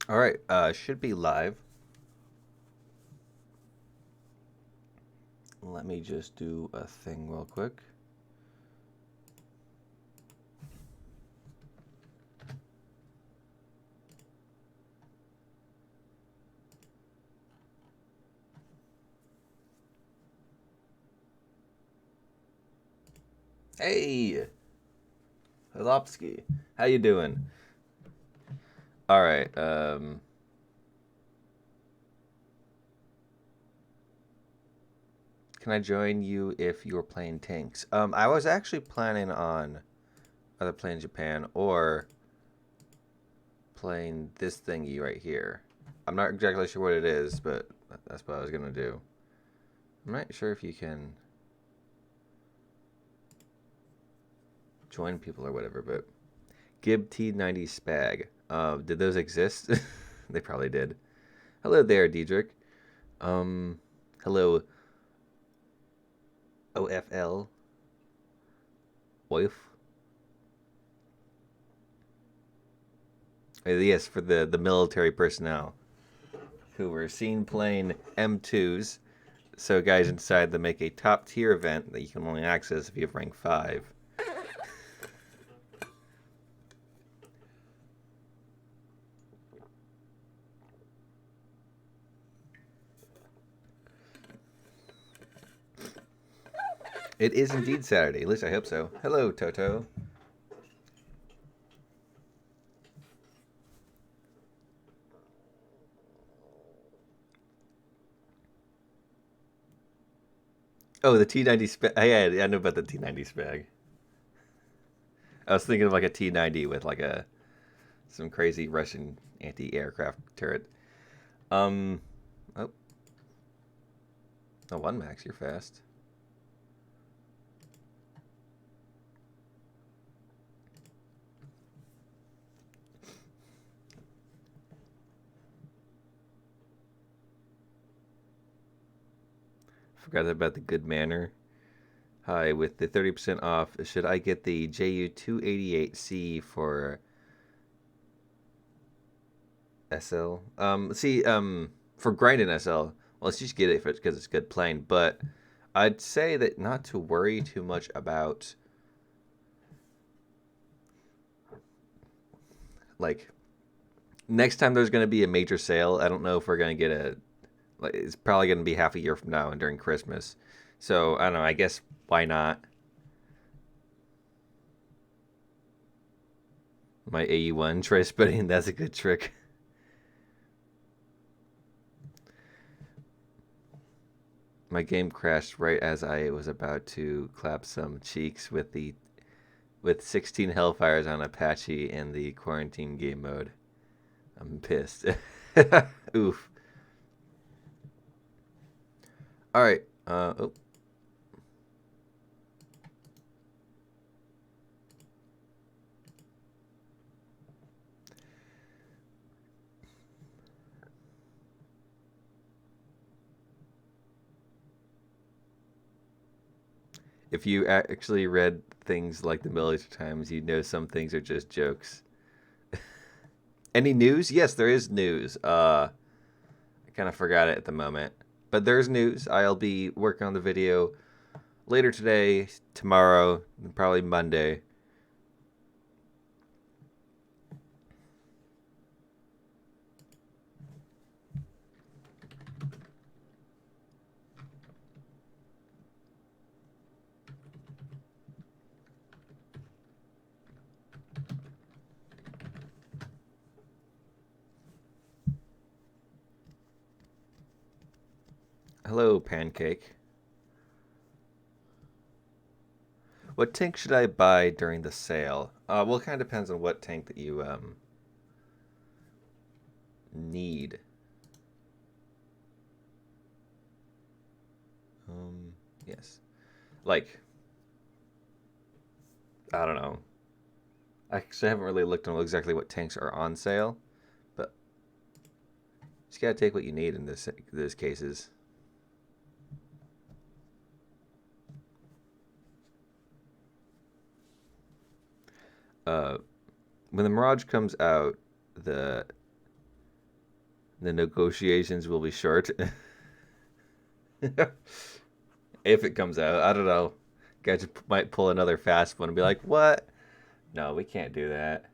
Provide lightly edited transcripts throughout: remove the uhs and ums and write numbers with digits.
All right, should be live. Let me just do a thing real quick. Hey, Holopsky, how you doing? All right. Can I join you if you're playing tanks? I was actually planning on either playing Japan or playing this thingy right here. I'm not exactly sure what it is, but that's what I was gonna do. I'm not sure if you can join people or whatever, but Gib T90 Spag. Did those exist? They probably did. Hello there, Diedrich. Um, hello, OFL. Wife. Yes, for the military personnel who were seen playing M2s. So guys inside that make a top tier event that you can only access if you have rank 5. It is indeed Saturday. At least I hope so. Hello, Toto. Oh, the T90 spag. Yeah, I know about the T90 spag. I was thinking of like a T90 with like a some crazy Russian anti-aircraft turret. Um, oh, oh, one max, you're fast. Forgot about the good manner. Hi, with the 30% off, should I get the JU288C for SL? For grinding SL, well, let's just get it because it's good playing. But I'd say that not to worry too much about like next time there's going to be a major sale. I don't know if we're going to get a. Like, it's probably going to be half a year from now and during Christmas. So I don't know. I guess why not? My AU1 try spinning. That's a good trick. My game crashed right as I was about to clap some cheeks with 16 Hellfires on Apache in the quarantine game mode. I'm pissed. Oof. All right. Oh, if you actually read things like the Military Times, you know some things are just jokes. Any news? Yes, there is news. I kind of forgot it at the moment, but there's news. I'll be working on the video later today, tomorrow, and probably Monday. Hello, Pancake. What tank should I buy during the sale? Well, it kind of depends on what tank that you need. Yes. Like, I don't know. I actually haven't really looked on exactly what tanks are on sale, but just gotta take what you need in those cases. Uh, when the Mirage comes out, the The negotiations will be short. If it comes out, I don't know. Guys might pull another fast one and be like, "What? No, we can't do that.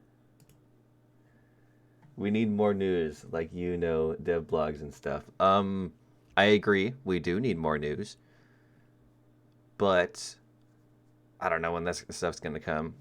We need more news, like dev blogs and stuff." I agree. We do need more news, but I don't know when that stuff's gonna come.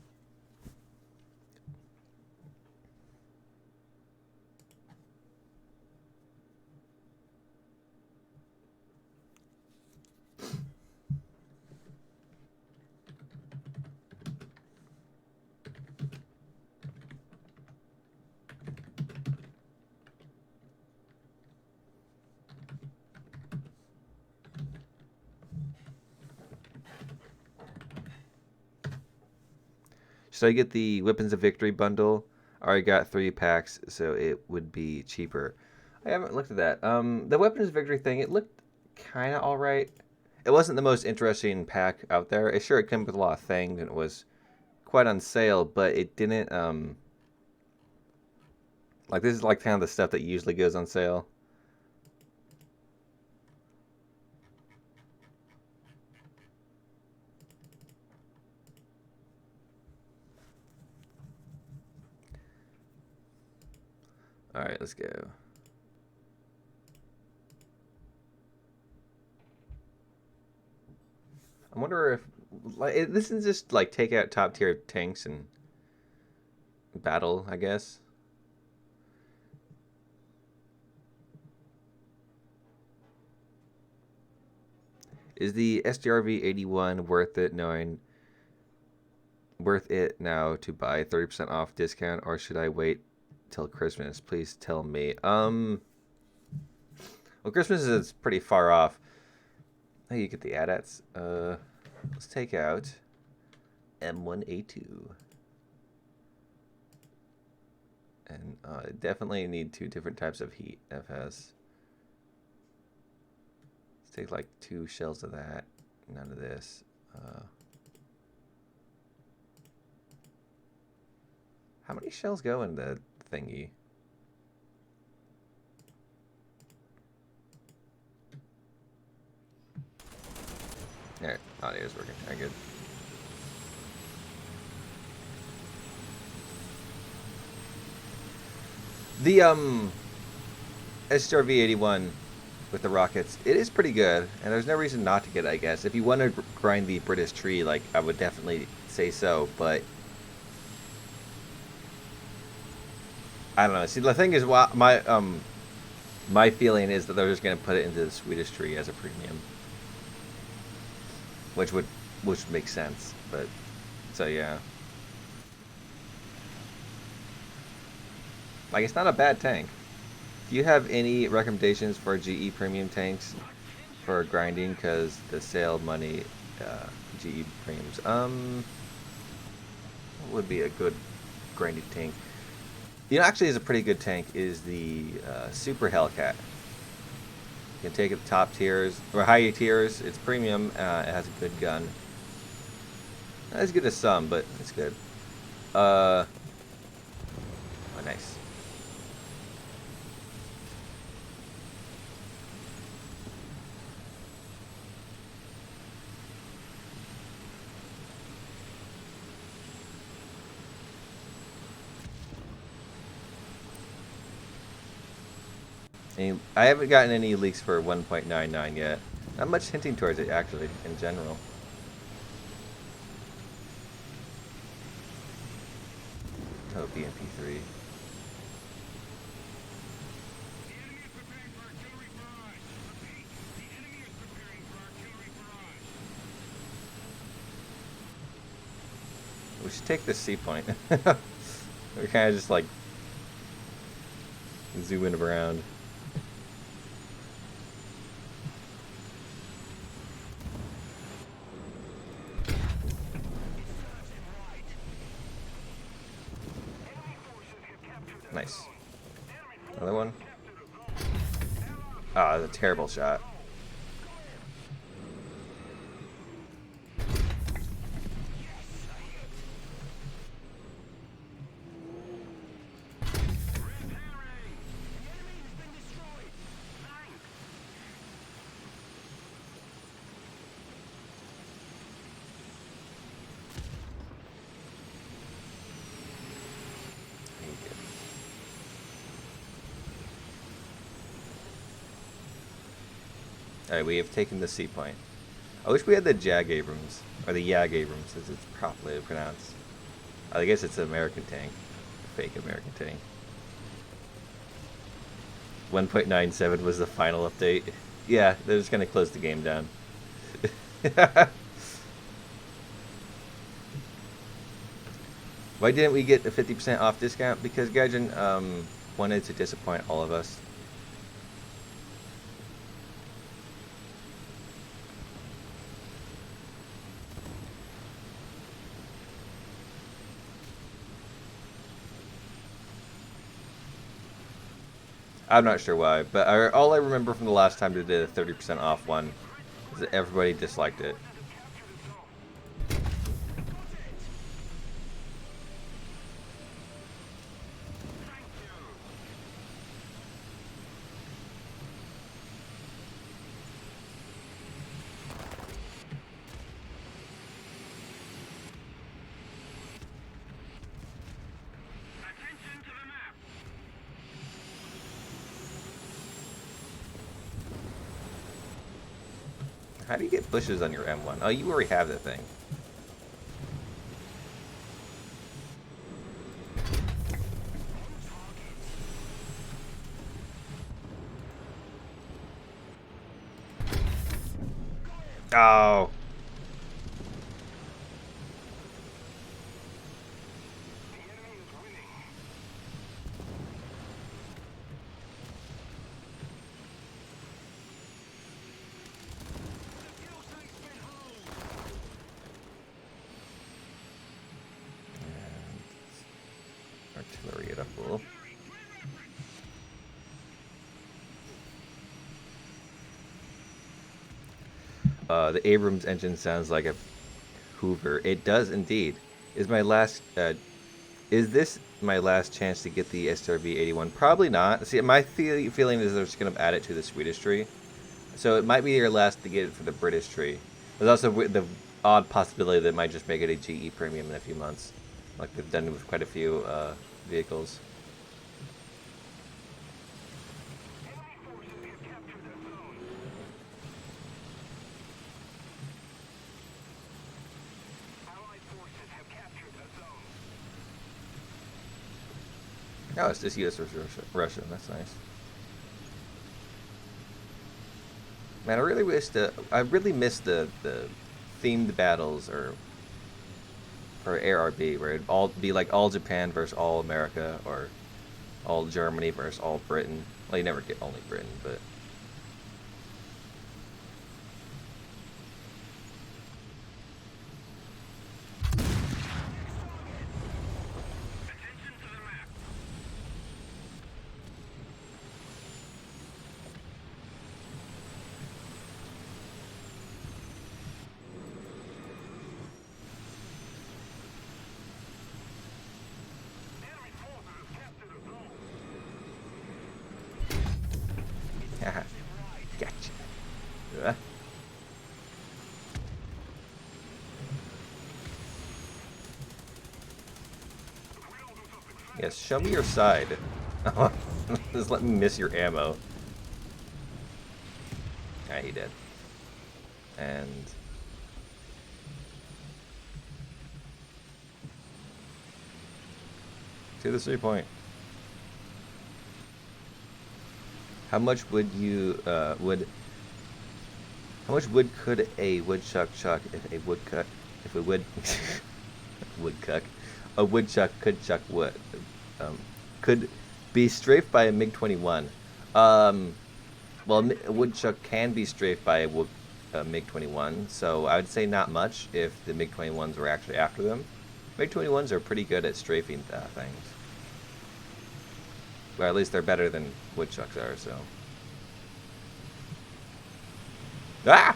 Should I get the Weapons of Victory bundle? I already got 3 packs, so it would be cheaper. I haven't looked at that. The Weapons of Victory thing, it looked kind of alright. It wasn't the most interesting pack out there. It came with a lot of things, and it was quite on sale, but it didn't, like, this is like kind of the stuff that usually goes on sale. Alright, let's go. I wonder if, like, this is just, like, take out top tier tanks and battle, I guess. Is the SDRV 81 worth it now to buy 30% off discount, or should I wait till Christmas? Please tell me. Well, Christmas is pretty far off. Hey, you get the AT-ATs. Let's take out M1A2. And definitely need 2 different types of heat FS. Let's take like 2 shells of that. None of this. How many shells go in the thingy? There, audio's working. All right, good. The SRV-81 with the rockets, it is pretty good, and there's no reason not to get it, I guess. If you want to grind the British tree, like, I would definitely say so, but I don't know. See, the thing is, my feeling is that they're just going to put it into the Swedish tree as a premium, which makes sense. But so yeah, like, it's not a bad tank. Do you have any recommendations for GE premium tanks for grinding? Because the sale money, GE premiums. What would be a good grinding tank? You know, actually, is a pretty good tank is the Super Hellcat. You can take it to top tiers or high tiers. It's premium. It has a good gun. Not as good as some, but it's good. Oh, nice. I haven't gotten any leaks for 1.99 yet. Not much hinting towards it, actually, in general. Oh, BMP3. We should take this C point. We're kind of just like zooming around. Nice. Another one. Ah, that's a terrible shot. Alright, we have taken the C point. I wish we had the Jag Abrams, or the Yag Abrams, as it's properly pronounced. I guess it's an American tank. Fake American tank. 1.97 was the final update. Yeah, they're just gonna close the game down. Why didn't we get a 50% off discount? Because Gaijin wanted to disappoint all of us. I'm not sure why, but all I remember from the last time they did a 30% off one is that everybody disliked it. How do you get bushes on your M1? Oh, you already have that thing. Oh. Artillery it up a little. The Abrams engine sounds like a Hoover. It does indeed. Is this my last chance to get the SRV-81? Probably not. See, my feeling is they're just going to add it to the Swedish tree. So it might be your last to get it for the British tree. There's also the odd possibility that it might just make it a GE premium in a few months. Like they've done with quite a few vehicles. Oh, it's just US versus Russia. That's nice. Man, I really missed the themed battles or ARB, where it'd all be like all Japan versus all America, or all Germany versus all Britain. Well, you never get only Britain, but gotcha. Yes, show me your side. Just let me miss your ammo. Alright, he did. And to the 3-point. How much would you how much wood could a woodchuck chuck if a woodchuck a woodchuck could chuck wood could be strafed by a MiG-21? Well, a woodchuck can be strafed by a MiG-21, so I would say not much if the MiG-21s were actually after them. MiG-21s are pretty good at strafing things. Well, at least they're better than woodchucks are, so. Ah!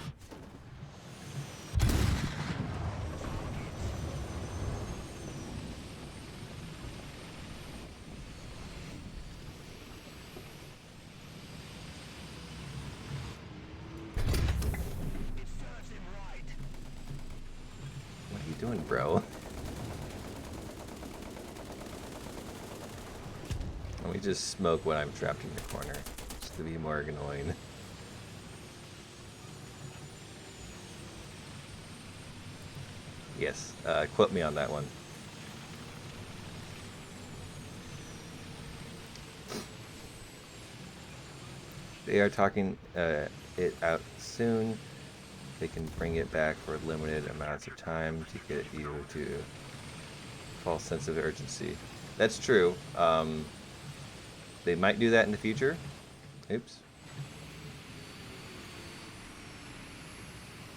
What are you doing, bro? Let me just smoke when I'm trapped in the corner, just to be more annoying. Yes, quote me on that one. They are talking it out soon. They can bring it back for limited amounts of time to get you to false sense of urgency. That's true. They might do that in the future. Oops.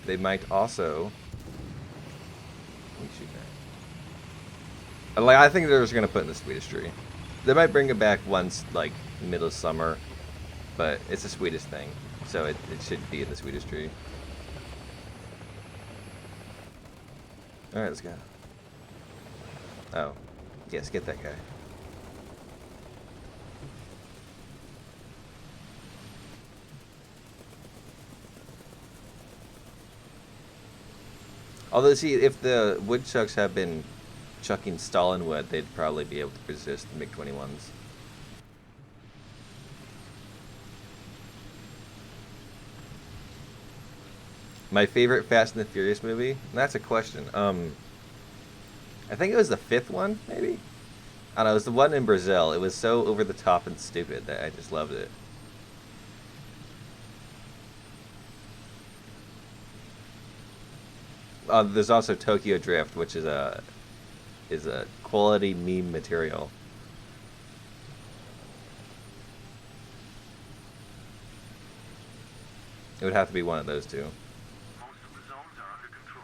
They might also. Let me shoot that. Like, I think they're just gonna put in the Swedish tree. They might bring it back once, like middle of summer, but it's a Swedish thing, so it should be in the Swedish tree. All right, let's go. Oh, yes, get that guy. Although, see, if the woodchucks have been chucking Stalin wood, they'd probably be able to resist the MiG-21s. My favorite Fast and the Furious movie? That's a question. I think it was the 5th one, maybe? I don't know, it was the one in Brazil. It was so over the top and stupid that I just loved it. There's also Tokyo Drift, which is a quality meme material. It would have to be one of those two. Most of the zones are under control.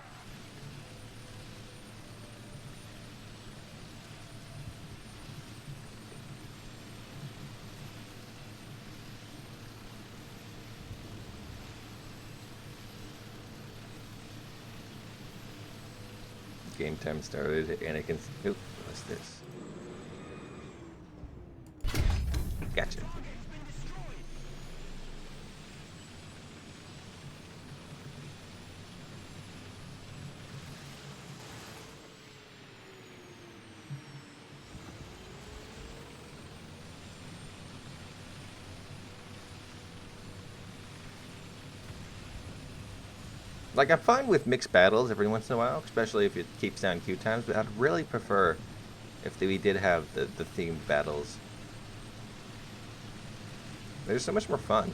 Game time started. Anakin's. Oop, what's this? Gotcha. Like, I'm fine with mixed battles every once in a while, especially if it keeps down queue times, but I'd really prefer if we did have the themed battles. They're so much more fun.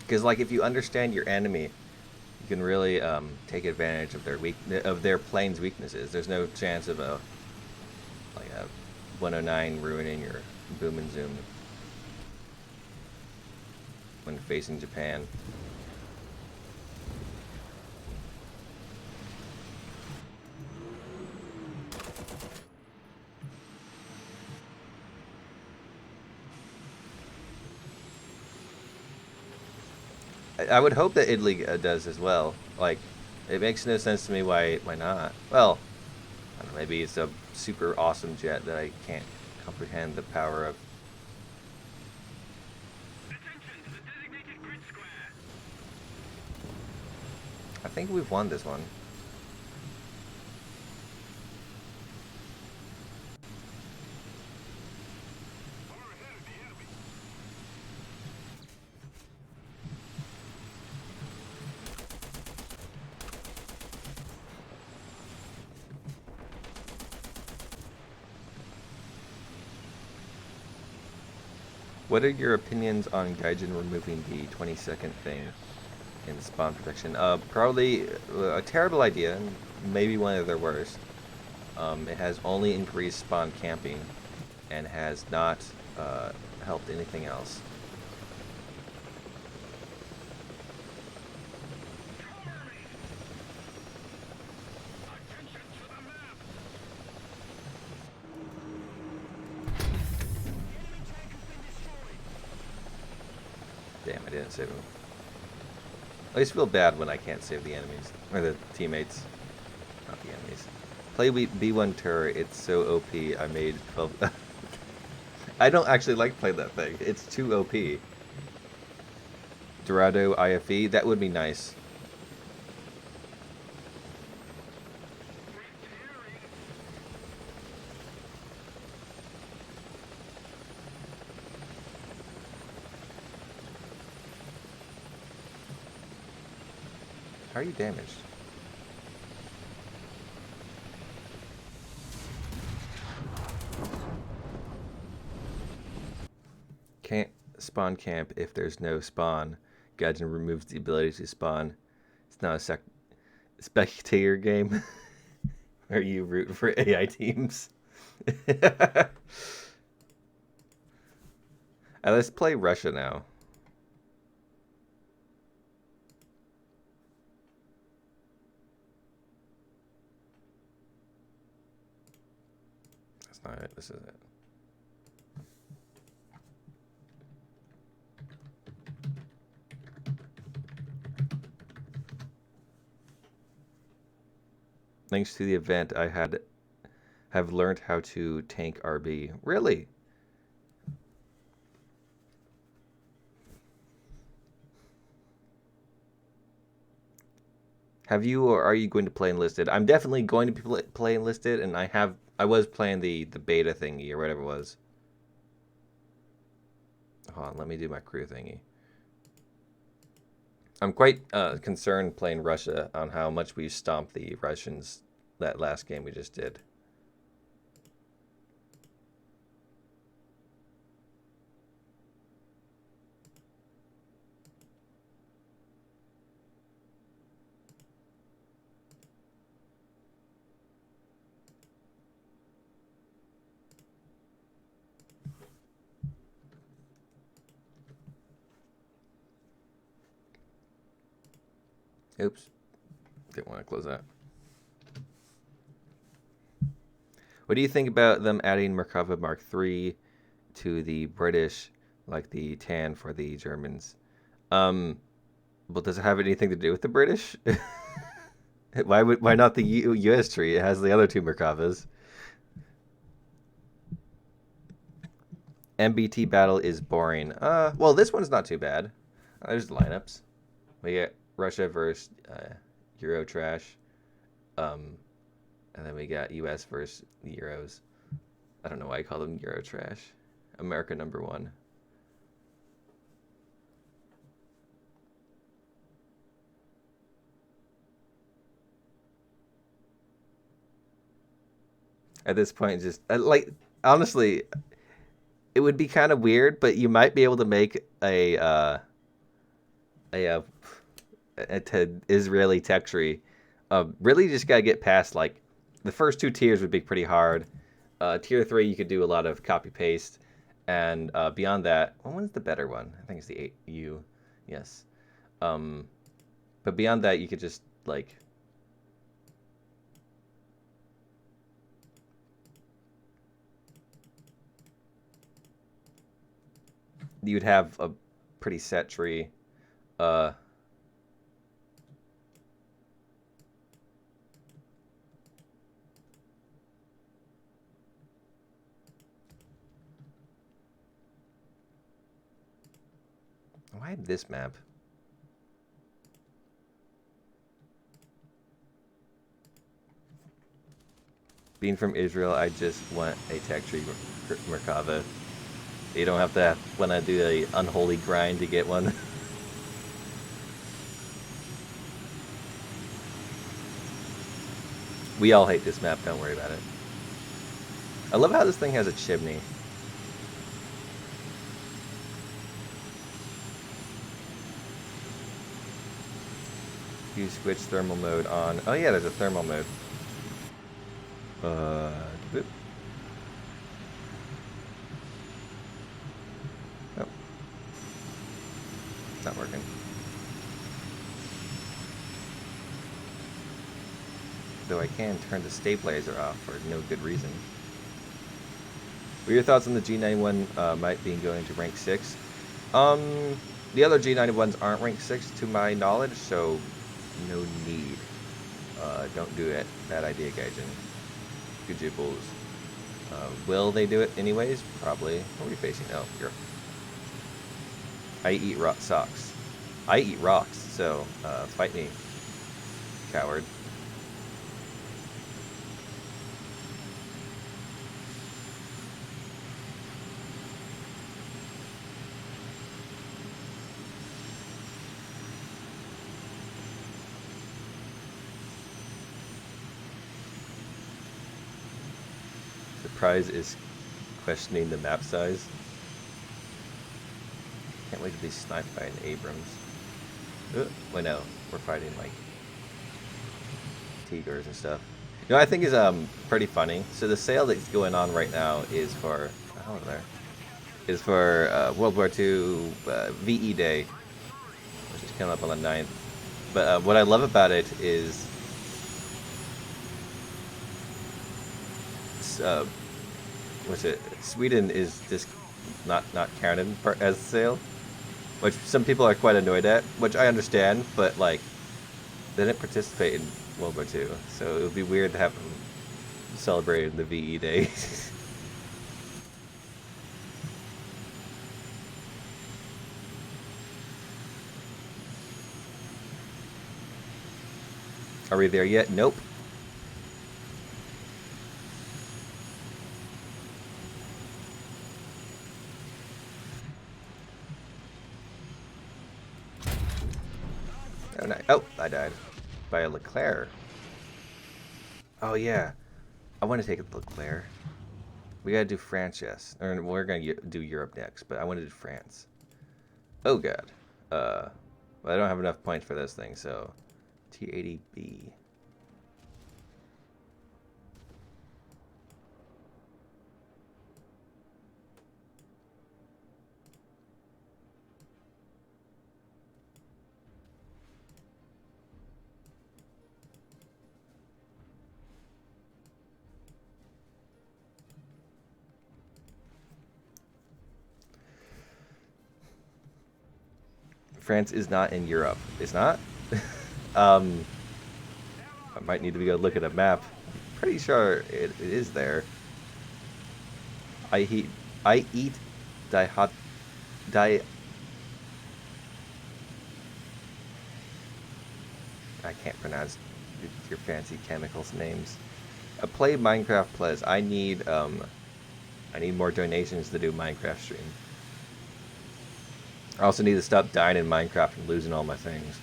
Because, like, if you understand your enemy, you can really take advantage of their plane's weaknesses. There's no chance of a 109 ruining your boom and zoom when facing Japan. I would hope that Italy does as well. Like, it makes no sense to me why not. Well, I don't know, maybe it's a super awesome jet that I can't comprehend the power of. Attention to the designated grid square. I think we've won this one. Far ahead of the enemy. What are your opinions on Gaijin removing the 20-second thing in spawn protection? Probably a terrible idea, maybe one of their worst. It has only increased spawn camping and has not helped anything else. Attention to the map. Damn, I didn't save him. I always feel bad when I can't save the enemies. Or the teammates. Not the enemies. Play B1 turret, it's so OP, I made 12... I don't actually like playing that thing. It's too OP. Dorado IFE, that would be nice. How are you damaged? Can't spawn camp if there's no spawn. Gadget removes the ability to spawn. It's not a spectator game. Are you rooting for AI teams? Let's play Russia now. That's not it. This is it. Thanks to the event, I have learned how to tank RB. Really? Have you, or are you going to play Enlisted? I'm definitely going to play Enlisted, and I was playing the beta thingy or whatever it was. Hold on, let me do my crew thingy. I'm quite concerned playing Russia on how much we stomped the Russians that last game we just did. Oops. Didn't want to close that. What do you think about them adding Merkava Mark III to the British, like the TAN for the Germans? Well, does it have anything to do with the British? Why not the US tree? It has the other two Merkavas. MBT battle is boring. Well, this one's not too bad. There's lineups. We get Russia versus Euro trash. And then we got US versus the Euros. I don't know why I call them Euro trash. America #1. At this point, just like honestly, it would be kind of weird, but you might be able to make a Israeli tech tree. Really, just gotta get past like the first two tiers would be pretty hard. Tier 3, you could do a lot of copy paste, and beyond that, one's the better one? I think it's the 8U. Yes. But beyond that, you could just like. You'd have a pretty set tree. Uh, why this map? Being from Israel, I just want a tech tree Merkava. You don't have to when I do a unholy grind to get one. We all hate this map, don't worry about it. I love how this thing has a chimney. You switch thermal mode on. Oh yeah, there's a thermal mode. Boop. Oh. It's not working. Though I can turn the stabilizer off for no good reason. What are your thoughts on the G91 might be going to rank 6? The other G91s aren't rank 6 to my knowledge, so no need. Don't do it. Bad idea, Gaijin. Good jibbles. Will they do it anyways? Probably. What are we facing? Oh, Europe. I eat socks. I eat rocks, so fight me, coward. prize is questioning the map size. Can't wait to be sniped by an Abrams. Wait, no, we're fighting like tigers and stuff. You know, I think is pretty funny. So the sale that's going on right now is for there is for World War II VE Day, which is coming up on the 9th. But what I love about it is what's it? Sweden is just not counted as a sale, which some people are quite annoyed at, which I understand. But like, they didn't participate in World War II, so it would be weird to have them celebrate the VE Day. Are we there yet? Nope. Oh, no. Oh, I died by a Leclerc. Oh yeah, I want to take a Leclerc. We gotta do France, yes, or we're gonna do Europe next. But I want to do France. Oh god. Well, I don't have enough points for this thing, so T80B. France is not in Europe. It's not? I might need to go look at a map. I'm pretty sure it is there. I eat dihot di I can't pronounce your fancy chemicals names. Play Minecraft Plus. I need more donations to do Minecraft stream. I also need to stop dying in Minecraft and losing all my things.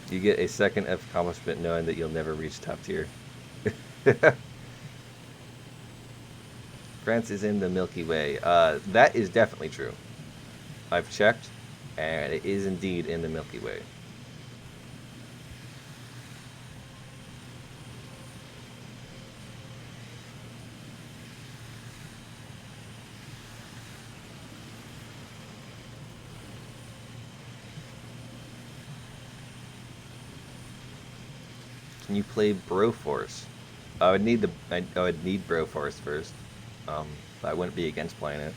You get a second accomplishment knowing that you'll never reach top tier. France is in the Milky Way. That is definitely true. I've checked, and it is indeed in the Milky Way. Can you play Broforce? I would need Broforce first. But I wouldn't be against playing it.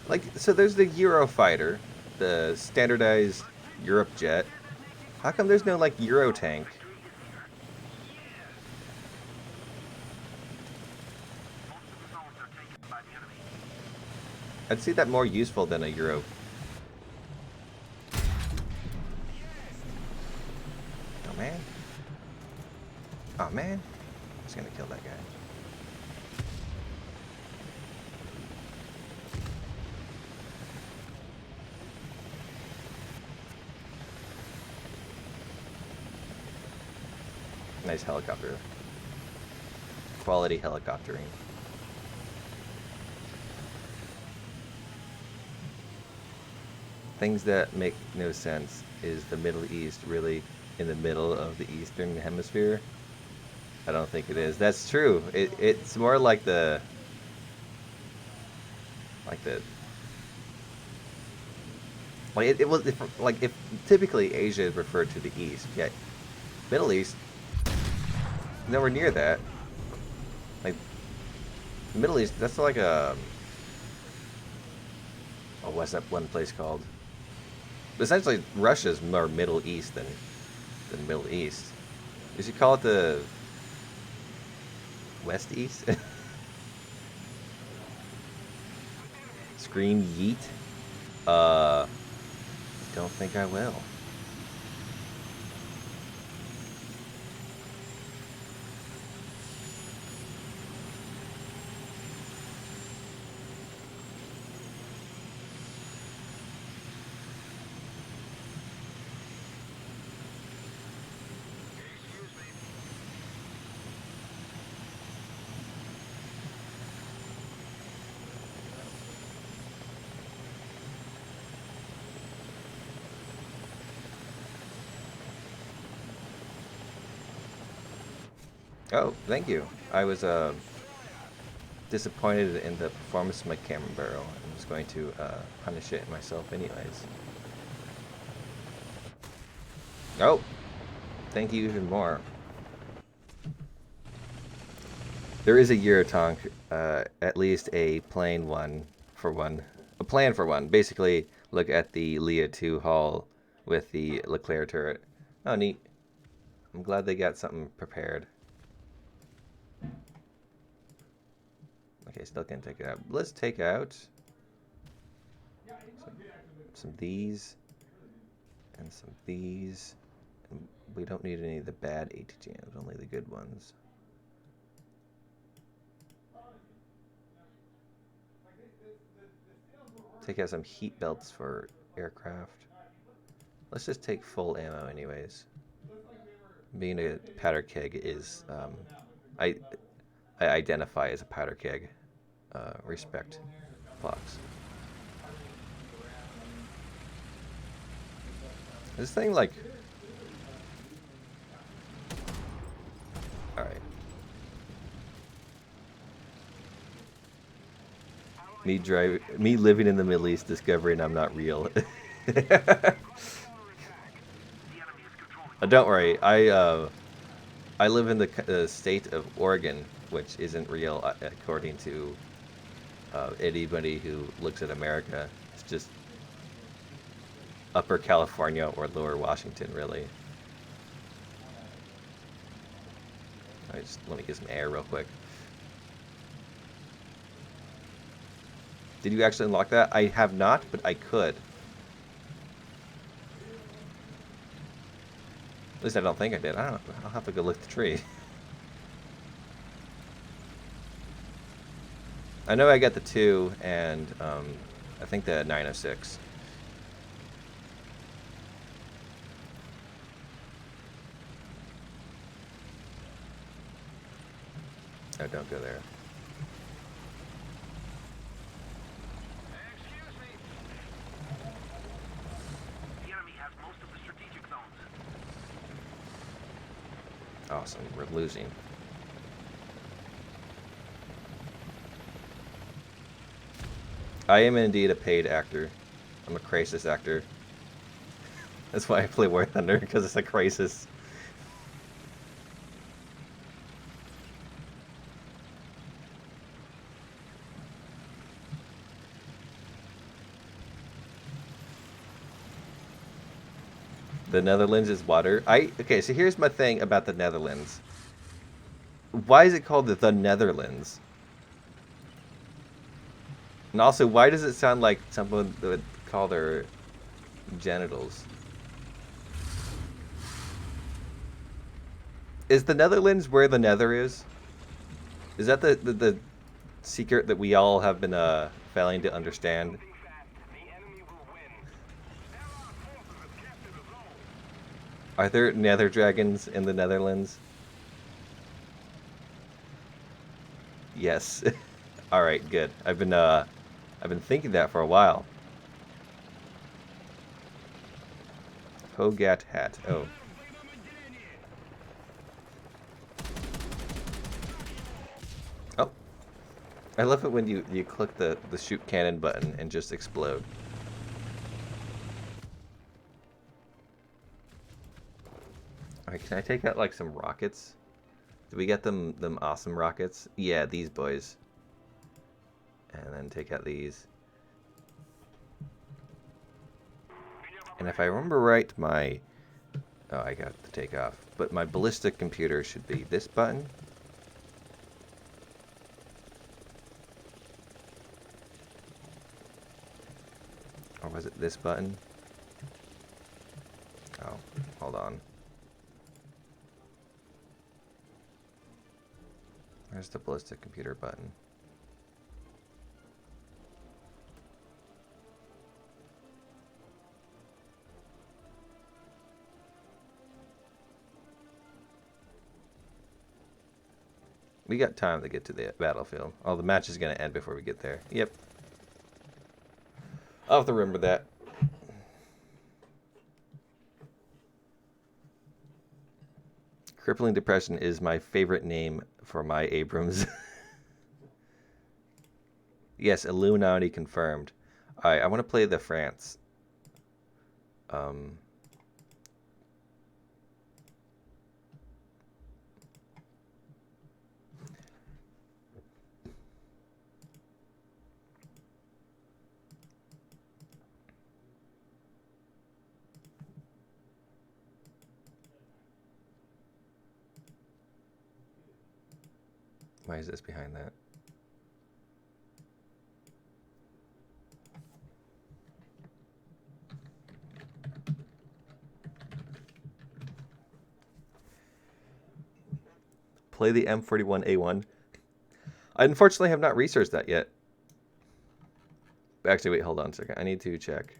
Like, so there's the Eurofighter, the standardized Europe jet. How come there's no like Euro tank? I'd see that more useful than a Euro. Oh man. Oh man. I was gonna kill that guy. Nice helicopter. Quality helicoptering. Things that make no sense. Is the Middle East really in the middle of the Eastern Hemisphere? I don't think it is. That's true. It's more like the it was if typically Asia is referred to the East, yet Middle East nowhere near that. Like Middle East, that's like a what's that one place called? Essentially, Russia's more Middle East than Middle East. You should call it the West East. Scream yeet. Don't think I will. Oh, thank you. I was disappointed in the performance of my camera barrel. I was going to punish it myself anyways. Oh, thank you even more. There is a Eurotonk, at least a plain one for one. A plan for one. Basically, look at the Leah 2 hull with the Leclerc turret. Oh, neat. I'm glad they got something prepared. Okay, still can't take it out. Let's take out some of these and some of these. And we don't need any of the bad ATGMs, only the good ones. Take out some heat belts for aircraft. Let's just take full ammo anyways. Being a powder keg is, I identify as a powder keg. Respect plox. This thing like, all right. Me living in the Middle East, discovering I'm not real. Don't worry, I live in the state of Oregon, which isn't real according to anybody who looks at America. It's just Upper California or Lower Washington, really. I just let me get some air real quick. Did you actually unlock that? I have not, but I could. At least I don't think I did. I don't know. I'll have to go look at the tree. I know I got the 2 and I think the 906. Oh, don't go there. Excuse me. The enemy has most of the strategic zones. Awesome. We're losing. I am indeed a paid actor. I'm a crisis actor. That's why I play War Thunder, because it's a crisis. The Netherlands is water. Okay, so here's my thing about the Netherlands. Why is it called the Netherlands? And also, why does it sound like someone would call their genitals? Is the Netherlands where the Nether is? Is that the secret that we all have been failing to understand? Are there Nether dragons in the Netherlands? Yes. All right, good. I've been thinking that for a while. Hogat hat. Oh. Oh. I love it when you click the shoot cannon button and just explode. Alright, can I take out like some rockets? Did we get them awesome rockets? Yeah, these boys. And then take out these. And if I remember right, my... Oh, I got to take off. But my ballistic computer should be this button. Or was it this button? Oh, hold on. Where's the ballistic computer button? We got time to get to the battlefield. Oh, the match is going to end before we get there. Yep. I'll have to remember that. Crippling Depression is my favorite name for my Abrams. Yes, Illuminati confirmed. Alright, I want to play the France. Why is this behind that? Play the M41A1. I unfortunately have not researched that yet. Actually, wait, hold on a second. I need to check.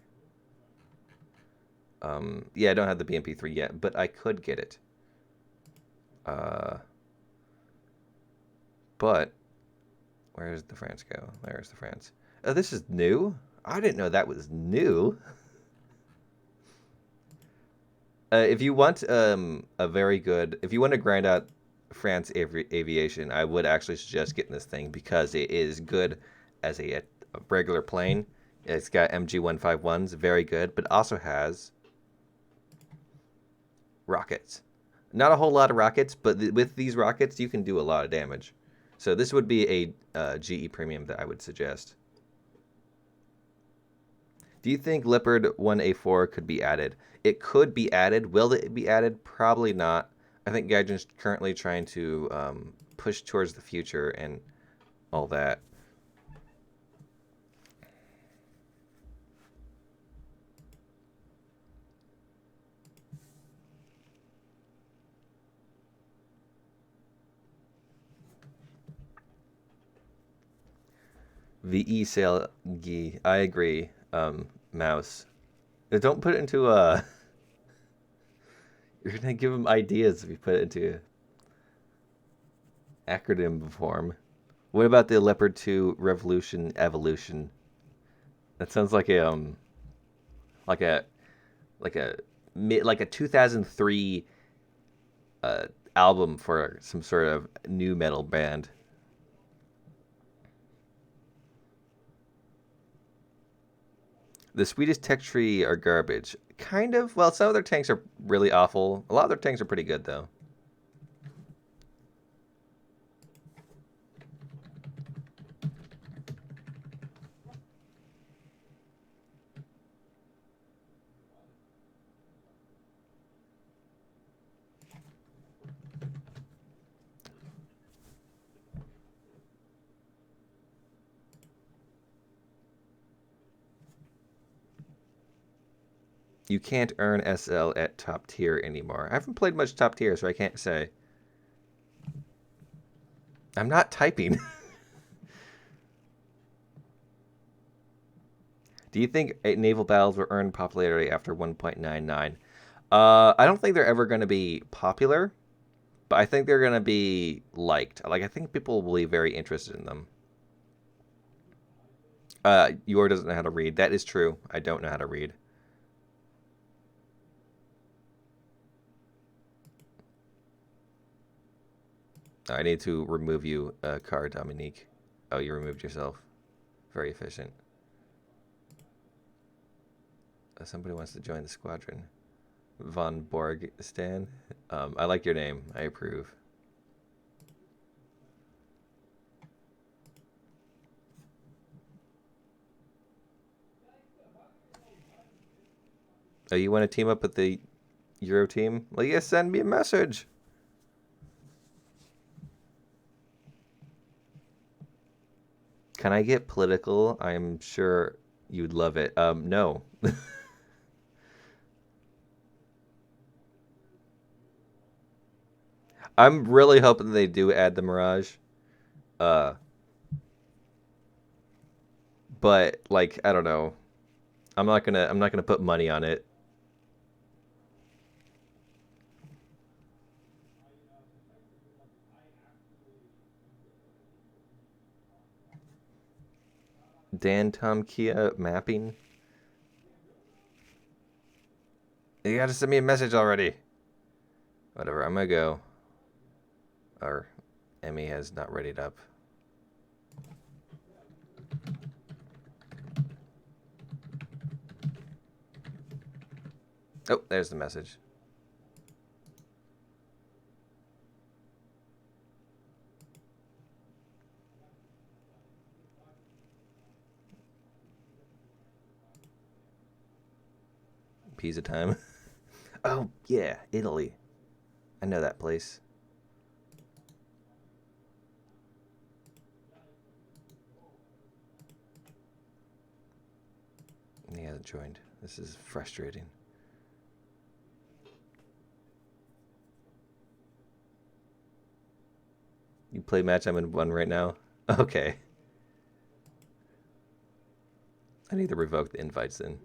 Yeah, I don't have the BMP3 yet, but I could get it. But where does the France go? There's the France. Oh, this is new? I didn't know that was new. If you want a very good, if you want to grind out France aviation, I would actually suggest getting this thing because it is good as a regular plane. It's got MG151s, very good, but also has rockets. Not a whole lot of rockets, but with these rockets, you can do a lot of damage. So this would be a GE premium that I would suggest. Do you think Leopard 1A4 could be added? It could be added. Will it be added? Probably not. I think Gaijin's currently trying to push towards the future and all that. VE sale gi. I agree. Mouse. Don't put it into a. You're gonna give them ideas if you put it into acronym form. What about the Leopard 2 Revolution Evolution? That sounds like a like a like a 2003 album for some sort of new metal band. The Swedish tech tree are garbage. Kind of. Well, some of their tanks are really awful. A lot of their tanks are pretty good, though. You can't earn SL at top tier anymore. I haven't played much top tier, so I can't say. I'm not typing. Do you think naval battles will earn popularity after 1.99? I don't think they're ever going to be popular, but I think they're going to be liked. Like, I think people will be very interested in them. Yor doesn't know how to read. That is true. I don't know how to read. I need to remove you, Car Dominique. Oh, you removed yourself. Very efficient. Somebody wants to join the squadron. Von Borg Stan. I like your name. I approve. Oh, you want to team up with the Euro team? Well, yeah, send me a message. Can I get political? I'm sure you'd love it. No. I'm really hoping they do add the Mirage. But like, I don't know. I'm not gonna put money on it. Dan Tom Kia mapping. You gotta send me a message already. Whatever, I'm gonna go. Our Emmy has not readied up. Oh, there's the message. Pizza time. Oh, yeah, Italy. I know that place. He hasn't joined. This is frustrating. You play match I'm in 1 right now? Okay. I need to revoke the invites then.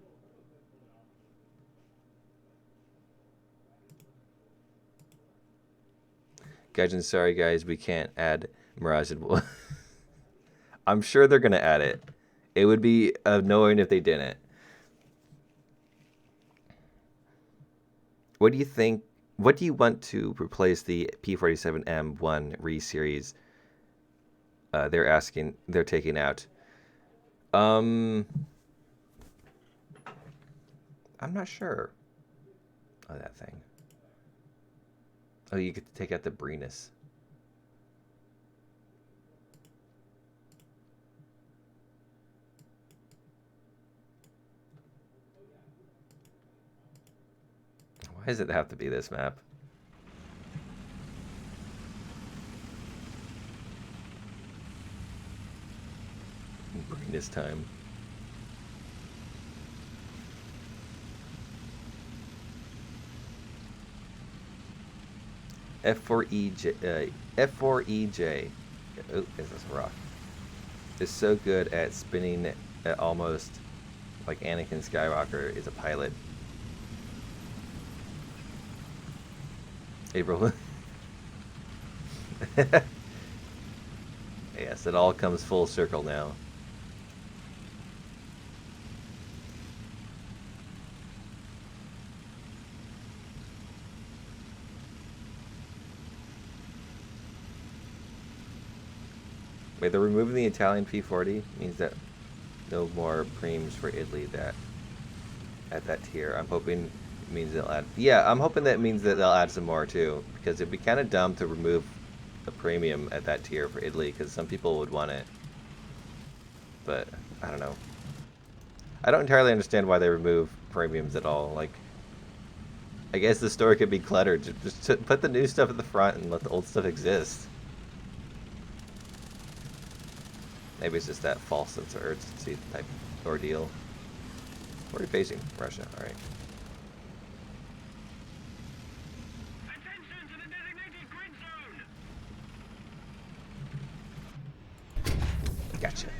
Gaijin, sorry guys, we can't add Mirage. I'm sure they're gonna add it. It would be annoying if they didn't. What do you think? What do you want to replace the P47M1 re-series? They're taking out. I'm not sure. Oh, that thing. Oh, you get to take out the Breenus. Why does it have to be this map? Breenus time. F4EJ. Oh, is this rock? Is so good at spinning at almost like Anakin Skywalker is a pilot. April. Yes, it all comes full circle now. Wait, they're removing the Italian P40? Means that no more preems for Italy that at that tier. I'm hoping it means they'll add... Yeah, I'm hoping that means that they'll add some more too. Because it'd be kind of dumb to remove a premium at that tier for Italy, because some people would want it. But, I don't know. I don't entirely understand why they remove premiums at all. Like, I guess the store could be cluttered. Just put the new stuff at the front and let the old stuff exist. Maybe it's just that false sense of urgency type ordeal. Where are you facing? Russia, alright. Attention to the designated grid zone! Gotcha.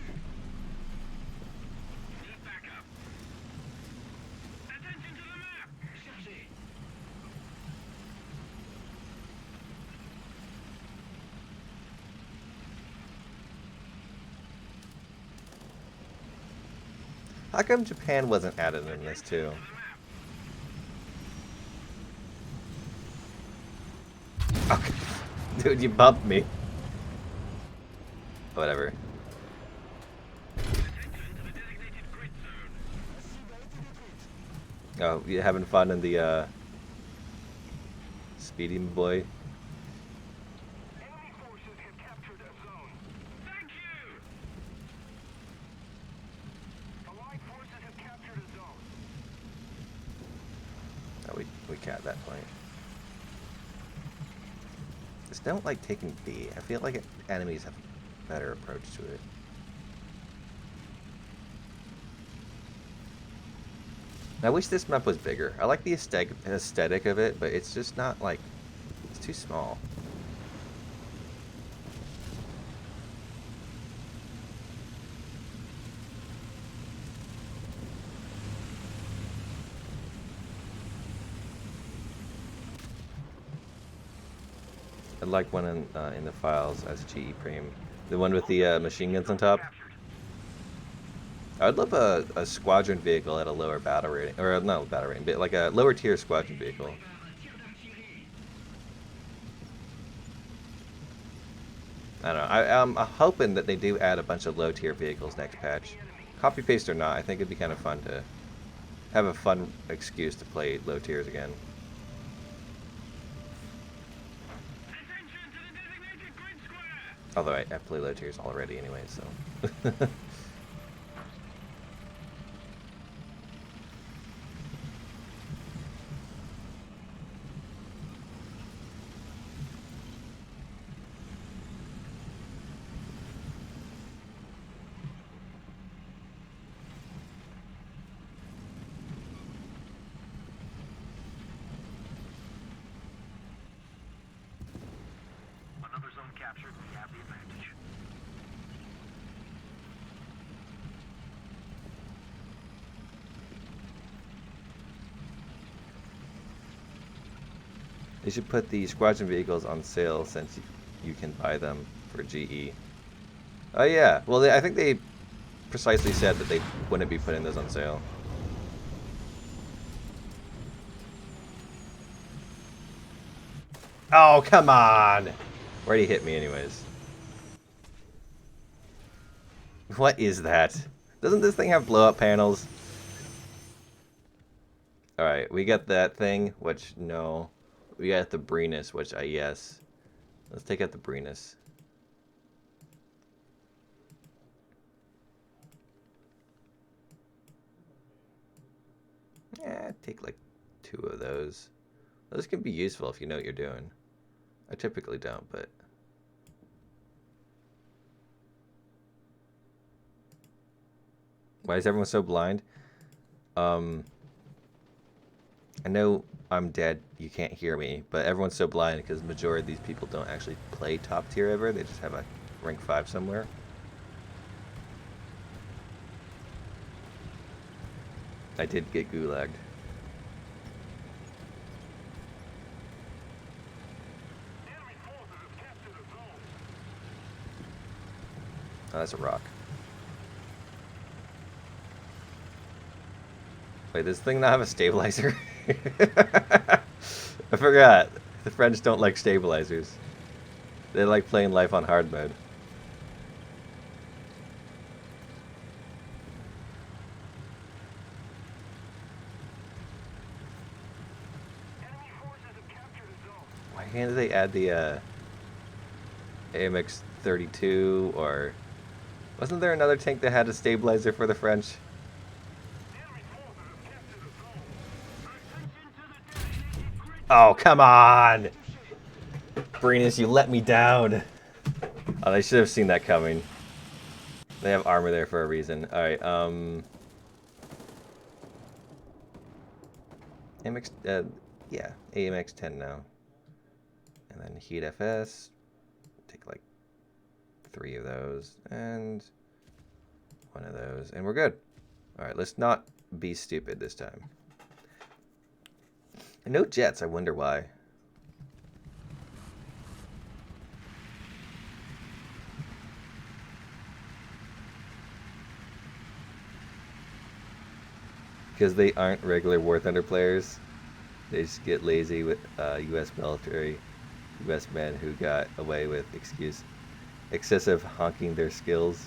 Need backup. Attention to the map! Chargé. How come Japan wasn't added in this too? Okay. Dude, you bumped me. Whatever. Oh, you having fun in the Speedy boy? Enemy forces have captured a zone. Thank you! Allied forces have captured a zone. Oh, we capped that point. Just don't like taking B. I feel like enemies have a better approach to it. I wish this map was bigger. I like the aesthetic of it, but it's just not like... It's too small. I'd like one in the files as GE Preem. The one with the machine guns on top. I'd love a squadron vehicle at a lower battle rating, or not battle rating, but like a lower tier squadron vehicle. I don't know. I'm hoping that they do add a bunch of low-tier vehicles next patch. Copy-paste or not, I think it'd be kind of fun to have a fun excuse to play low tiers again. Attention to the designated grid square! Although I play low tiers already anyway, so. Another zone captured, we have the advantage. They should put the Squadron vehicles on sale since you can buy them for GE. Oh yeah, well I think they precisely said that they wouldn't be putting those on sale. Oh, come on! Already hit me anyways. What is that? Doesn't this thing have blow-up panels? Alright, we got that thing, which no. We got the Brenus, which yes. Let's take out the Brenus. Yeah, take like 2 of those. Those can be useful if you know what you're doing. I typically don't, but... Why is everyone so blind? I know I'm dead, you can't hear me, but everyone's so blind because the majority of these people don't actually play top tier ever. They just have a rank 5 somewhere. I did get gulagged. Enemy forces have captured a zone. Oh, that's a rock. Wait, does this thing not have a stabilizer? I forgot. The French don't like stabilizers. They like playing life on hard mode. Enemy forces have captured a zone. Why can't they add the AMX 32 or... Wasn't there another tank that had a stabilizer for the French? Enemy forces have captured a zone. Attention to the designated grid. Oh, come on! Brenus, you let me down. Oh, they should have seen that coming. They have armor there for a reason. Alright, AMX, yeah, AMX 10 now. And then Heat FS. Take like 3 of those. And 1 of those. And we're good. Alright, let's not be stupid this time. And no jets, I wonder why. Because they aren't regular War Thunder players. They just get lazy with U.S. military, U.S. men who got away with excessive honking their skills.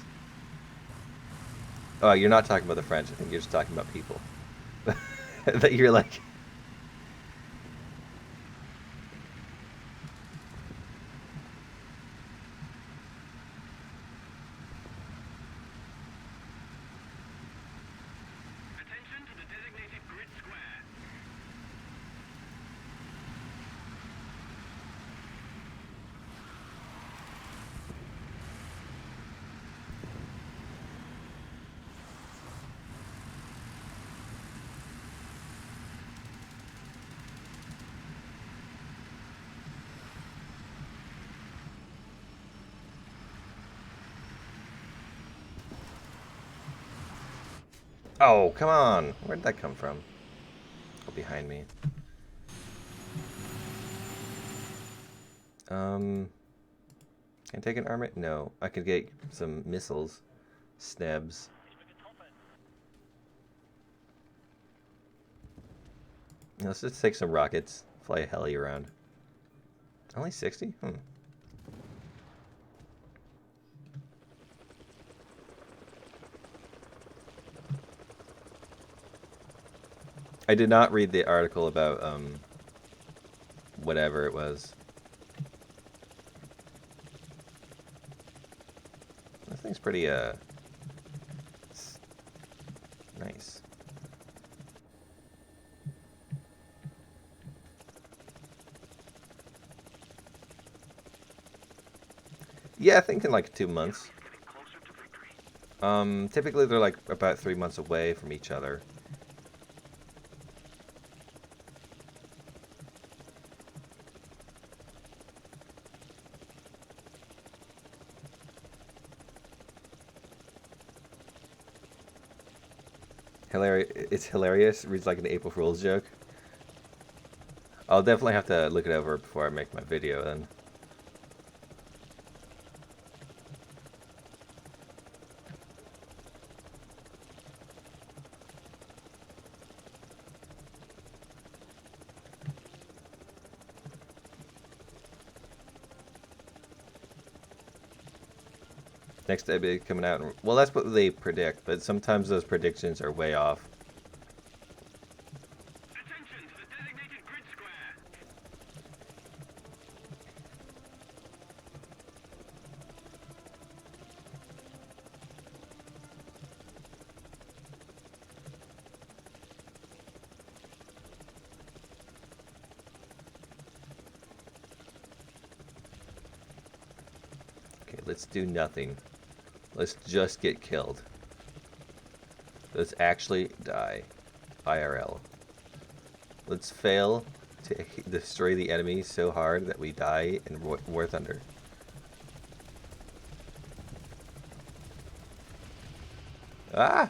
Oh, you're not talking about the French. I think you're just talking about people. That you're like... Attention to the designated grid square. Oh, come on. Where'd that come from? Oh, behind me. Can I take an armor? No. I could get some missiles. Snebs. Let's just take some rockets. Fly a heli around. Only 60? I did not read the article about whatever it was. This thing's pretty nice. Yeah, I think in like 2 months. Typically they're like about 3 months away from each other. It's hilarious. Reads like an April Fool's joke. I'll definitely have to look it over before I make my video then. Next update coming out. Well, that's what they predict, but sometimes those predictions are way off. Attention to the designated grid square. Okay, let's do nothing. Let's just get killed. Let's actually die. IRL. Let's fail to destroy the enemy so hard that we die in War Thunder. Ah!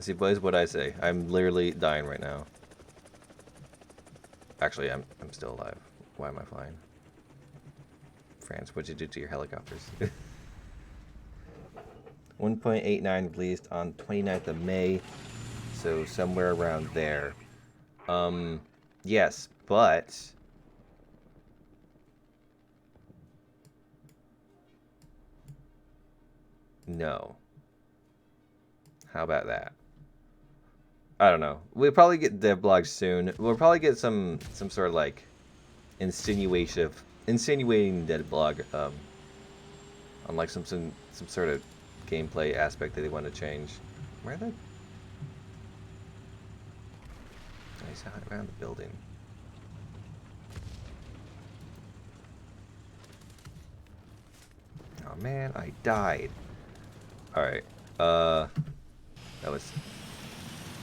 See, boys, what I say. I'm literally dying right now. Actually, I'm still alive. Why am I flying? France, what'd you do to your helicopters? 1.89 released on 29th of May, so somewhere around there. Yes, but no. How about that? I don't know. We'll probably get dev blogs soon. We'll probably get some sort of like insinuating dev blog on like some sort of gameplay aspect that they want to change. Where are they? Nice around the building. Oh man, I died. All right. That was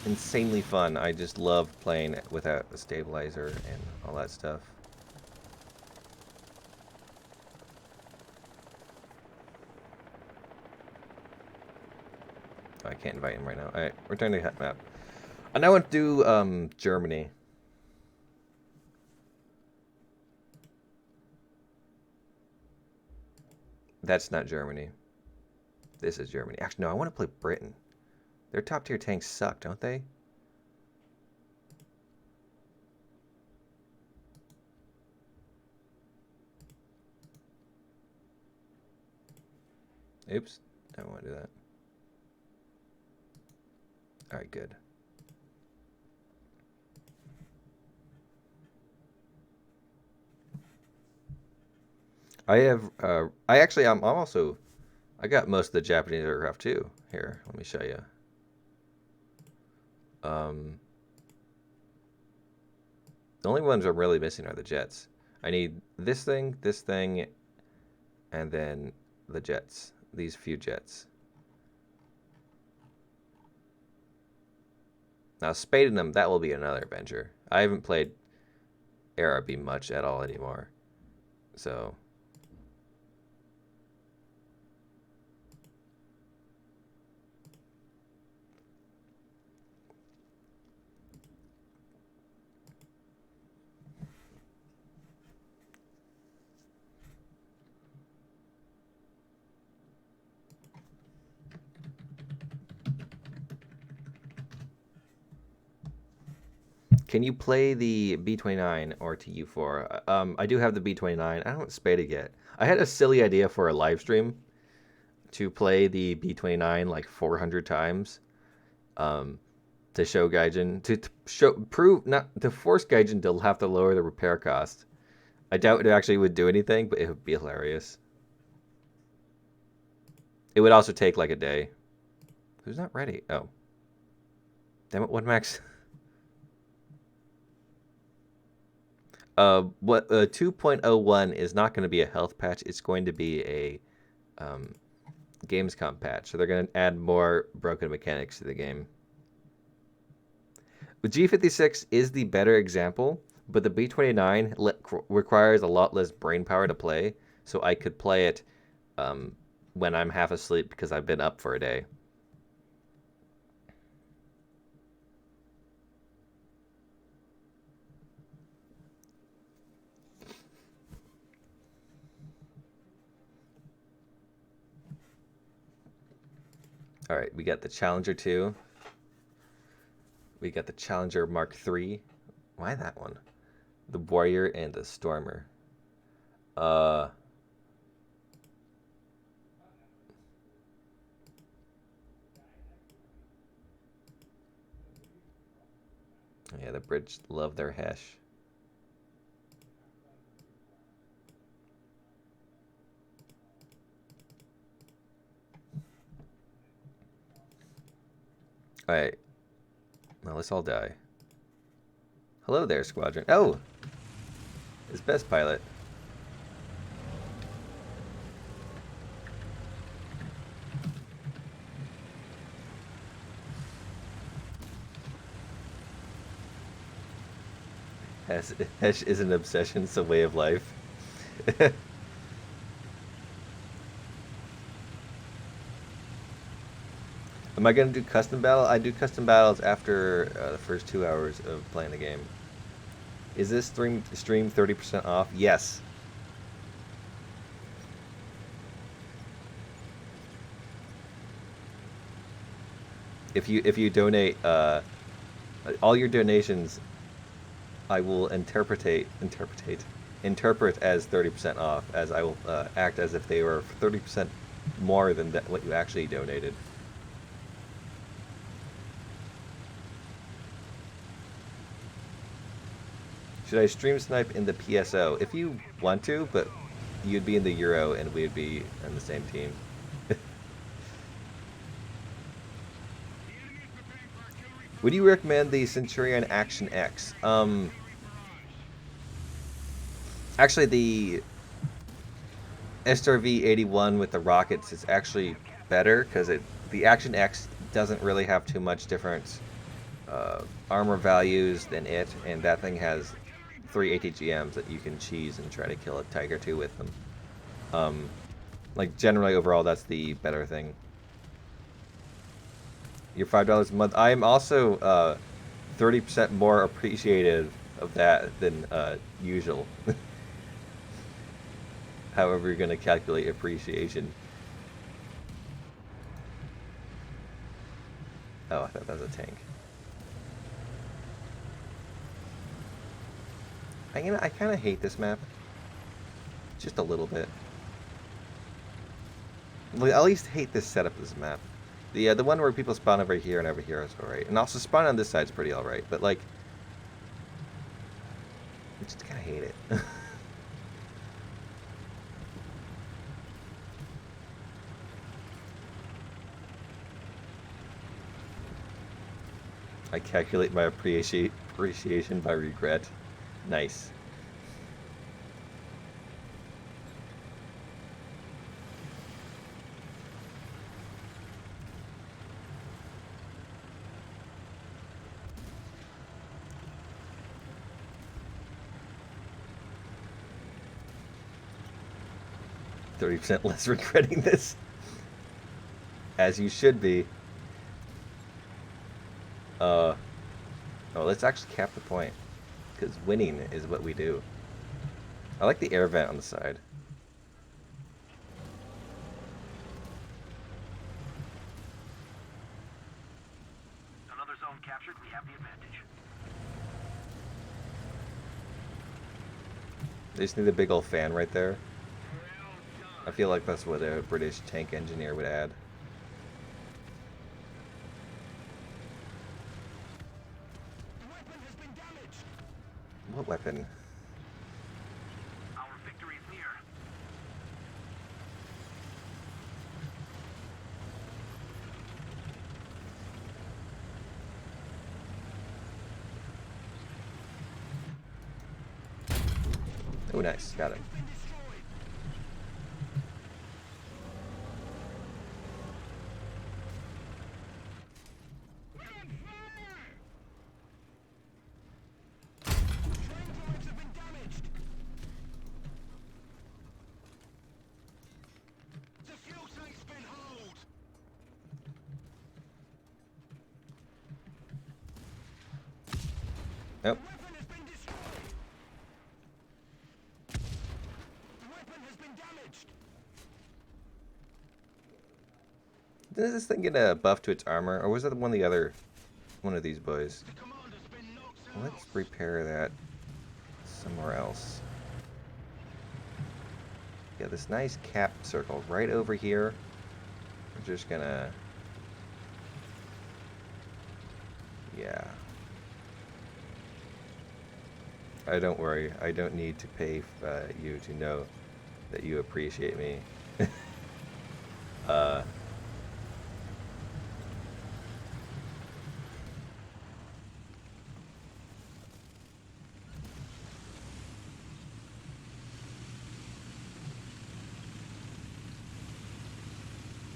insanely fun. I just love playing without a stabilizer and all that stuff. I can't invite him right now. Alright, return to map. I now want to do Germany. That's not Germany. This is Germany. Actually, no, I want to play Britain. Their top tier tanks suck, don't they? Oops. I don't want to do that. Alright, good. I have, I'm also, I got most of the Japanese aircraft too. Here, let me show you. The only ones I'm really missing are the jets. I need this thing, and then the jets. These few jets. Now, spading them, that will be another adventure. I haven't played ARB much at all anymore. So... Can you play the B29 or TU4? I do have the B29. I haven't spayed it yet. I had a silly idea for a live stream to play the B29 like 400 times. To show Gaijin to force Gaijin to have to lower the repair cost. I doubt it actually would do anything, but it would be hilarious. It would also take like a day. Who's not ready? Oh. Damn it, what max? What 2.01 is not going to be a health patch. It's going to be a Gamescom patch. So they're going to add more broken mechanics to the game. The G56 is the better example, but the B29 requires a lot less brain power to play, so I could play it when I'm half asleep because I've been up for a day. All right, we got the Challenger 2. We got the Challenger Mark III. Why that one? The Warrior and the Stormer. Yeah, the British love their hash. All right. Now let's all die. Hello there, Squadron. Oh! It's best pilot. Hesh is an obsession, it's a way of life. Am I going to do custom battle? I do custom battles after the first 2 hours of playing the game. Is this stream 30% off? Yes. If you donate, all your donations, I will interpret as 30% off, as I will act as if they were 30% more than what you actually donated. Should I stream snipe in the PSO? If you want to, but you'd be in the Euro and we'd be on the same team. Would you recommend the Centurion Action X? Actually, the SRV-81 with the rockets is actually better because the Action X doesn't really have too much different armor values than it, and that thing has 3 ATGMs that you can cheese and try to kill a Tiger 2 with them. Like, generally, overall, that's the better thing. Your $5 a month. I am also 30% more appreciative of that than usual. However you're going to calculate appreciation. Oh, I thought that was a tank. I kind of hate this map. Just a little bit. I at least hate this setup of this map. The one where people spawn over here and over here is alright. And also spawn on this side is pretty alright. But like, I just kind of hate it. I calculate my appreciation by regret. Nice. %, less regretting this. As you should be. Oh, let's actually cap the point. Because winning is what we do. I like the air vent on the side. Another zone captured, we have the advantage. They just need a big old fan right there. I feel like that's what a British tank engineer would add. The weapon has been damaged. What weapon? Our victory is near. Oh, nice. Got him. Been destroyed. Train drives have been damaged. The fuel tank's been hauled. Oh, The weapon has been destroyed. The weapon has been damaged. does this thing get a buff to its armor, or was it one of the other, one of these boys? The commander's been knocked out. Let's repair that somewhere else. Yeah, this nice cap circle right over here. We're just gonna... Yeah. Don't worry. I don't need to pay you to know that you appreciate me. uh...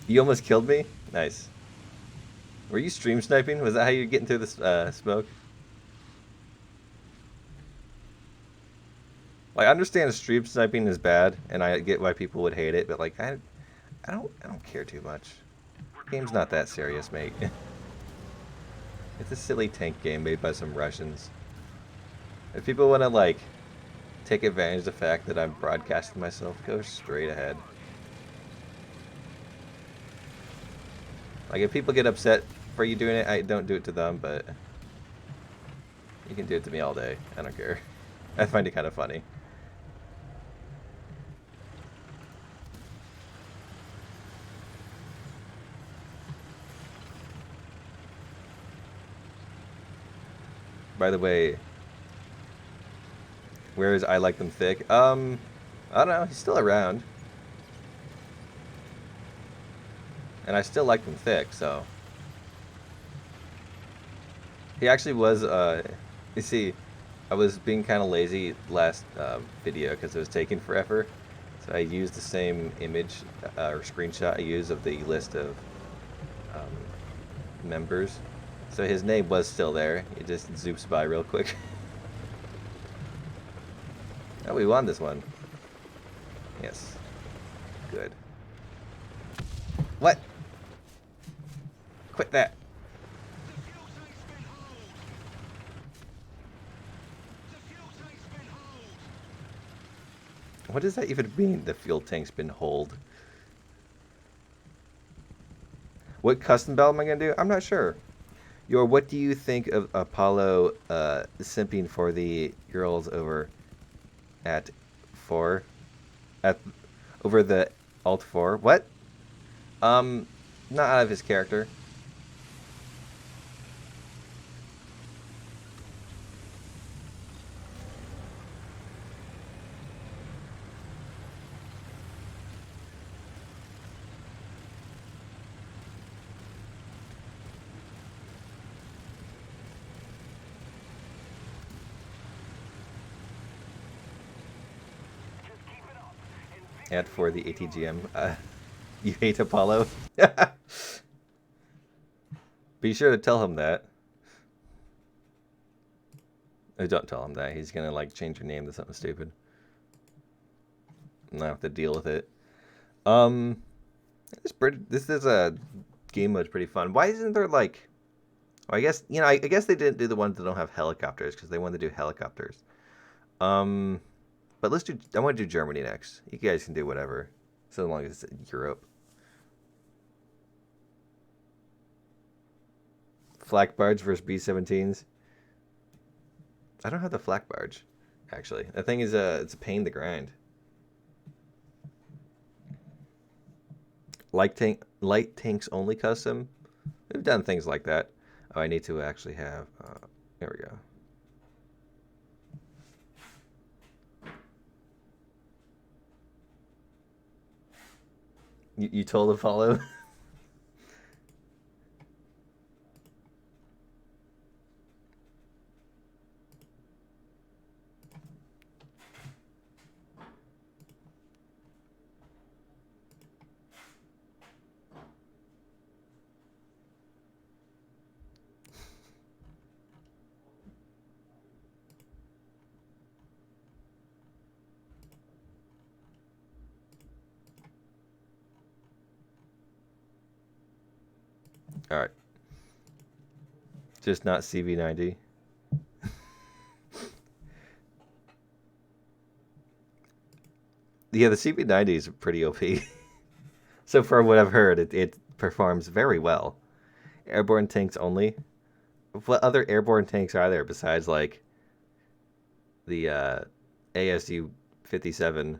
You almost killed me? Nice. Were you stream sniping? Was that how you're getting through this smoke? Like, I understand stream sniping is bad, and I get why people would hate it, but like, I don't care too much. Game's not that serious, mate. It's a silly tank game made by some Russians. If people want to like take advantage of the fact that I'm broadcasting myself, go straight ahead. Like, if people get upset for you doing it, I don't do it to them, but you can do it to me all day. I don't care. I find it kind of funny. By the way, where is I like them thick? I don't know. He's still around. And I still like them thick, so. He actually was, you see, I was being kind of lazy last video because it was taking forever. So I used the same image or screenshot I used of the list of members. So his name was still there. It just zoops by real quick. Oh, we won this one. Yes. Good. What? Quit that. The fuel tank's been hauled. The fuel tank's been hauled. What does that even mean? The fuel tank's been hauled. What custom build am I gonna do? I'm not sure. What do you think of Apollo simping for the girls over at 4? Over the Alt 4? What? Not out of his character. Just keep it up. And At for the ATGM. You hate Apollo? Be sure to tell him that. Oh, don't tell him that. He's gonna like change your name to something stupid. And I have to deal with it. This is a game mode's pretty fun. Why isn't there like? Well, I guess I guess they didn't do the ones that don't have helicopters because they wanted to do helicopters. But let's do. I want to do Germany next. You guys can do whatever, so long as it's Europe. Flak barge versus B-17s. I don't have the flak barge. Actually, that thing is it's a pain to grind. Light tanks only custom. We've done things like that. Oh, I need to actually have. There we go. You told to follow. All right. Just not CV90. Yeah, the CV90 is pretty OP. So far, what I've heard, it performs very well. Airborne tanks only. What other airborne tanks are there besides like the ASU 57?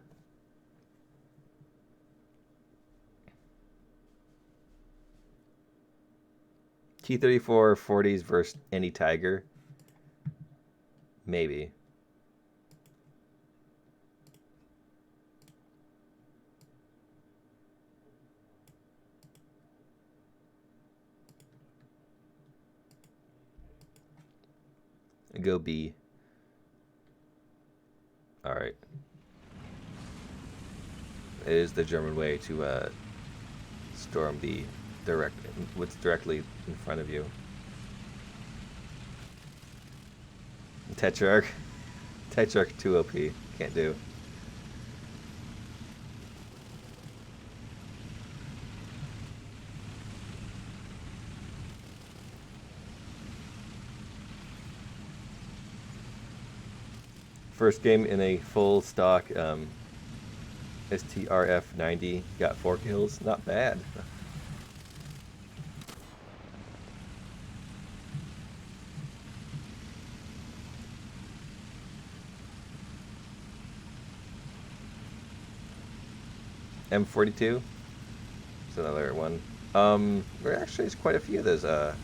T-34 40s versus any Tiger? Maybe. Go B. All right. It is the German way to storm B. What's directly in front of you. Tetrarch. Tetrarch 2 OP. Can't do. First game in a full stock STRF 90. Got 4 kills. Not bad. M42. It's another one. There actually is quite a few of those. Oop.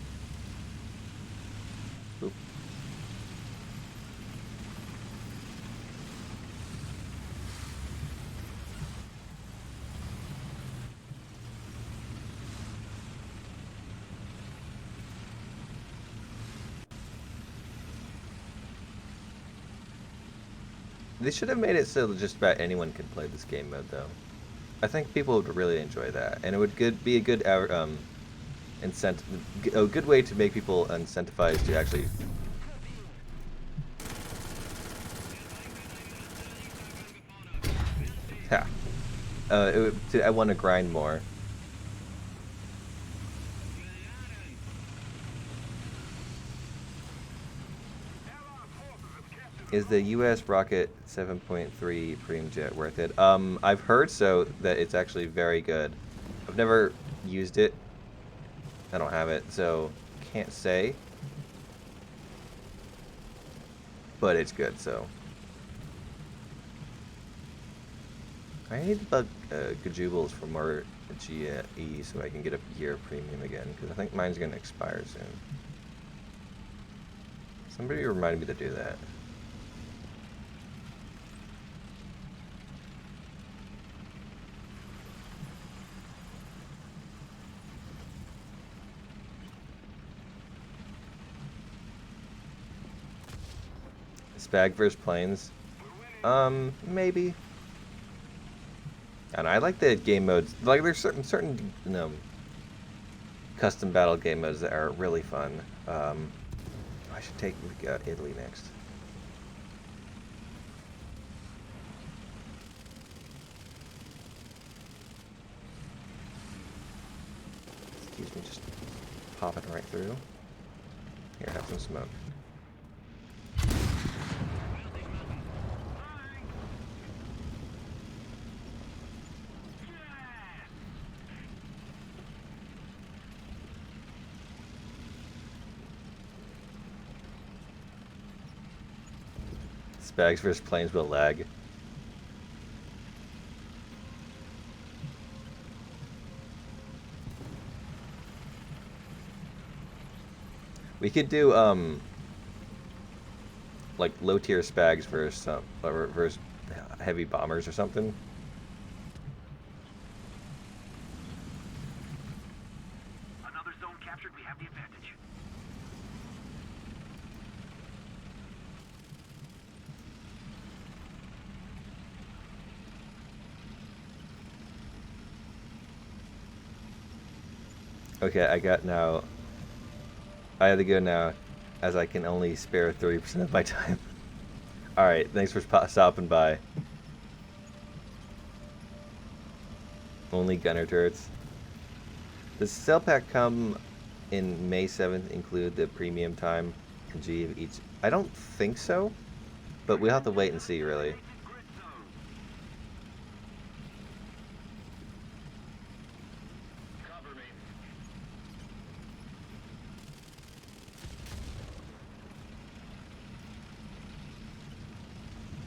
They should have made it so just about anyone can play this game mode, though. I think people would really enjoy that, and it would be a good incentive, a good way to make people incentivized to actually. Ha. I want to grind more. Is the U.S. rocket 7.3 Preem jet worth it? I've heard so that it's actually very good. I've never used it. I don't have it, so can't say. But it's good, so. I need to bug Gajubles for more GE so I can get a year premium again, because I think mine's going to expire soon. Somebody remind me to do that. Spag versus planes? Maybe. And I like the game modes. Like there's certain custom battle game modes that are really fun. I should take Italy next. Excuse me, just popping right through. Here, have some smoke. Spags versus planes will lag. We could do like low tier Spags versus heavy bombers or something. Another zone captured. We have the advantage. Okay, I have to go now, as I can only spare 30% of my time. Alright, thanks for stopping by. Only gunner turrets. Does the sale pack come in May 7th include the premium time and G of each? I don't think so, but we'll have to wait and see, really. Grid zone. Cover me.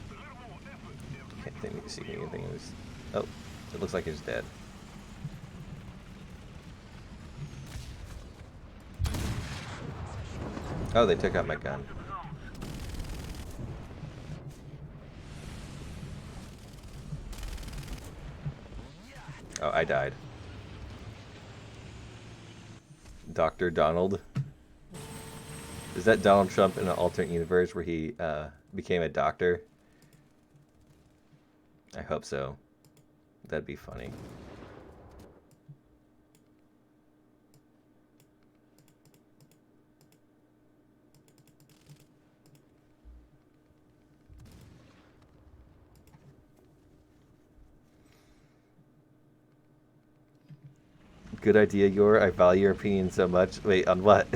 A little more effort. Can't think see anything. Oh, it looks like he's dead. Oh, they took out my gun. Oh, I died. Dr. Donald. Is that Donald Trump in an alternate universe where he became a doctor? I hope so. That'd be funny. Good idea, Yor. I value your opinion so much. Wait, on what?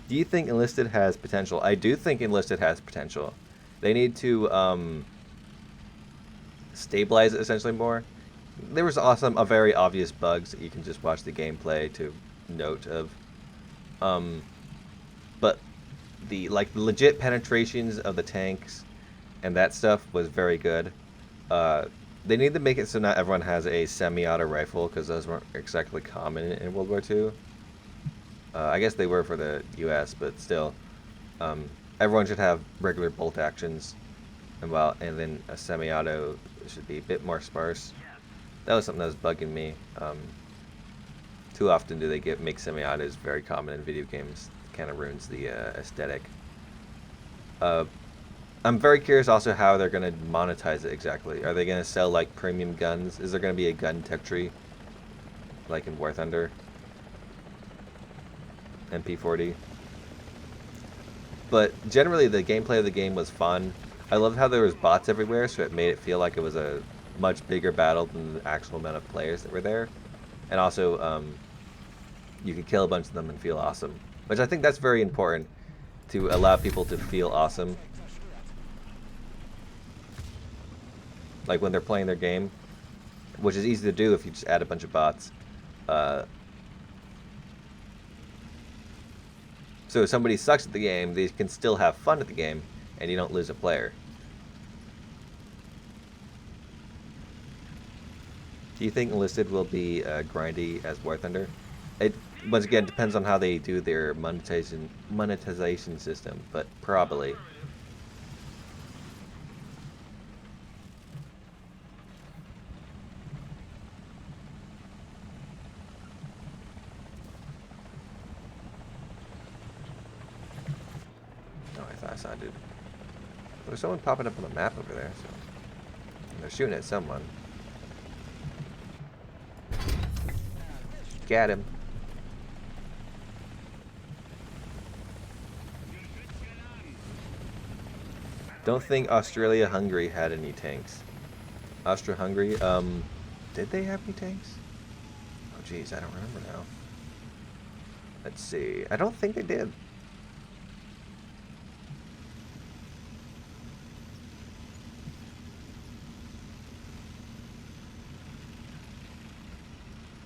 Do you think Enlisted has potential? I do think Enlisted has potential. They need to stabilize it essentially more. There was a very obvious bugs that you can just watch the gameplay to note of. But the legit penetrations of the tanks and that stuff was very good. They need to make it so not everyone has a semi-auto rifle, because those weren't exactly common in World War II. I guess they were for the U.S., but still, everyone should have regular bolt actions, and then a semi-auto should be a bit more sparse. That was something that was bugging me. Too often do they make semi-autos very common in video games. It kind of ruins the aesthetic. I'm very curious also how they're going to monetize it exactly. Are they going to sell like premium guns? Is there going to be a gun tech tree like in War Thunder? MP40. But generally the gameplay of the game was fun. I loved how there was bots everywhere, so it made it feel like it was a much bigger battle than the actual amount of players that were there. And also you could kill a bunch of them and feel awesome, which I think that's very important, to allow people to feel awesome. Like when they're playing their game, which is easy to do if you just add a bunch of bots. So if somebody sucks at the game, they can still have fun at the game, and you don't lose a player. Do you think Enlisted will be grindy as War Thunder? It once again depends on how they do their monetization system, but probably. I saw a dude. There's someone popping up on the map over there, so they're shooting at someone. Got him. Don't think Australia-Hungary had any tanks. Austria-Hungary, did they have any tanks? Oh geez, I don't remember now. Let's see. I don't think they did.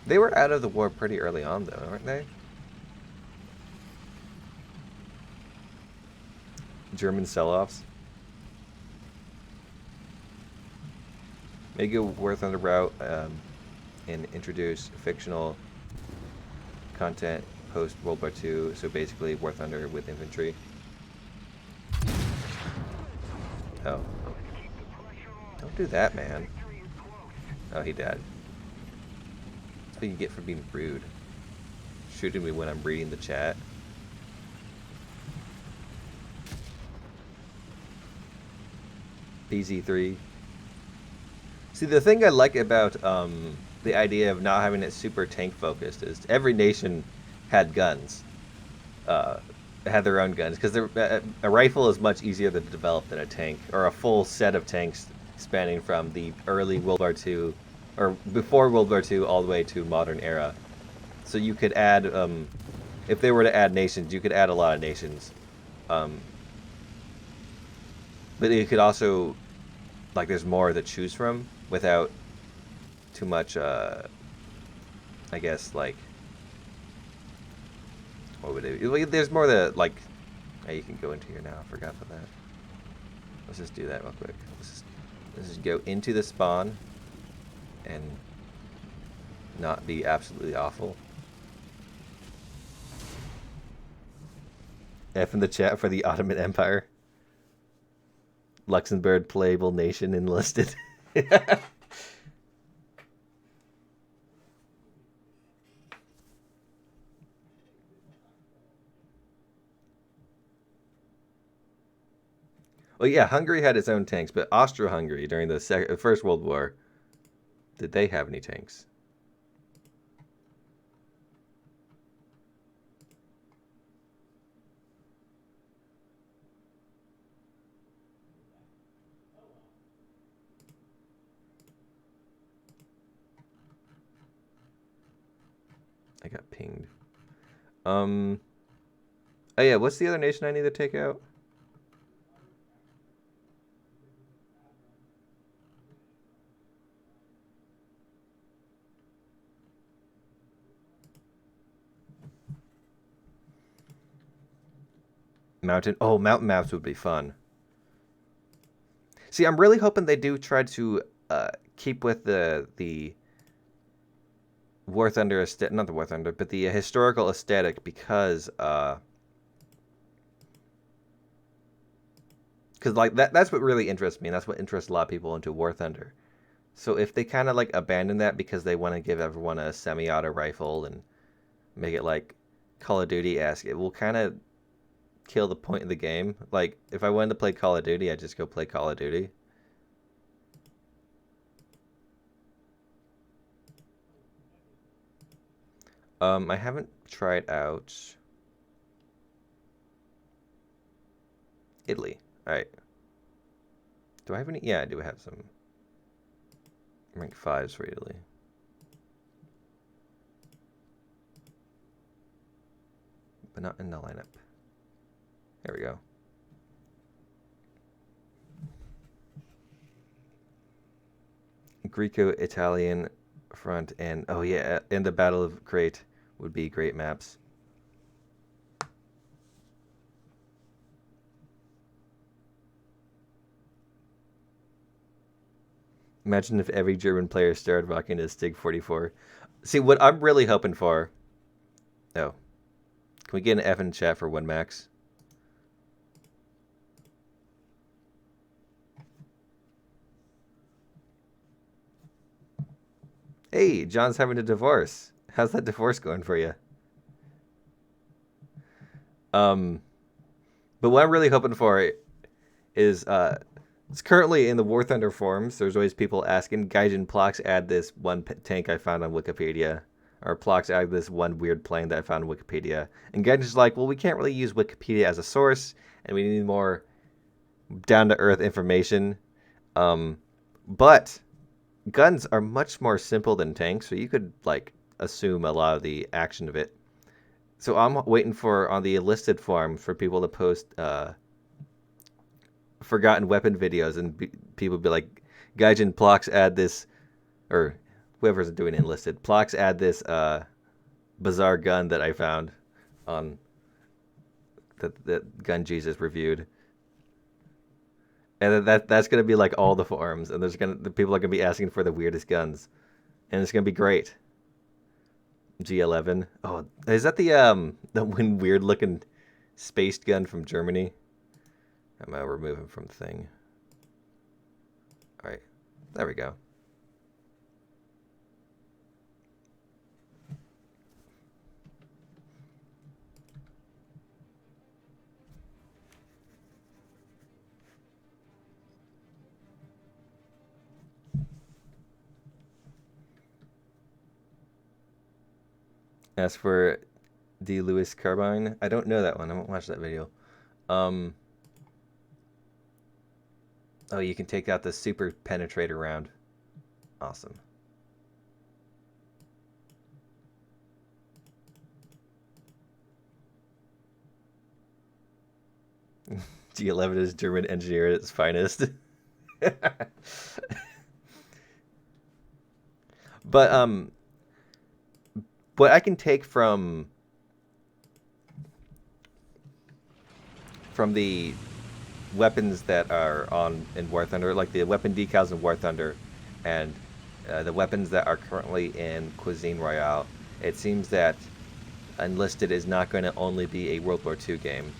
They were out of the war pretty early on, though, weren't they? German sell-offs. Make a War Thunder route and introduce fictional content post World War II. So basically, War Thunder with infantry. Oh, don't do that, man. Oh, he died. That's what you get for being rude. Shooting me when I'm reading the chat. PZ3. See, the thing I like about the idea of not having it super tank focused is every nation had guns, had their own guns, because a rifle is much easier to develop than a tank, or a full set of tanks spanning from the early World War II, or before World War II, all the way to modern era. So you could add, if they were to add nations, you could add a lot of nations. But you could also, like, there's more to choose from without too much, I guess, like, what would it be? There's more that, like, oh, you can go into here now. I forgot about that. Let's just do that real quick. Let's just go into the spawn and not be absolutely awful. F in the chat for the Ottoman Empire. Luxembourg playable nation enlisted. Well, yeah, Hungary had its own tanks, but Austro-Hungary during the First World War, did they have any tanks? I got pinged. Oh yeah, what's the other nation I need to take out? Mountain. Oh, mountain maps would be fun. See, I'm really hoping they do try to keep with the War Thunder aesthetic, not the War Thunder, but the historical aesthetic, because like that's what really interests me, and that's what interests a lot of people into War Thunder. So if they kind of like abandon that because they want to give everyone a semi-auto rifle and make it like Call of Duty-esque, it will kind of kill the point of the game. Like, if I wanted to play Call of Duty, I'd just go play Call of Duty. I haven't tried out Italy. All right. Do I have any? Yeah, I do have some rank 5s for Italy. But not in the lineup. There we go. Greco-Italian front, and oh yeah, and the Battle of Crete would be great maps. Imagine if every German player started rocking a Stig 44. See, what I'm really hoping for... Oh. Can we get an F in chat for 1 max? Hey, John's having a divorce. How's that divorce going for you? But what I'm really hoping for is... it's currently in the War Thunder forums. There's always people asking, Gaijin Plox, add this one tank I found on Wikipedia. Or Plox, add this one weird plane that I found on Wikipedia. And Gaijin's like, well, we can't really use Wikipedia as a source, and we need more down-to-earth information. But guns are much more simple than tanks, so you could, like, assume a lot of the action of it. So I'm waiting for, on the Enlisted forum, for people to post... forgotten weapon videos, and people be like, Gaijin Plox, add this, or whoever's doing Enlisted, Plox, add this bizarre gun that I found on that Gun Jesus reviewed. And then that's gonna be like all the forums, and the people are gonna be asking for the weirdest guns, and it's gonna be great. G11. Oh, is that the one weird looking spaced gun from Germany? I'm gonna remove him from the thing. All right, there we go. As for D. Lewis carbine, I don't know that one. I haven't watched that video. Um. Oh, you can take out the super penetrator round. Awesome. G11 is German engineer at its finest. But what I can take from the weapons that are on in War Thunder, like the weapon decals in War Thunder, and the weapons that are currently in Cuisine Royale, it seems that Enlisted is not going to only be a World War II game.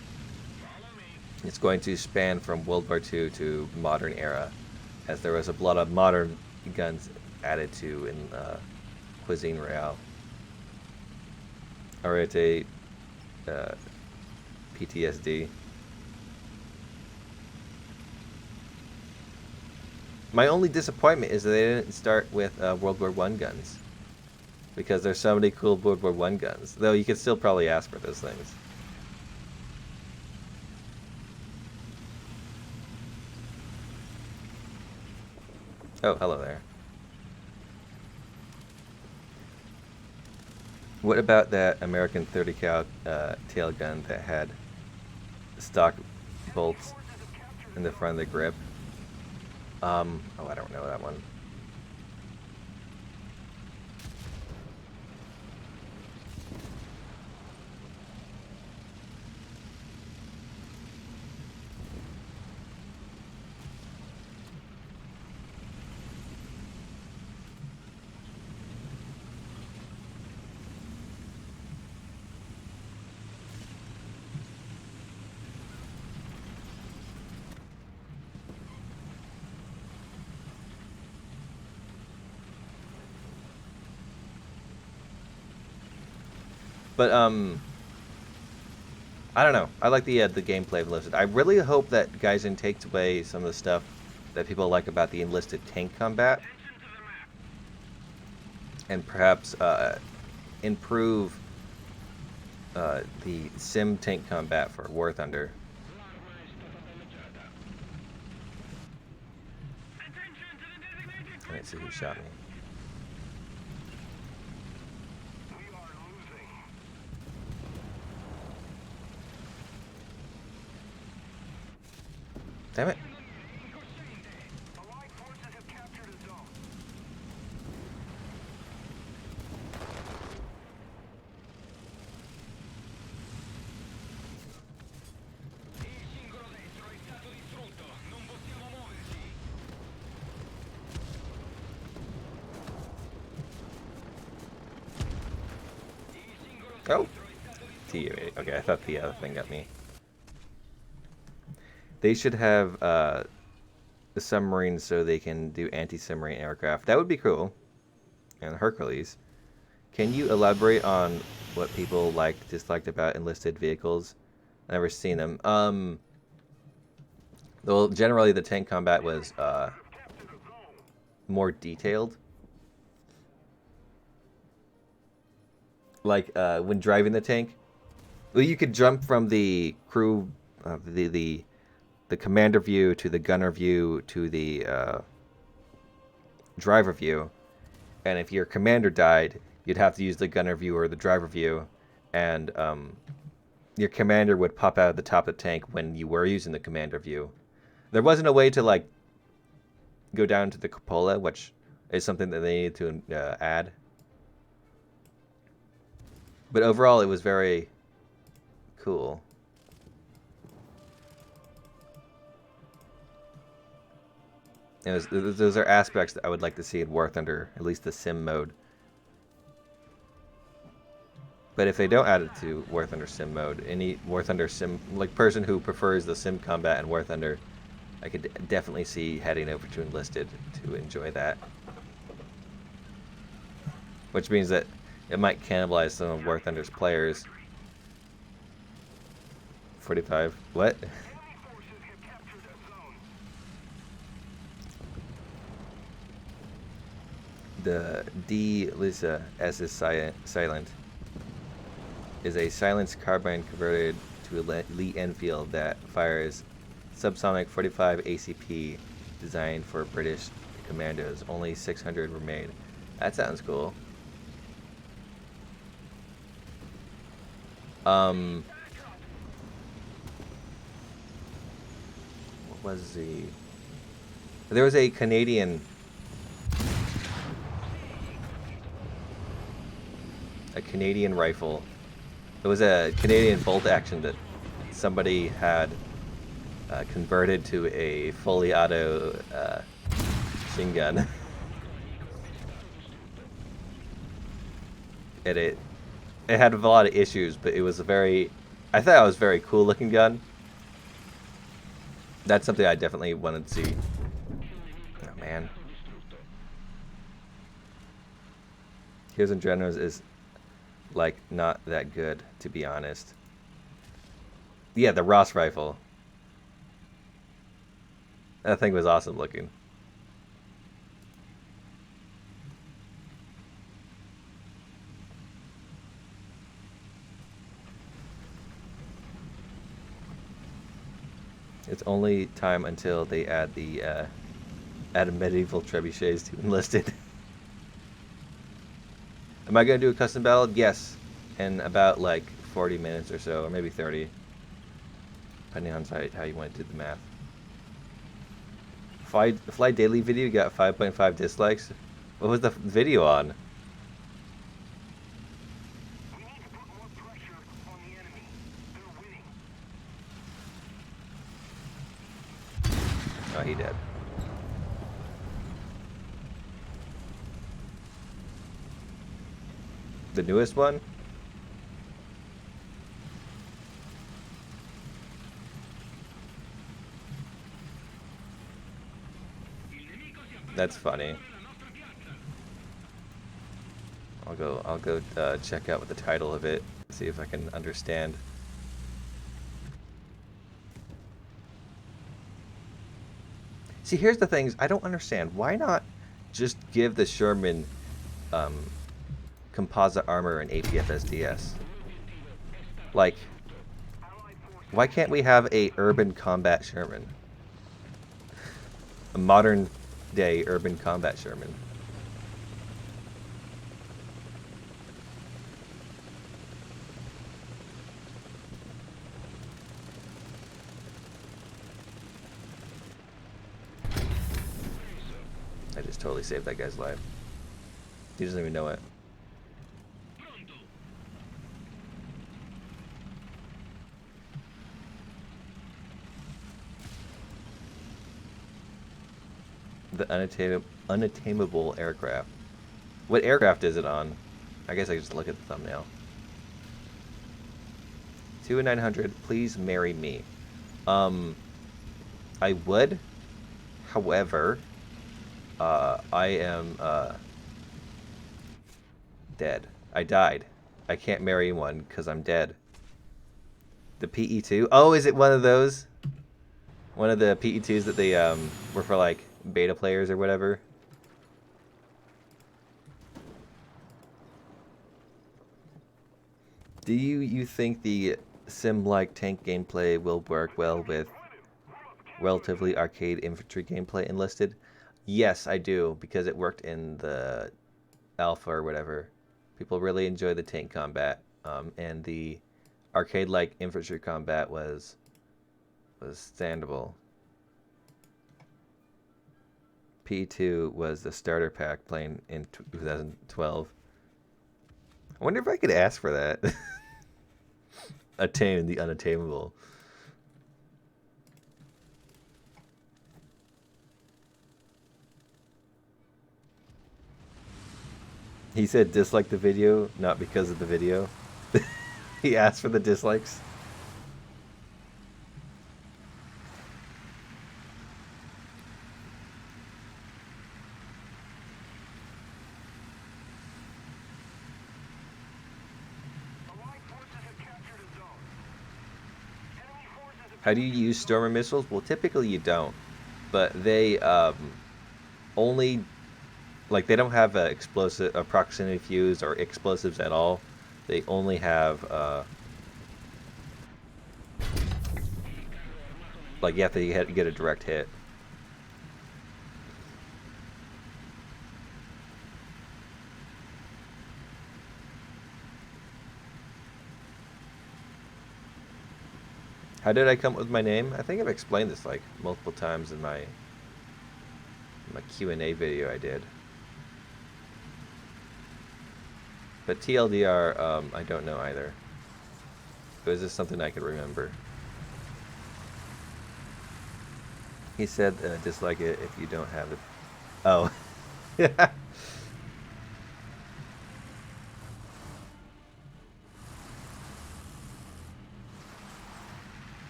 It's going to span from World War II to modern era, as there was a lot of modern guns added to in Cuisine Royale. Alright, PTSD. My only disappointment is that they didn't start with World War I guns, because there's so many cool World War I guns. Though you could still probably ask for those things. Oh, hello there. What about that American 30 cal tail gun that had stock bolts in the front of the grip? Oh, I don't know that one. But I don't know. I like the gameplay of Enlisted. I really hope that Gaizen takes away some of the stuff that people like about the Enlisted tank combat, and perhaps improve the sim tank combat for War Thunder. Let's see who shot me. Damn it. Oh! TU8. Okay, I thought the other thing got me. They should have the submarines so they can do anti-submarine aircraft. That would be cool. And Hercules. Can you elaborate on what people disliked about Enlisted vehicles? I've never seen them. Well, generally the tank combat was more detailed. Like when driving the tank, well, you could jump from the crew, the commander view to the gunner view to the driver view, and if your commander died, you'd have to use the gunner view or the driver view, and your commander would pop out of the top of the tank when you were using the commander view. There wasn't a way to like go down to the cupola, which is something that they need to add. But overall, it was very cool. Those are aspects that I would like to see in War Thunder, at least the sim mode. But if they don't add it to War Thunder sim mode, any War Thunder sim, like person who prefers the sim combat in War Thunder, I could definitely see heading over to Enlisted to enjoy that. Which means that it might cannibalize some of War Thunder's players. 45. What? Enemy forces have captured a zone. The D Lisa S is silent. Is a silenced carbine converted to a Lee Enfield that fires subsonic 45 ACP designed for British commandos. Only 600 were made. That sounds cool. What was the... There was a Canadian rifle. It was a Canadian bolt action that somebody had converted to a fully auto machine gun. And it had a lot of issues, but it was a very... I thought it was a very cool looking gun. That's something I definitely wanted to see. Oh man. Heroes and Generals is like not that good, to be honest. Yeah, the Ross rifle. That thing was awesome looking. It's only time until they add the add medieval trebuchets to Enlisted. Am I gonna do a custom battle? Yes, in about like 40 minutes or so, or maybe 30, depending on how you want to do the math. Fly Daily video got 5.5 dislikes. What was the video on? We need to put more pressure on the enemy. They're winning. Oh, he did. The newest one? That's funny. I'll go check out what the title of it, see if I can understand. See, here's the things I don't understand. Why not just give the Sherman composite armor and APFSDS? Like, why can't we have a urban combat Sherman? A modern day urban combat Sherman. I just totally saved that guy's life. He doesn't even know it. The unattainable aircraft. What aircraft is it on? I guess I can just look at the thumbnail. 2 and 900, please marry me. I would. However, I am dead. I died. I can't marry one because I'm dead. The PE2? Oh, is it one of those? One of the PE2s that they were for like beta players or whatever? Do you think the sim-like tank gameplay will work well with relatively arcade infantry gameplay Enlisted? Yes, I do, because it worked in the alpha or whatever. People really enjoy the tank combat, and the arcade-like infantry combat was standable. P2 was the starter pack playing in 2012. I wonder if I could ask for that. Attain the He said dislike the video, not because of the video. He asked for the dislikes. Allied forces have captured a zone. Enemy forces have How do you use Stormer missiles? Well, typically you don't, but they only like they don't have a proximity fuse or explosives at all. They only have like you have to get a direct hit. How did I come up with my name? I think I've explained this like multiple times in my Q&A video I did. But TLDR, I don't know either. It was just something I could remember. He said dislike it if you don't have it. Oh. Yeah.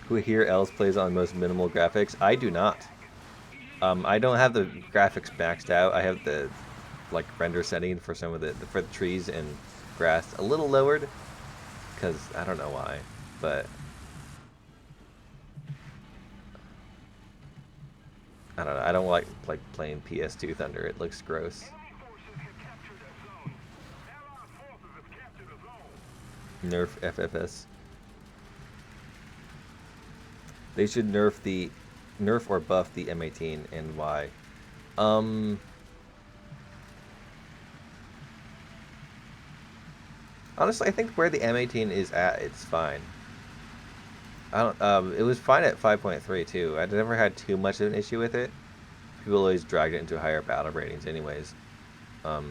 Who here else plays on most minimal graphics? I do not. I don't have the graphics maxed out. I have the like render setting for some of for the trees and grass a little lowered because I don't know why, but I don't know. I don't like playing PS2 Thunder. It looks gross. enemy forces have captured a zone. Allied forces have captured a zone. Nerf FFS. They should nerf or buff the M18 and why. Honestly, I think where the M18 is at, it's fine. I don't. It was fine at 5.3 too. I never had too much of an issue with it. People always dragged it into higher battle ratings, anyways. Are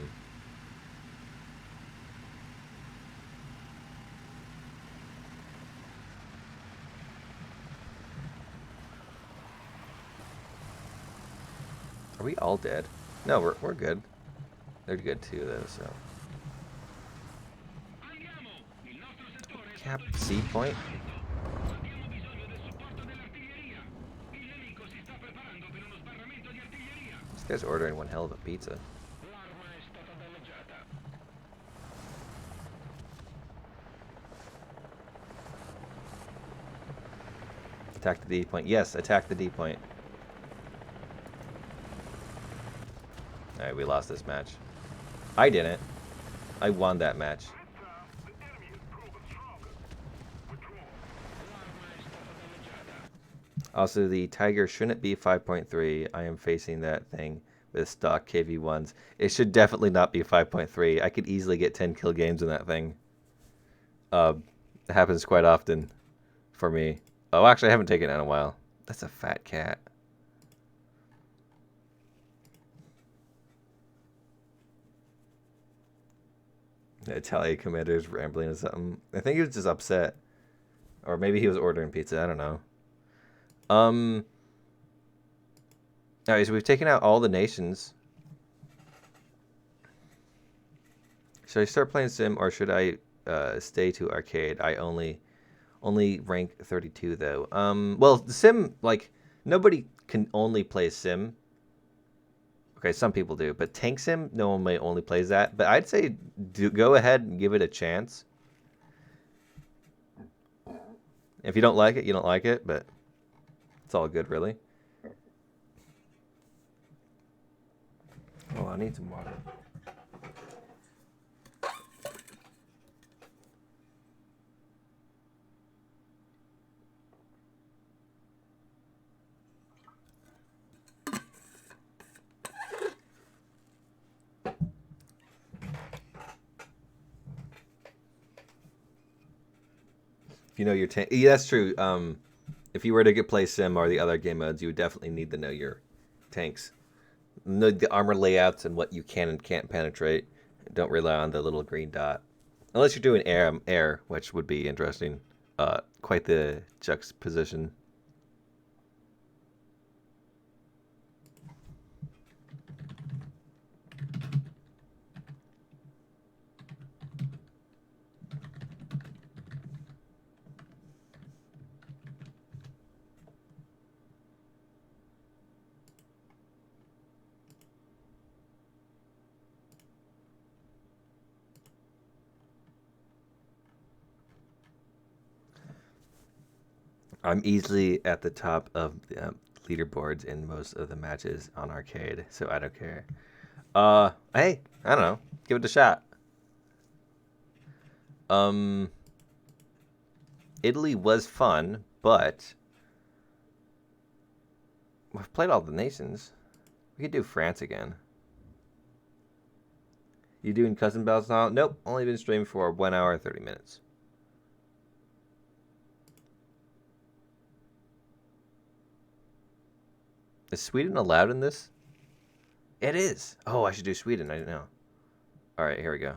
we all dead? No, we're good. They're good too, though. So. Cap C point. This guy's ordering one hell of a pizza. Attack the D point. Yes, attack the D point. Alright, we lost this match. I didn't. I won that match. The enemy has proven stronger. Withdraw. Also, the Tiger shouldn't be 5.3. I am facing that thing with stock KV1s. It should definitely not be 5.3. I could easily get 10 kill games in that thing. It happens quite often for me. Oh, actually, I haven't taken it in a while. That's a fat cat. The Italian commander's rambling or something. I think he was just upset. Or maybe he was ordering pizza. I don't know. Alright, so we've taken out all the nations. Should I start playing Sim or should I stay to arcade? I only rank 32 though. Well, the Sim, like, nobody can only play Sim. Okay, some people do, but Tank Sim, no one may only plays that. But I'd say go ahead and give it a chance. If you don't like it, you don't like it, but it's all good, really. Oh, I need some water. If you know your tank, yeah, that's true. If you were to play Sim or the other game modes, you would definitely need to know your tanks, know the armor layouts and what you can and can't penetrate. Don't rely on the little green dot, unless you're doing air, which would be interesting. Quite the juxtaposition. I'm easily at the top of the leaderboards in most of the matches on arcade, so I don't care. Hey, I don't know. Give it a shot. Italy was fun, but we've played all the nations. We could do France again. You doing custom battles now? Nope, only been streaming for 1 hour and 30 minutes. Is Sweden allowed in this? It is. Oh, I should do Sweden. I didn't know. All right, here we go.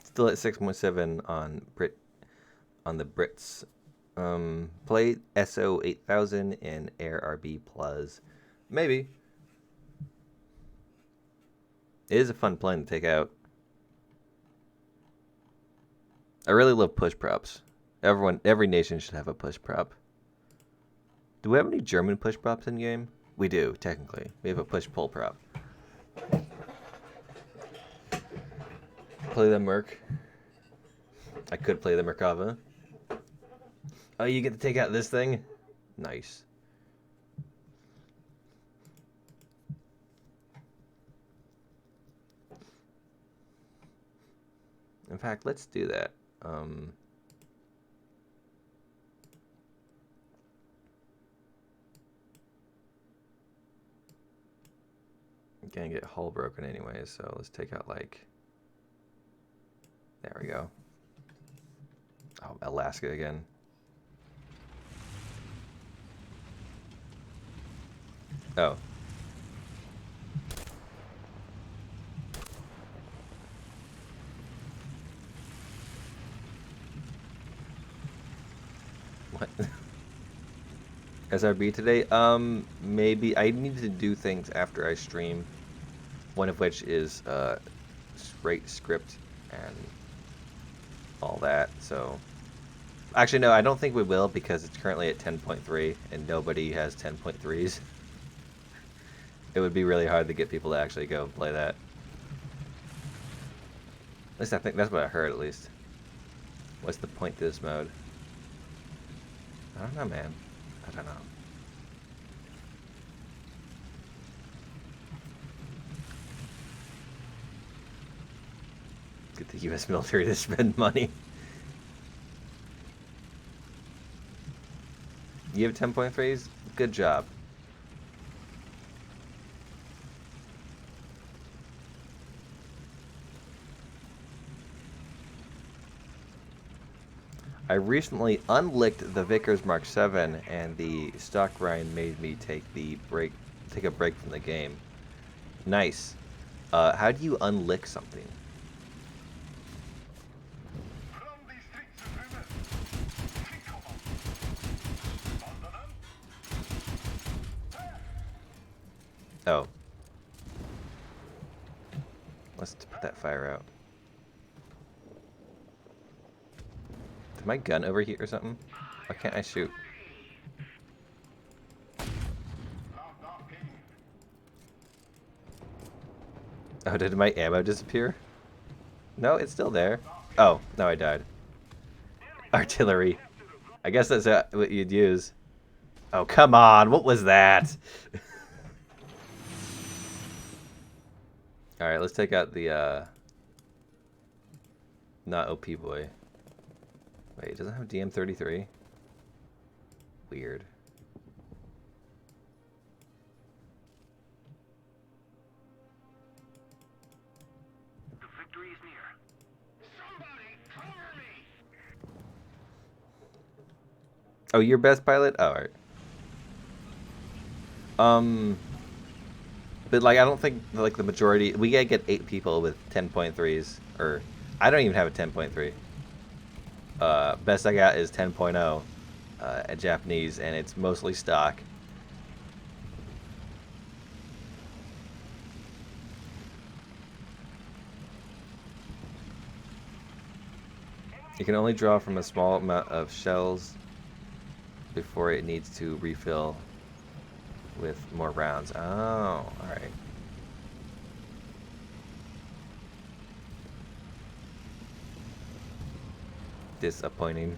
Still at 6.7 on the Brits. Play SO 8000 and Air RB Plus. Maybe. It is a fun plane to take out. I really love push props. Every nation should have a push prop. Do we have any German push props in game? We do, technically. We have a push pull prop. Play the Merc. I could play the Merkava. Oh, you get to take out this thing? Nice. In fact, let's do that. I'm gonna get hull broken anyways, so let's take out like... There we go. Oh, Alaska again. Oh. What? SRB today? Maybe. I need to do things after I stream. One of which is, rate script and all that, so... Actually, no, I don't think we will because it's currently at 10.3 and nobody has 10.3s. It would be really hard to get people to actually go play that. At least I think that's what I heard, at least. What's the point to this mode? I don't know, man. I don't know. Get the U.S. military to spend money. You have 10.3s? Good job. I recently unlicked the Vickers Mark 7 and the stock grind made me take a break from the game. Nice. How do you unlick something? Oh. Let's put that fire out. Did my gun overheat or something? Why can't I shoot? Oh, did my ammo disappear? No, it's still there. Oh, no, I died. Artillery. I guess that's what you'd use. Oh, come on. What was that? Alright, let's take out the, not OP boy. Wait, it doesn't have DM33? Weird. The victory is near. Somebody cover me! Oh, you're best pilot? Oh, alright. But, like, I don't think, like, the majority... We gotta get 8 people with 10.3s. Or, I don't even have a 10.3. Best I got is 10.0 at Japanese, and it's mostly stock. You can only draw from a small amount of shells before it needs to refill. with more rounds. Oh, alright. Disappointing.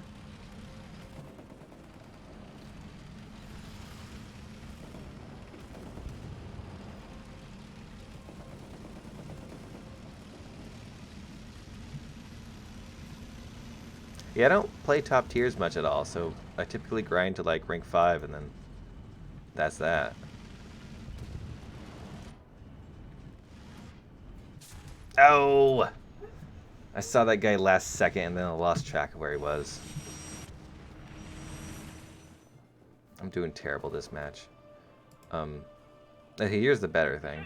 Yeah, I don't play top tiers much at all, so I typically grind to like rank 5 and then that's that. Oh! I saw that guy last second and then I lost track of where he was. I'm doing terrible this match. Here's the better thing.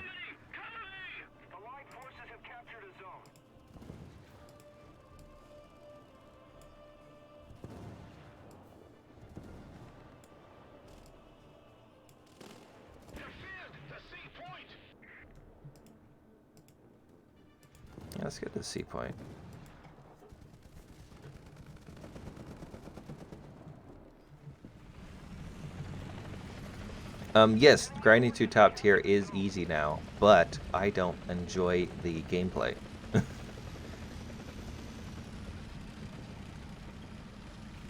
Allied forces have captured a zone. Defend the C point. Yeah, let's get to the C point. Yes, grinding to top tier is easy now, but I don't enjoy the gameplay.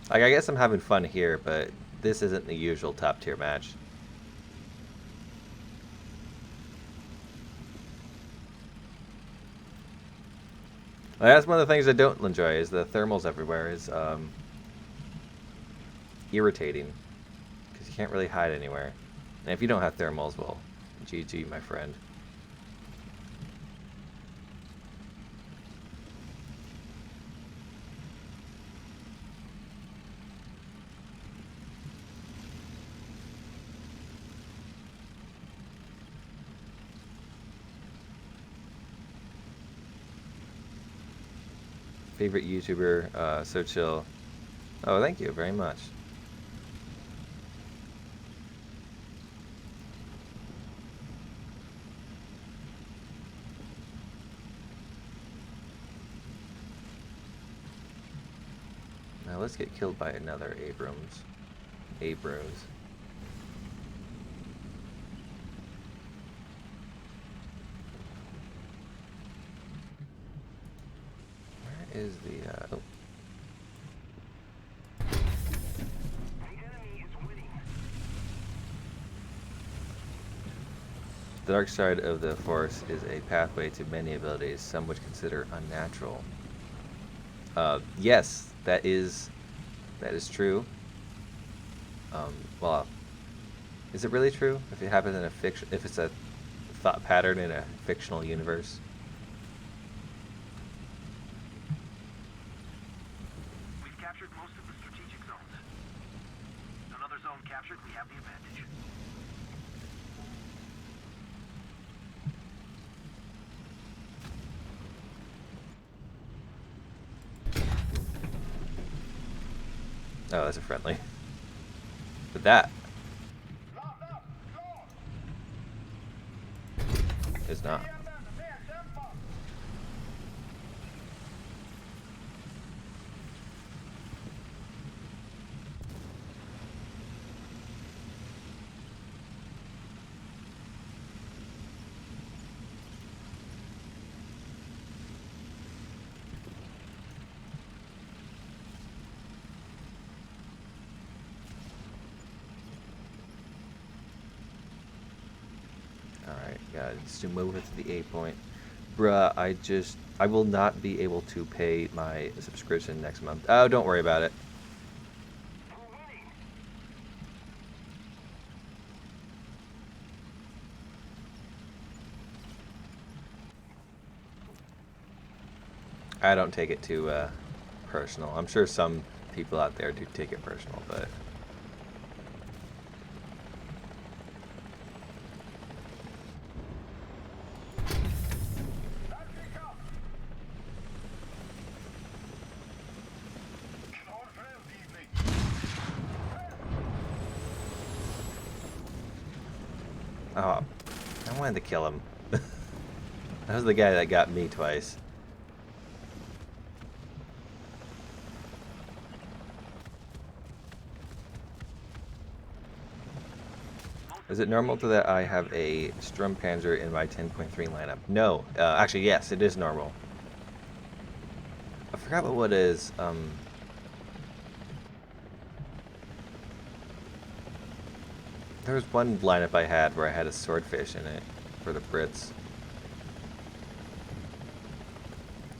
Like, I guess I'm having fun here, but this isn't the usual top tier match. Like, that's one of the things I don't enjoy, is the thermals everywhere is irritating, because you can't really hide anywhere. And if you don't have thermals, well, GG, my friend. Favorite YouTuber, so chill. Oh, thank you very much. Now let's get killed by another Abrams. Abrams. Where is the, oh. The enemy is winning. The dark side of the Force is a pathway to many abilities, some would consider unnatural. Yes, that is true. Well, is it really true? If it happens in a fiction, if it's a thought pattern in a fictional universe? We've captured most of the strategic zones. Another zone captured, we have the advantage. Oh, that's a friendly. But that is not. Alright, yeah, just to move it to the A point. Bruh, I will not be able to pay my subscription next month. Oh, don't worry about it. We're winning. I don't take it too personal. I'm sure some people out there do take it personal, but oh, I wanted to kill him. That was the guy that got me twice. Is it normal to that I have a Sturmpanzer in my 10.3 lineup? No. Actually, yes, it is normal. I forgot what it is. There was one lineup I had where I had a swordfish in it for the Brits.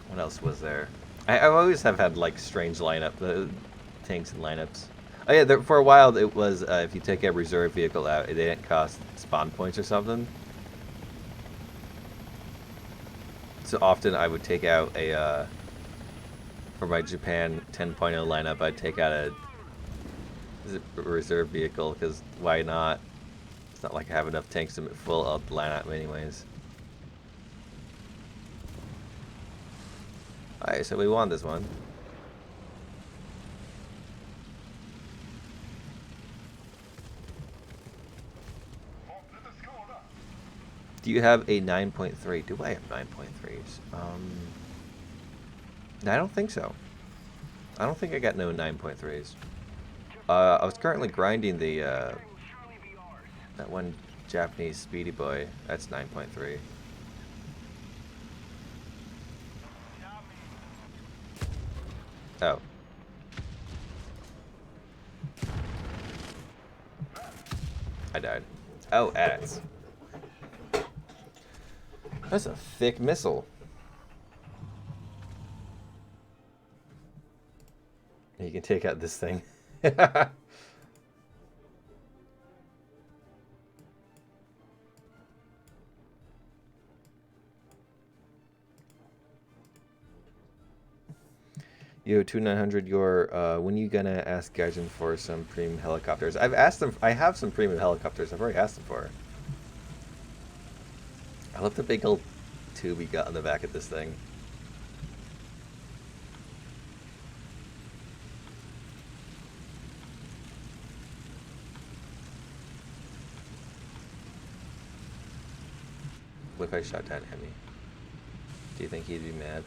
What else was there? I always have had like strange lineup tanks and lineups. Oh yeah, for a while it was if you take a reserve vehicle out, it didn't cost spawn points or something. So often I would take out a for my Japan 10.0 lineup, I'd take out a reserve vehicle because why not? It's not like I have enough tanks to full out the lineup anyways. Alright, so we won this one. Do you have a 9.3? Do I have 9.3s? I don't think so. I don't think I got no 9.3s. I was currently grinding the that one Japanese speedy boy. That's 9.3. Oh. I died. Oh, ads. That's a thick missile. You can take out this thing. Yo, 2900, when you gonna ask Gaijin for some premium helicopters? I've asked them, I have some premium helicopters, I've already asked them for. I love the big old tube he got on the back of this thing. What if I shot down Hemi? Do you think he'd be mad?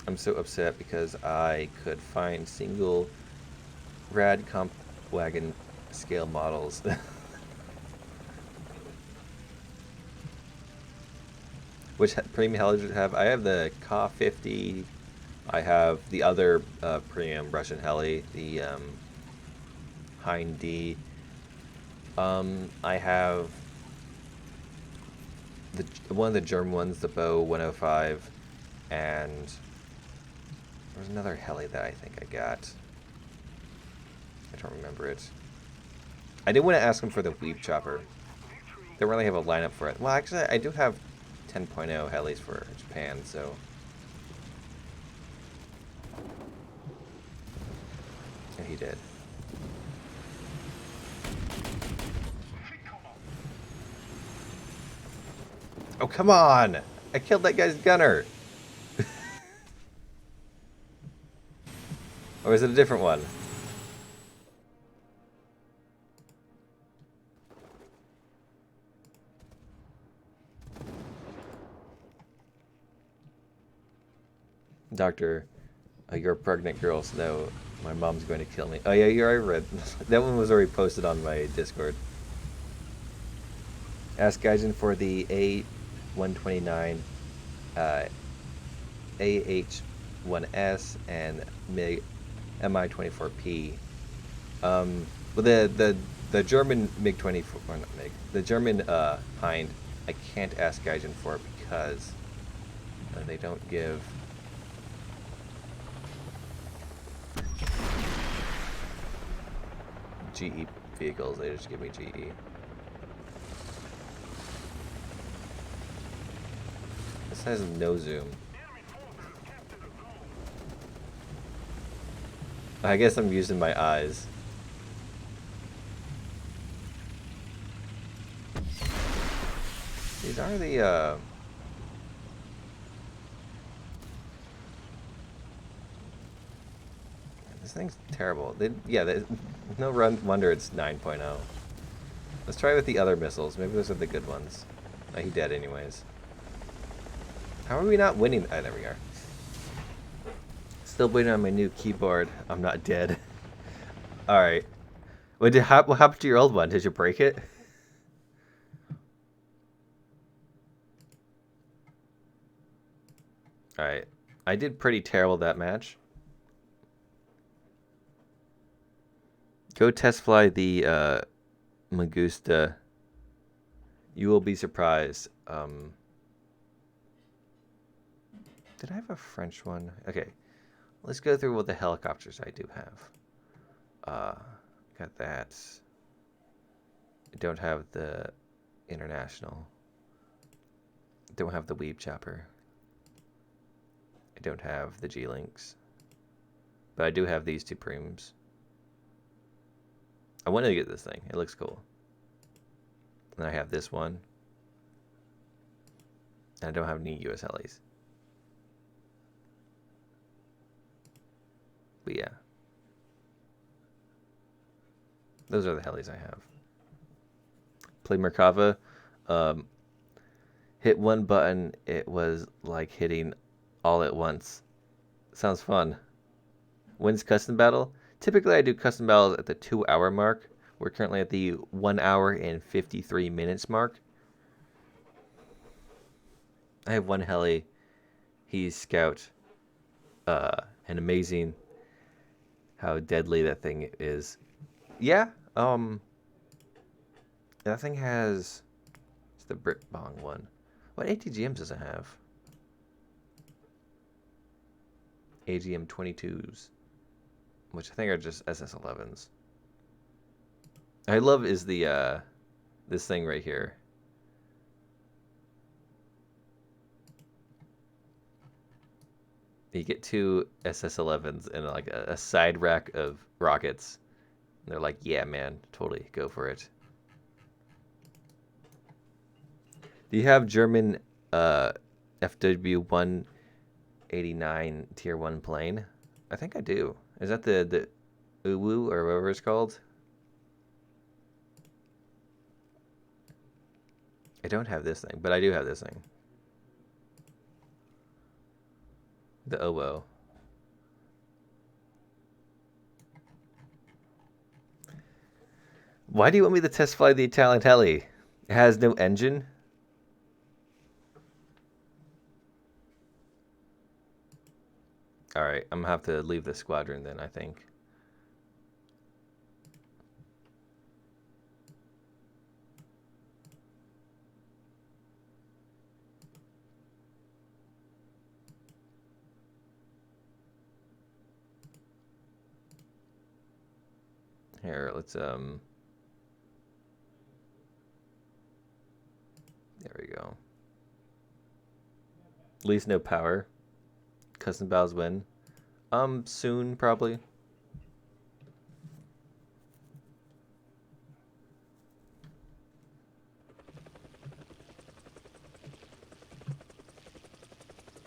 I'm so upset because I could find single rad comp wagon scale models. Which premium heli did have? I have the Ka-50. I have the other premium Russian heli, the Hein D. I have one of the German ones, the Bo 105, and there was another heli that I think I got. I don't remember it. I did want to ask him for the Weep Chopper. They don't really have a lineup for it. Well, actually, I do have 10.0 helis for Japan, so... Yeah, he did. Oh, come on! I killed that guy's gunner! Or is it a different one? Doctor, you're a pregnant girl, so no, my mom's going to kill me. Oh yeah, you already read. That one was already posted on my Discord. Ask Gaijin for the A129, AH1S, and MI-24P. But the German MiG-24, or not MiG, the German Hind, I can't ask Gaijin for because they don't give. GE vehicles, they just give me GE. This has no zoom. I guess I'm using my eyes. These are the this thing's terrible. No wonder it's 9.0. Let's try with the other missiles. Maybe those are the good ones. Oh, he dead anyways. How are we not winning? Ah, there we are. Still waiting on my new keyboard. I'm not dead. Alright. What happened to your old one? Did you break it? Alright. I did pretty terrible that match. Go test fly the Magusta. You will be surprised. Did I have a French one? Okay. Let's go through what the helicopters I do have. Got that. I don't have the International. I don't have the Weeb Chopper. I don't have the G-Links. But I do have these two Preems. I wanted to get this thing. It looks cool. And I have this one. And I don't have any US helis. But yeah. Those are the helis I have. Play Merkava. Hit one button. It was like hitting all at once. Sounds fun. Wins custom battle. Typically I do custom battles at the 2-hour mark. We're currently at the 1 hour and 53 minutes mark. I have one heli. He's Scout. And amazing how deadly that thing is. Yeah, that thing has... It's the Brit Bong one. What ATGMs does it have? AGM 22s. Which I think are just SS11s. I love is the, this thing right here. You get two SS11s and like a side rack of rockets. And they're like, yeah, man, totally, go for it. Do you have German FW 189 Tier 1 plane? I think I do. Is that the Uwu or whatever it's called? I don't have this thing, but I do have this thing. The Owo. Why do you want me to test fly the Italian heli? It has no engine? Alright, I'm gonna have to leave the squadron then, I think. Here, let's there we go. At least no power. Custom battles win. Soon probably.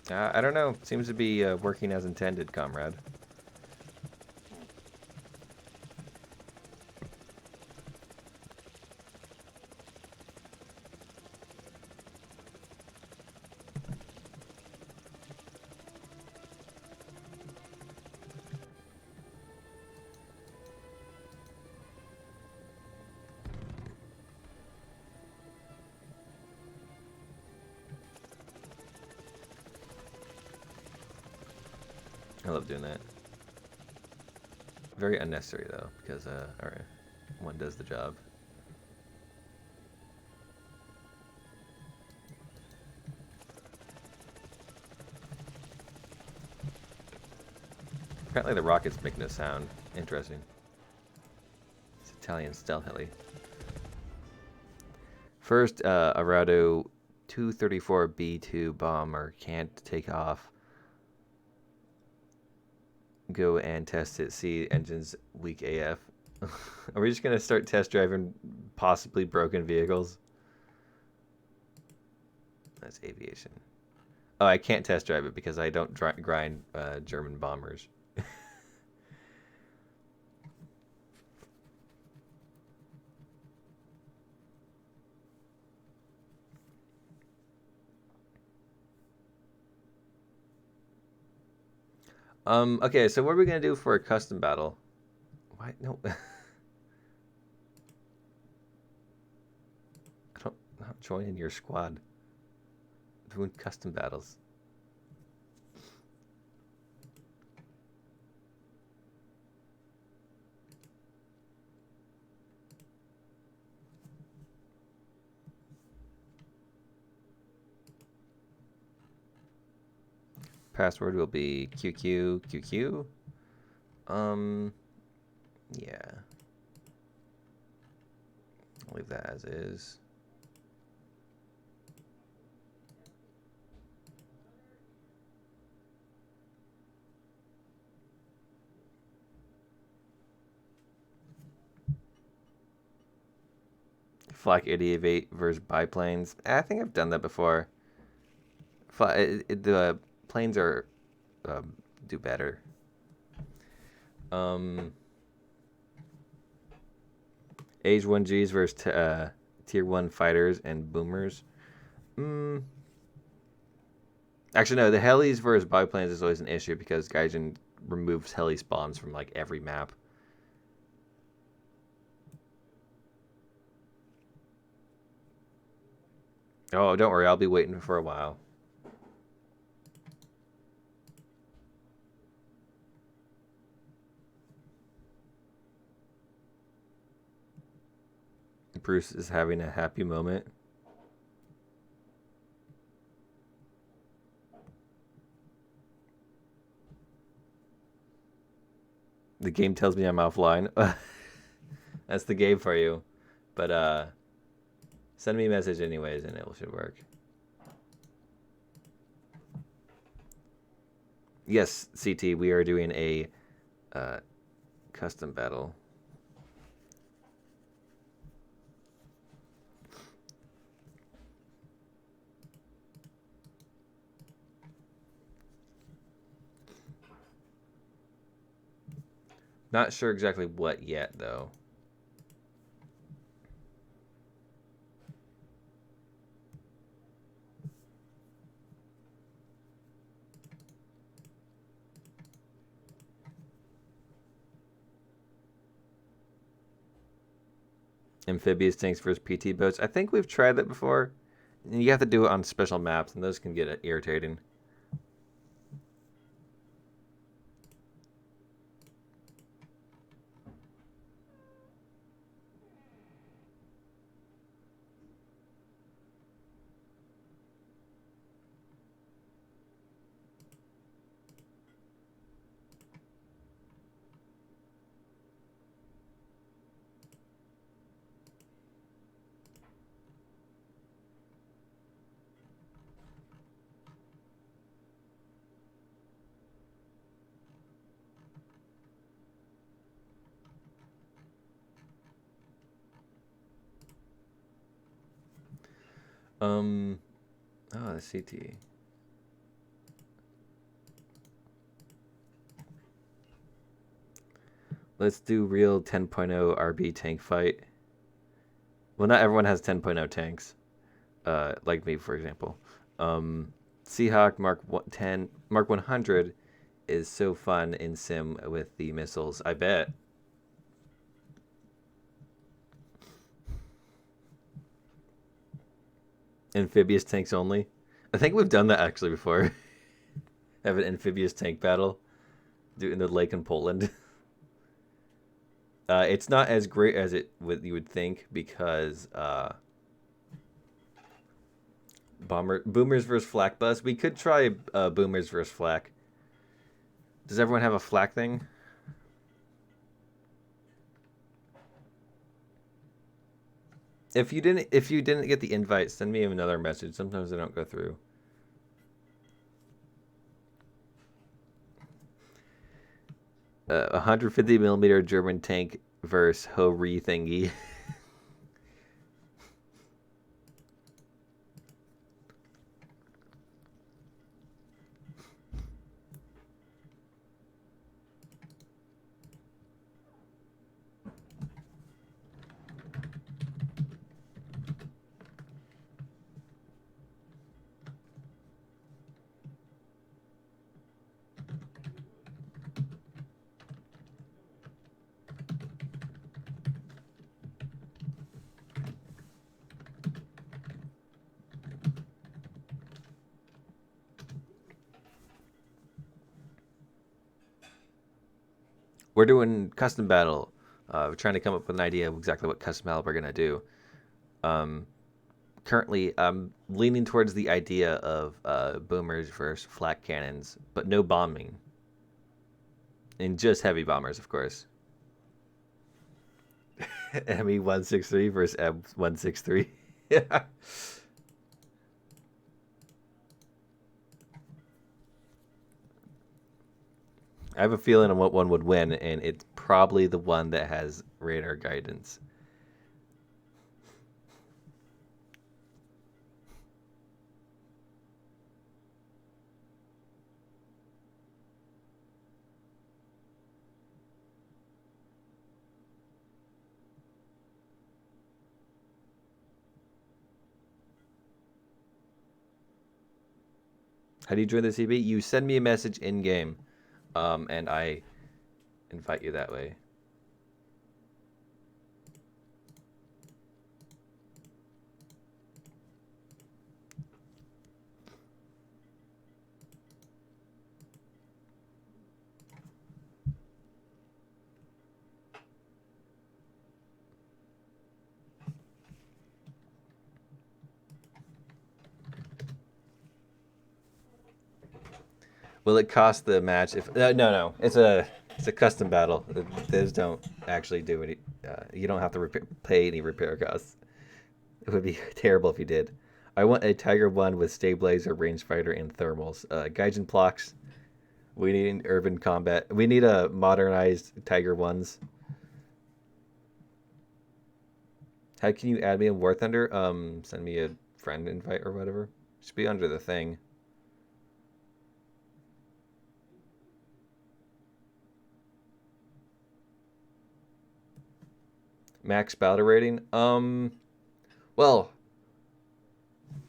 I don't know. Seems to be working as intended, comrade. I love doing that. Very unnecessary though, because alright, one does the job. Apparently the rockets make no sound. Interesting. It's Italian stealth heli. First, Arado 234B2 bomber can't take off. Go and test it. See, engine's weak AF. Are we just gonna start test driving possibly broken vehicles? That's aviation. Oh, I can't test drive it because I don't grind German bombers. Okay, so what are we gonna do for a custom battle? Why no? I don't not joining your squad. Doing custom battles. Password will be QQ. Yeah. I'll leave that as is. Flak 88 versus biplanes. I think I've done that before. The planes are do better. Age 1Gs versus Tier 1 fighters and boomers. Actually, no. The helis versus biplanes is always an issue because Gaijin removes heli spawns from like every map. Oh, don't worry. I'll be waiting for a while. Bruce is having a happy moment. The game tells me I'm offline. That's the game for you. But send me a message anyways and it should work. Yes, CT, we are doing a custom battle. Not sure exactly what yet, though. Amphibious tanks versus PT boats. I think we've tried that before. You have to do it on special maps, and those can get irritating. Oh, the CT. Let's do real 10.0 RB tank fight. Well, not everyone has 10.0 tanks. Like me, for example. Seahawk Mark 10, Mark 100 is so fun in sim with the missiles. I bet. Amphibious tanks only. I think we've done that actually before. Have an amphibious tank battle, do it in the lake in Poland. It's not as great as you would think because boomers versus flak bus. We could try boomers versus flak. Does everyone have a flak thing? If you didn't get the invite, send me another message. Sometimes they don't go through. A 150 millimeter German tank versus Ho-Ri thingy. We're doing custom battle. We're trying to come up with an idea of exactly what custom battle we're gonna do. Um, Currently, I'm leaning towards the idea of boomers versus flak cannons, but no bombing, and just heavy bombers, of course. ME 163 versus M 163. Yeah. I have a feeling on what one would win, and it's probably the one that has radar guidance. How do you join the CB? You send me a message in game, and I invite you that way. Will it cost the match? If no, it's a custom battle. Those don't actually do any. You don't have to pay any repair costs. It would be terrible if you did. I want a Tiger One with stabilizer, rangefighter, and thermals. Gaijin Plox. We need urban combat. We need a modernized Tiger Ones. How can you add me in War Thunder? Send me a friend invite or whatever. Should be under the thing. Max battle rating. Well,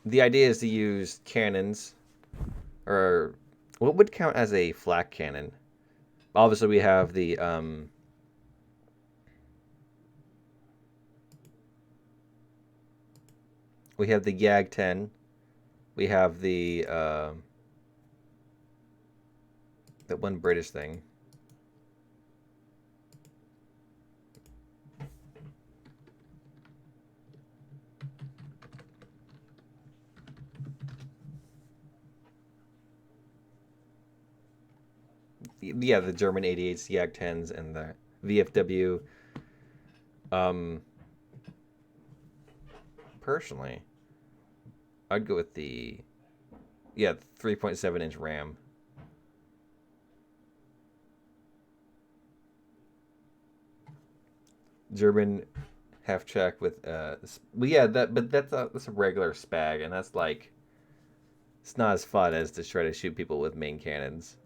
the idea is to use cannons, or what would count as a flak cannon? Obviously, we have the Yag 10. We have the that one British thing. Yeah, the German 88s, Yag 10s, and the VFW. Um, Personally, I'd go with the 3.7-inch RAM. German half track with well, yeah, but that's a regular spag, and that's like it's not as fun as to try to shoot people with main cannons.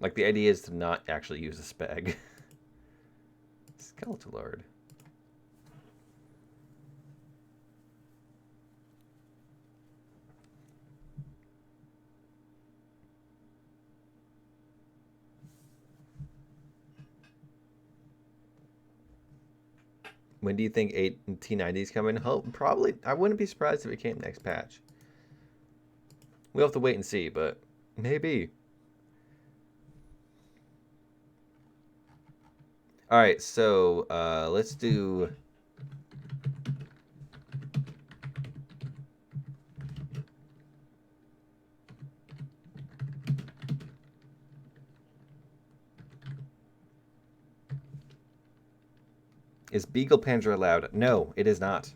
Like the idea is to not actually use a spag. Skeletal Lord. When do you think 1890 is coming? Hope probably. I wouldn't be surprised if it came next patch. We'll have to wait and see, but maybe. All right, so let's do. Is Beagle Panzer allowed? No, it is not.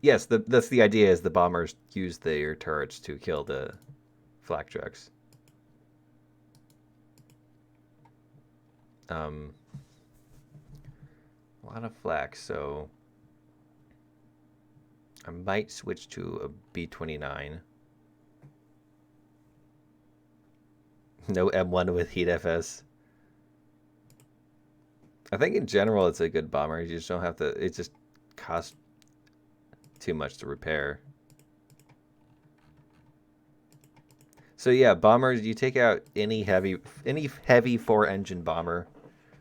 Yes, that's the idea. Is the bombers use their turrets to kill the flak trucks. A lot of flak, so I might switch to a B-29. No M1 with heat FS. I think in general it's a good bomber. You just don't have to. It just costs too much to repair. So yeah, bombers. You take out any heavy four-engine bomber.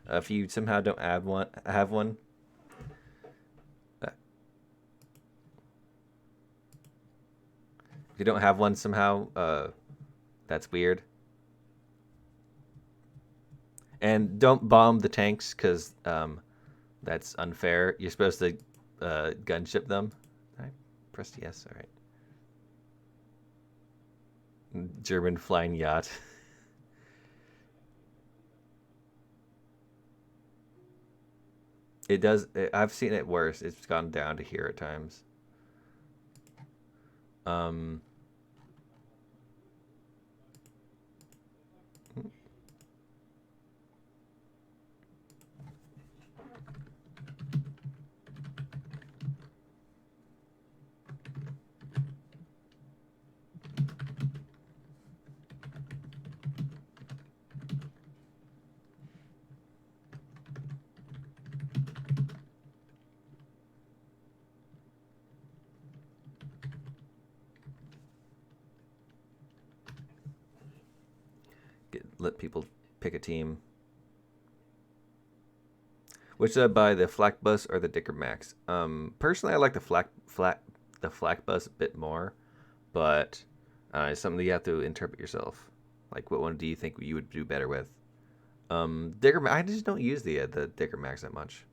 If you somehow don't have one. Uh, if you don't have one somehow, that's weird. And don't bomb the tanks because that's unfair. You're supposed to gunship them. I pressed yes. All right. German flying yacht. It does. I've seen it worse. It's gone down to here at times. Um, let people pick a team. Which should I buy, the flak bus or the Dicker Max? Personally, I like the flak bus a bit more, but it's something that you have to interpret yourself. Like, what one do you think you would do better with? Dicker, I just don't use the Dicker Max that much.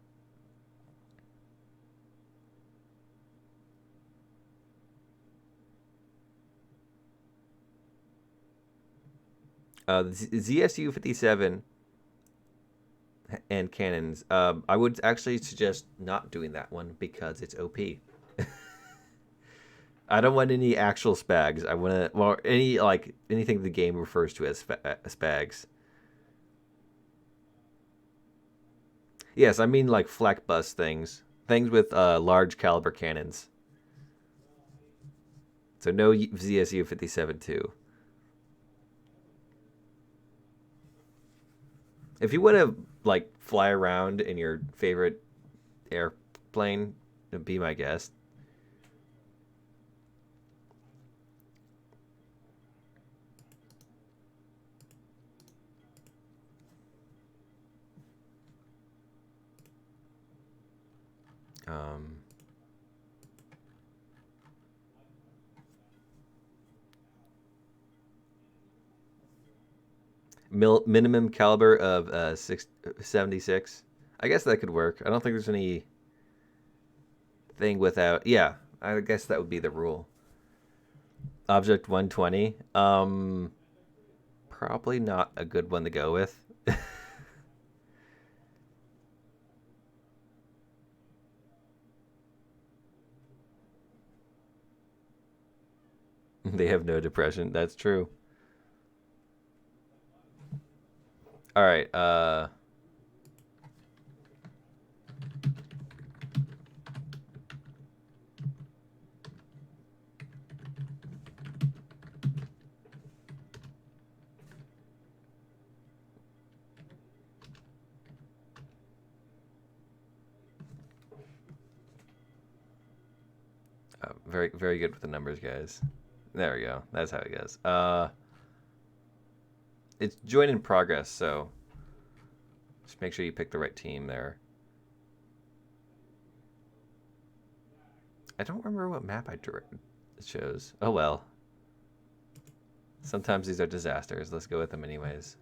The ZSU 57 and cannons. I would actually suggest not doing that one because it's OP. I don't want any actual spags. I want to, well, anything the game refers to as spags. Yes, I mean like flak bus things with large caliber cannons. So no ZSU 57 too. If you want to like fly around in your favorite airplane, be my guest. Um, minimum caliber of 76. I guess that could work. I don't think there's any thing without. Yeah, I guess that would be the rule. Object 120. Probably not a good one to go with. They have no depression. That's true. All right. Very, very good with the numbers, guys. There we go. That's how it goes. It's join in progress, so just make sure you pick the right team there. I don't remember what map I chose. Oh well. Sometimes these are disasters. Let's go with them anyways.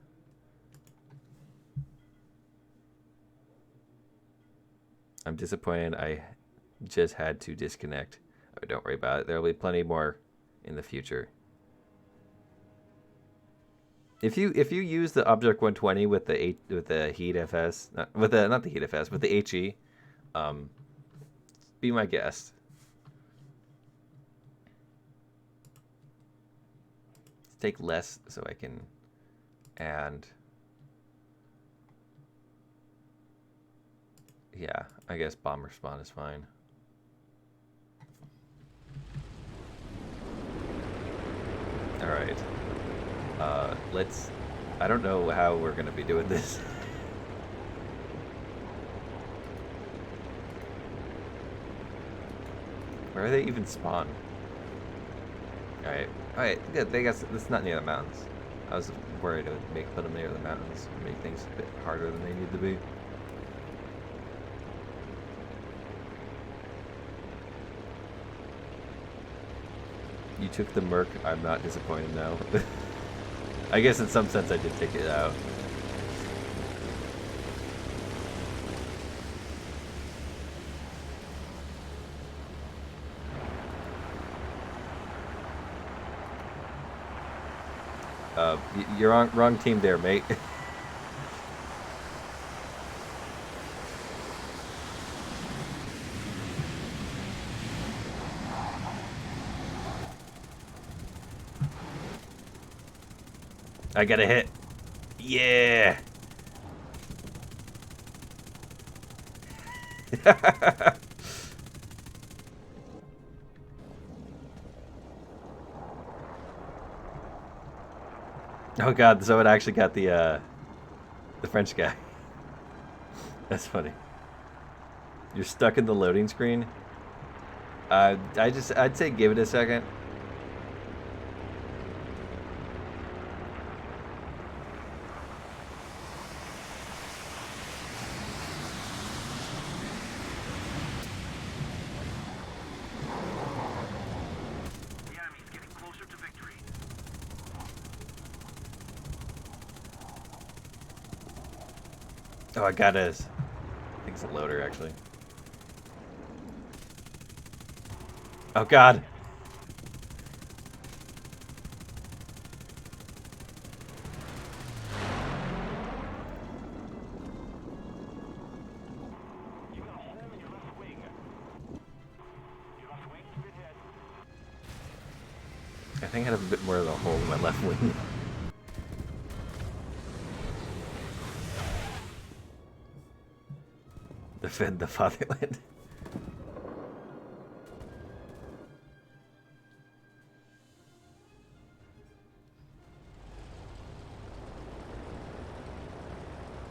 I'm disappointed I just had to disconnect. Oh, don't worry about it. There will be plenty more in the future. If you use the Object 120 with the Heat FS, not the Heat FS, with the HE, be my guest. Take less so I can add. Yeah, I guess bomber spawn is fine. All right. Let's. I don't know how we're gonna be doing this. Where are they even spawned? Alright. Alright, good. They guess it's not near the mountains. I was worried it would put them near the mountains, make things a bit harder than they need to be. You took the Merc. I'm not disappointed now. I guess in some sense I did take it out. You're on wrong team there, mate. I got a hit. Yeah. Oh god, so it actually got the French guy. That's funny. You're stuck in the loading screen. I'd say give it a second. The enemy's getting closer to victory. Oh, I got his. I think it's a loader actually. Oh god. You got a hole in your left wing. Your left wing's been hit. I think I have a bit more of a hole in my left wing. Defend the fatherland.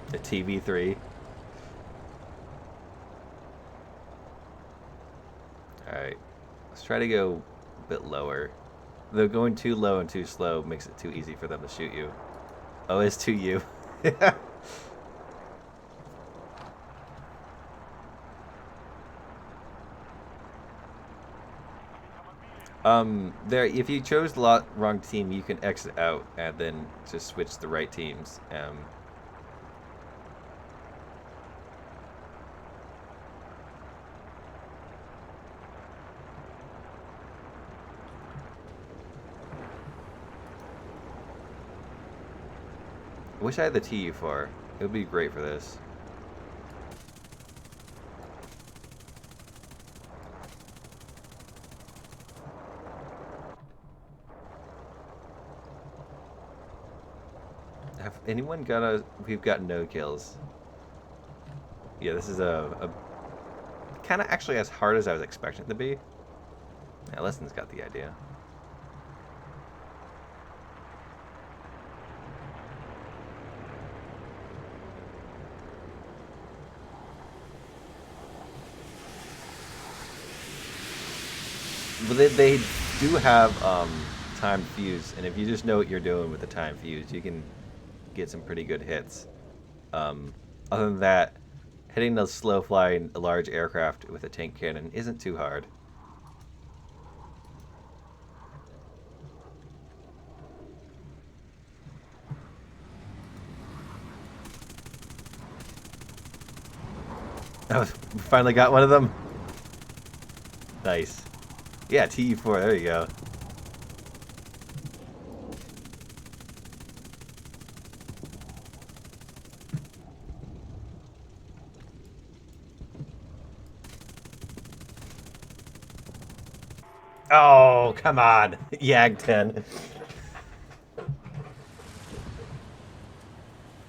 The TV3. Alright. Let's try to go a bit lower. Though going too low and too slow makes it too easy for them to shoot you. Oh, it's to you. There. If you chose the wrong team, you can exit out and then just switch the right teams. I wish I had the TU4. It would be great for this. Have anyone got a... We've got no kills. Yeah, this is a kind of actually as hard as I was expecting it to be. Yeah, Leston's got the idea. But they do have timed fuse, and if you just know what you're doing with the timed fuse, you can get some pretty good hits. Other than that, hitting those slow-flying large aircraft with a tank cannon isn't too hard. Oh, we finally got one of them. Nice. Yeah, TU4, there you go. Oh, come on. Yag 10.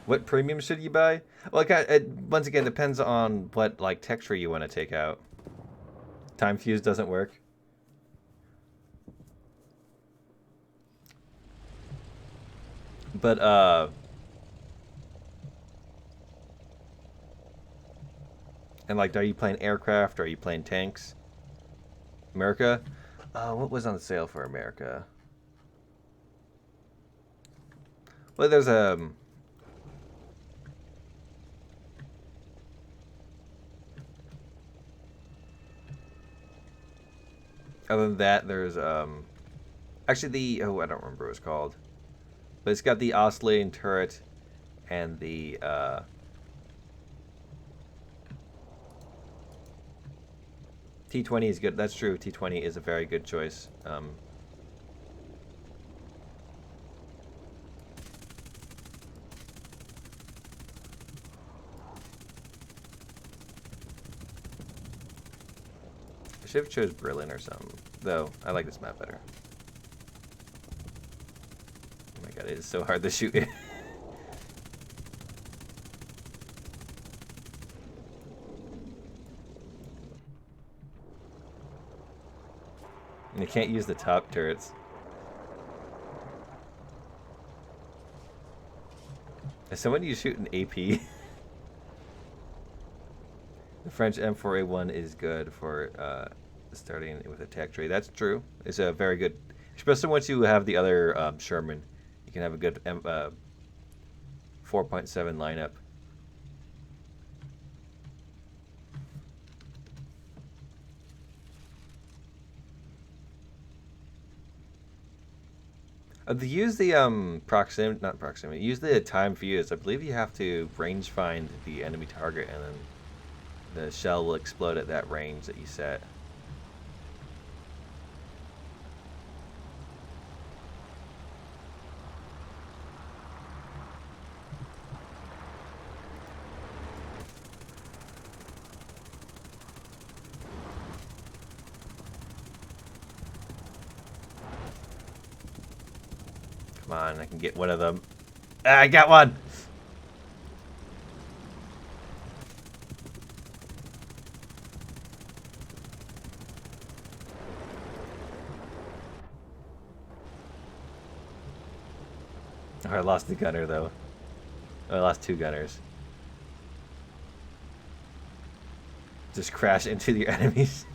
What premium should you buy? Well, it once again depends on what like texture you want to take out. Time fuse doesn't work. But and like, are you playing aircraft or are you playing tanks? America? What was on sale for America? Well, there's other than that, there's actually the I don't remember what it's called, but it's got the oscillating turret and the T20 is good. That's true. T20 is a very good choice. I should have chose Berlin or something. Though, I like this map better. Oh my god, it is so hard to shoot it. And you can't use the top turrets. Is someone you shoot an AP? The French M4A1 is good for starting with attack trade. That's true. It's a very good, especially once you have the other Sherman. You can have a good 4.7 lineup. Use the proximity, not proximity. Use the time fuse. I believe you have to range find the enemy target, and then the shell will explode at that range that you set. Come on, I can get one of them. Ah, I got one! Oh, I lost the gunner, though. Oh, I lost 2 gunners. Just crash into the enemies.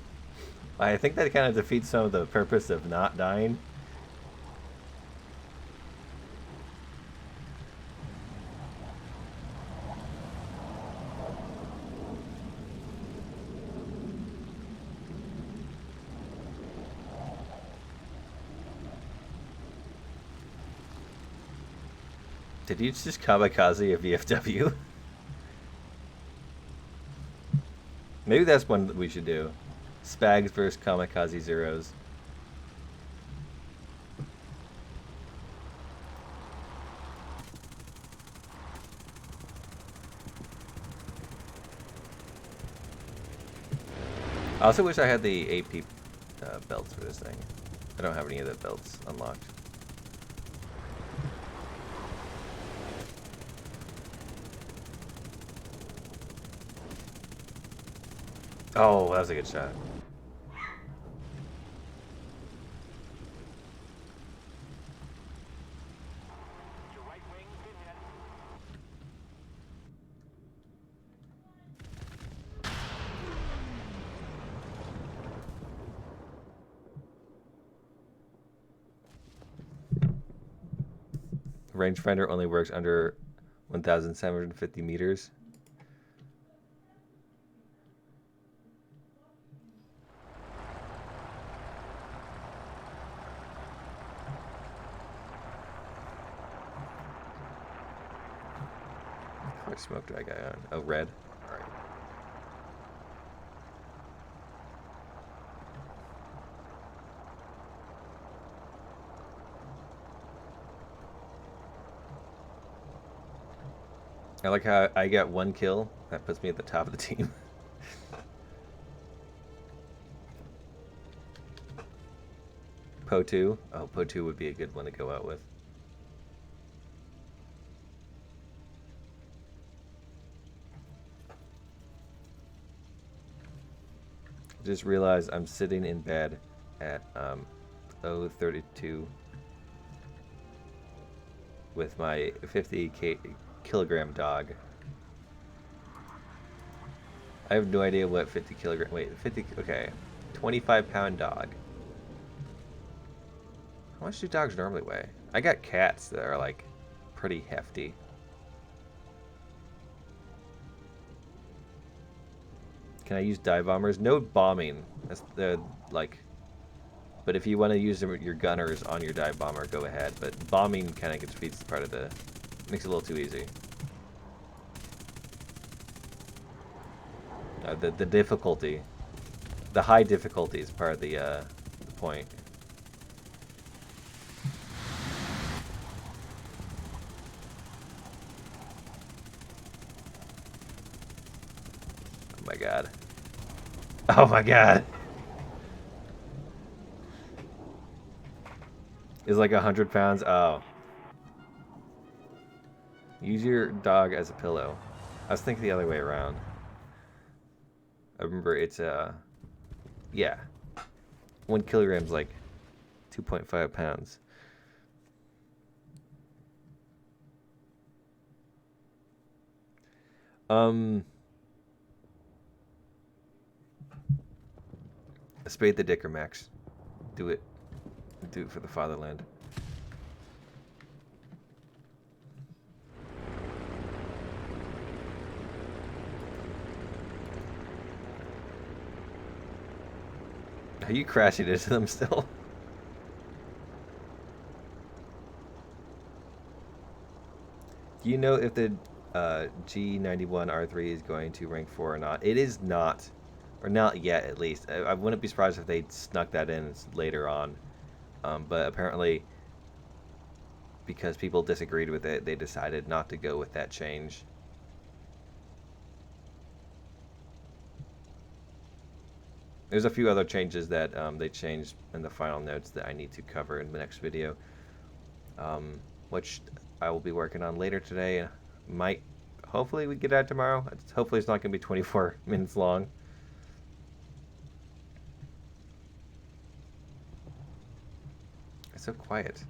I think that kind of defeats some of the purpose of not dying. Did you just kamikaze a VFW? Maybe that's one that we should do. Spags versus kamikaze zeros. I also wish I had the AP belts for this thing. I don't have any of the belts unlocked. Oh, that was a good shot. Your right wing been hit. Rangefinder only works under 1,750 meters. What smoke do I got on? Oh, red. All right. I like how I got 1 kill. That puts me at the top of the team. Po 2. Oh, Po 2 would be a good one to go out with. Just realized I'm sitting in bed at 032 with my 50 kilogram dog. I have no idea what 50 kilogram. Wait, 50. Okay, 25-pound dog. How much do dogs normally weigh? I got cats that are like pretty hefty. Can I use dive bombers? No bombing. That's the like. But if you want to use your gunners on your dive bomber, go ahead. But bombing kind of defeats part of the. Makes it a little too easy. The difficulty, the high difficulty is part of the point. Oh my god. Oh my god. It's like 100 pounds. Oh. Use your dog as a pillow. I was thinking the other way around. I remember it's yeah. 1 kilogram's like 2.5 pounds. Spade the Dicker, Max. Do it. Do it for the fatherland. Are you crashing into them still? Do you know if the G91R3 is going to rank 4 or not? It is not. Or not yet, at least. I wouldn't be surprised if they snuck that in later on. But apparently, because people disagreed with it, they decided not to go with that change. There's a few other changes that they changed in the final notes that I need to cover in the next video, which I will be working on later today. Hopefully we get out tomorrow. Hopefully it's not going to be 24 minutes long. It's so quiet.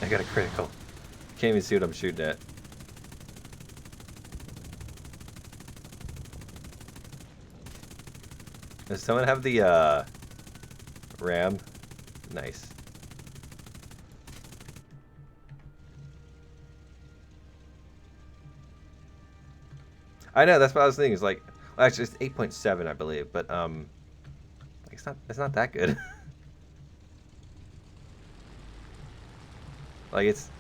I got a critical. Can't even see what I'm shooting at. Does someone have the RAM? Nice. I know, that's what I was thinking. It's like, well, actually, it's 8.7, I believe, but it's not that good. Like it's,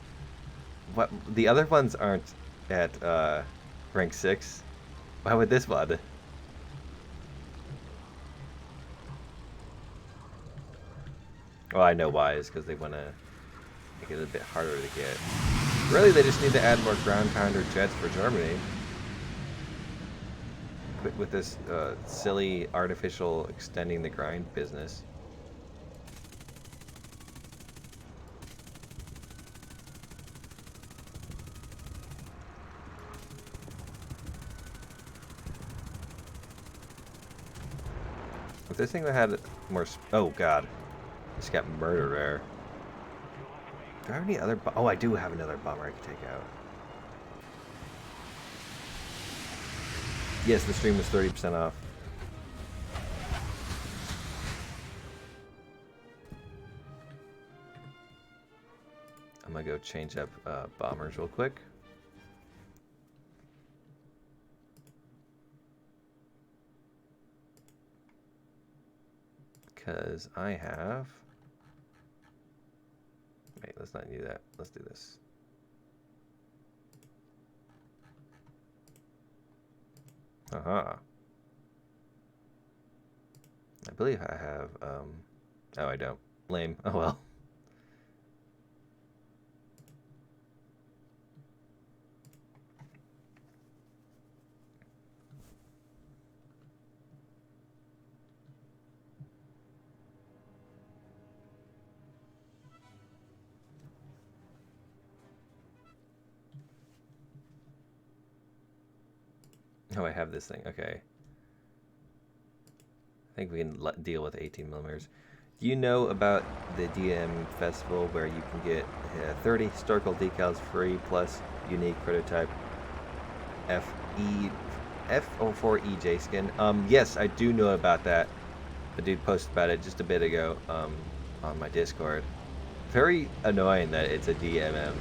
what the other ones aren't at rank 6. Why would this one? Well, I know why. Is because they want to make it a bit harder to get. Really, they just need to add more ground pounder jets for Germany. Quit with this silly artificial extending the grind business. If this thing had more... Oh, God. Just got murdered there. Do I have any other... Oh, I do have another bomber I can take out. Yes, the stream was 30% off. I'm gonna go change up bombers real quick. Because I have... Wait, let's not do that. Let's do this. Aha. I believe I have, oh, I don't. Lame. Oh, well. Oh, I have this thing. Okay. I think we can deal with 18 millimeters. Do you know about the DM festival where you can get 30 historical decals free plus unique prototype FE F04EJ skin? Yes, I do know about that. The dude posted about it just a bit ago on my Discord. Very annoying that it's a DMM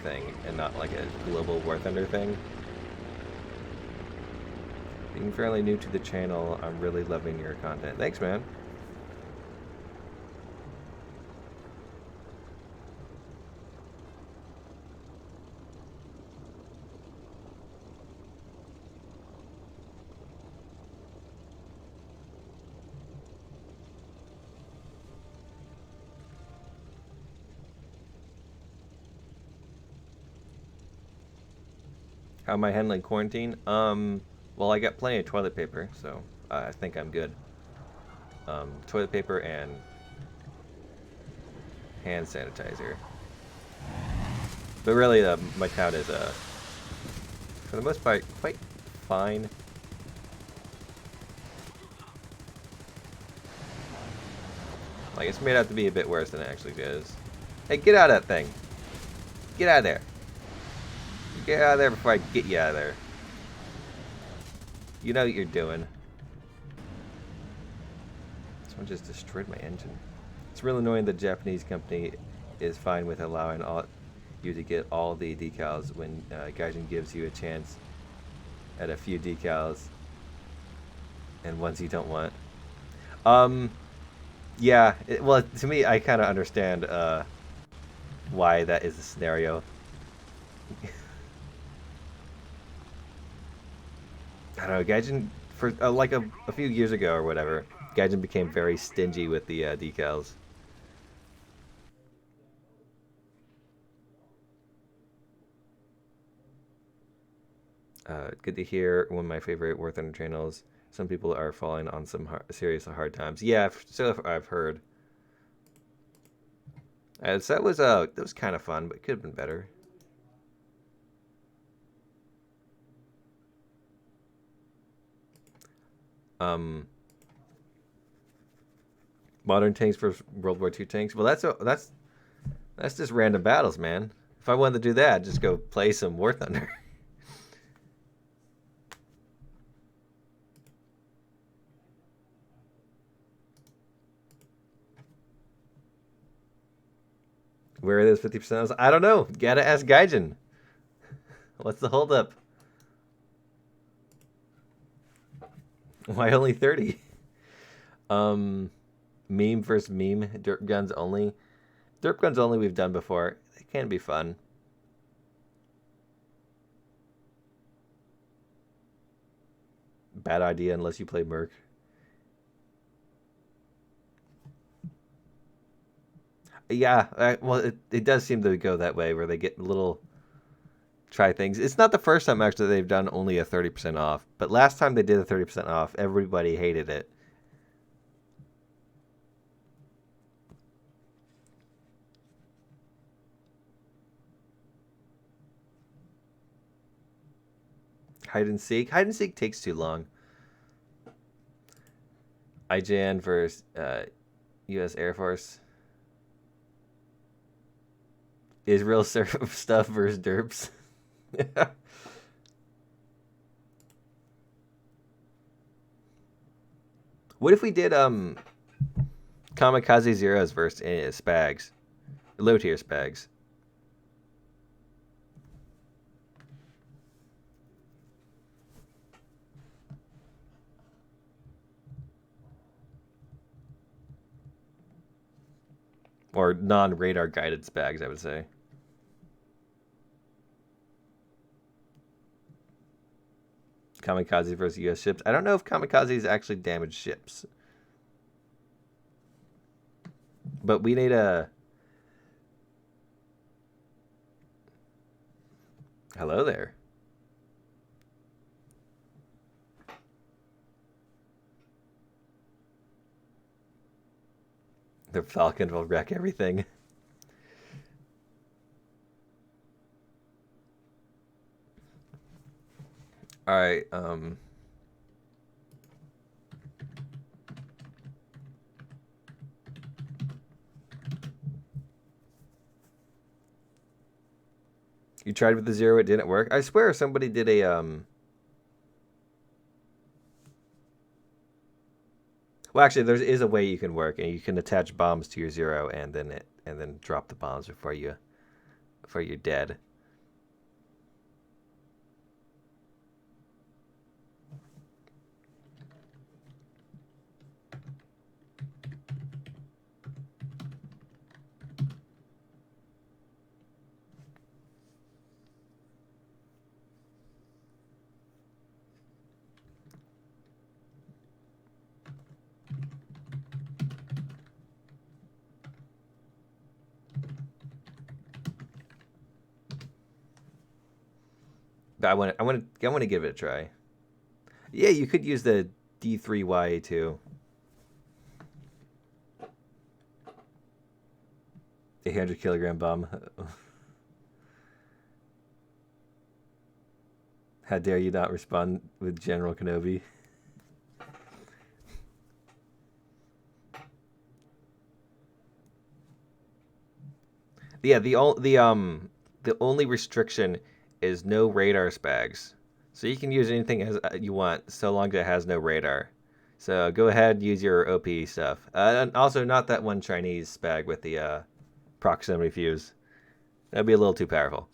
thing and not like a global War Thunder thing. Being fairly new to the channel, I'm really loving your content. Thanks, man. How am I handling quarantine? Well, I got plenty of toilet paper, so I think I'm good. Toilet paper and hand sanitizer. But really, my town is, for the most part, quite fine. Like, it's made out to be a bit worse than it actually is. Hey, get out of that thing! Get out of there! Get out of there before I get you out of there. You know what you're doing. Someone just destroyed my engine. It's really annoying the Japanese company is fine with allowing you to get all the decals when Gaijin gives you a chance at a few decals and ones you don't want. Yeah, well, to me, I kind of understand why that is the scenario. I don't know, Gaijin, for like a few years ago or whatever, Gaijin became very stingy with the decals. Good to hear. One of my favorite War Thunder channels. Some people are falling on some serious hard times. Yeah, so I've heard. So that was kind of fun, but it could have been better. Modern tanks versus World War II tanks. Well, that's just random battles, man. If I wanted to do that, I'd just go play some War Thunder. Where are those 50%? I don't know. Gotta ask Gaijin. What's the holdup? Why only 30? Meme versus meme. Derp guns only. Derp guns only we've done before. They can be fun. Bad idea unless you play Merc. Yeah, well, it does seem to go that way where they get little try things. It's not the first time actually they've done only a 30% off, but last time they did a 30% off, everybody hated it. Hide and seek. Hide and seek takes too long. IJN versus U.S. Air Force. Israel stuff versus derps. What if we did Kamikaze Zeros versus Spags? Low tier Spags. Or non-radar guided Spags, I would say. Kamikaze versus U.S. ships. I don't know if Kamikazes actually damage ships. But we need a... Hello there. The Falcon will wreck everything. All right. You tried with the zero, it didn't work. I swear somebody did a Well, actually, there is a way you can work, and you can attach bombs to your zero, and then drop the bombs before you're dead. But I want to give it a try. Yeah, you could use the D3YA2. 800 kilogram bomb. How dare you not respond with General Kenobi? Yeah, the only restriction is no radar spags. So you can use anything as you want, so long as it has no radar. So go ahead, use your OP stuff. And also, not that one Chinese spag with the proximity fuse. That'd be a little too powerful.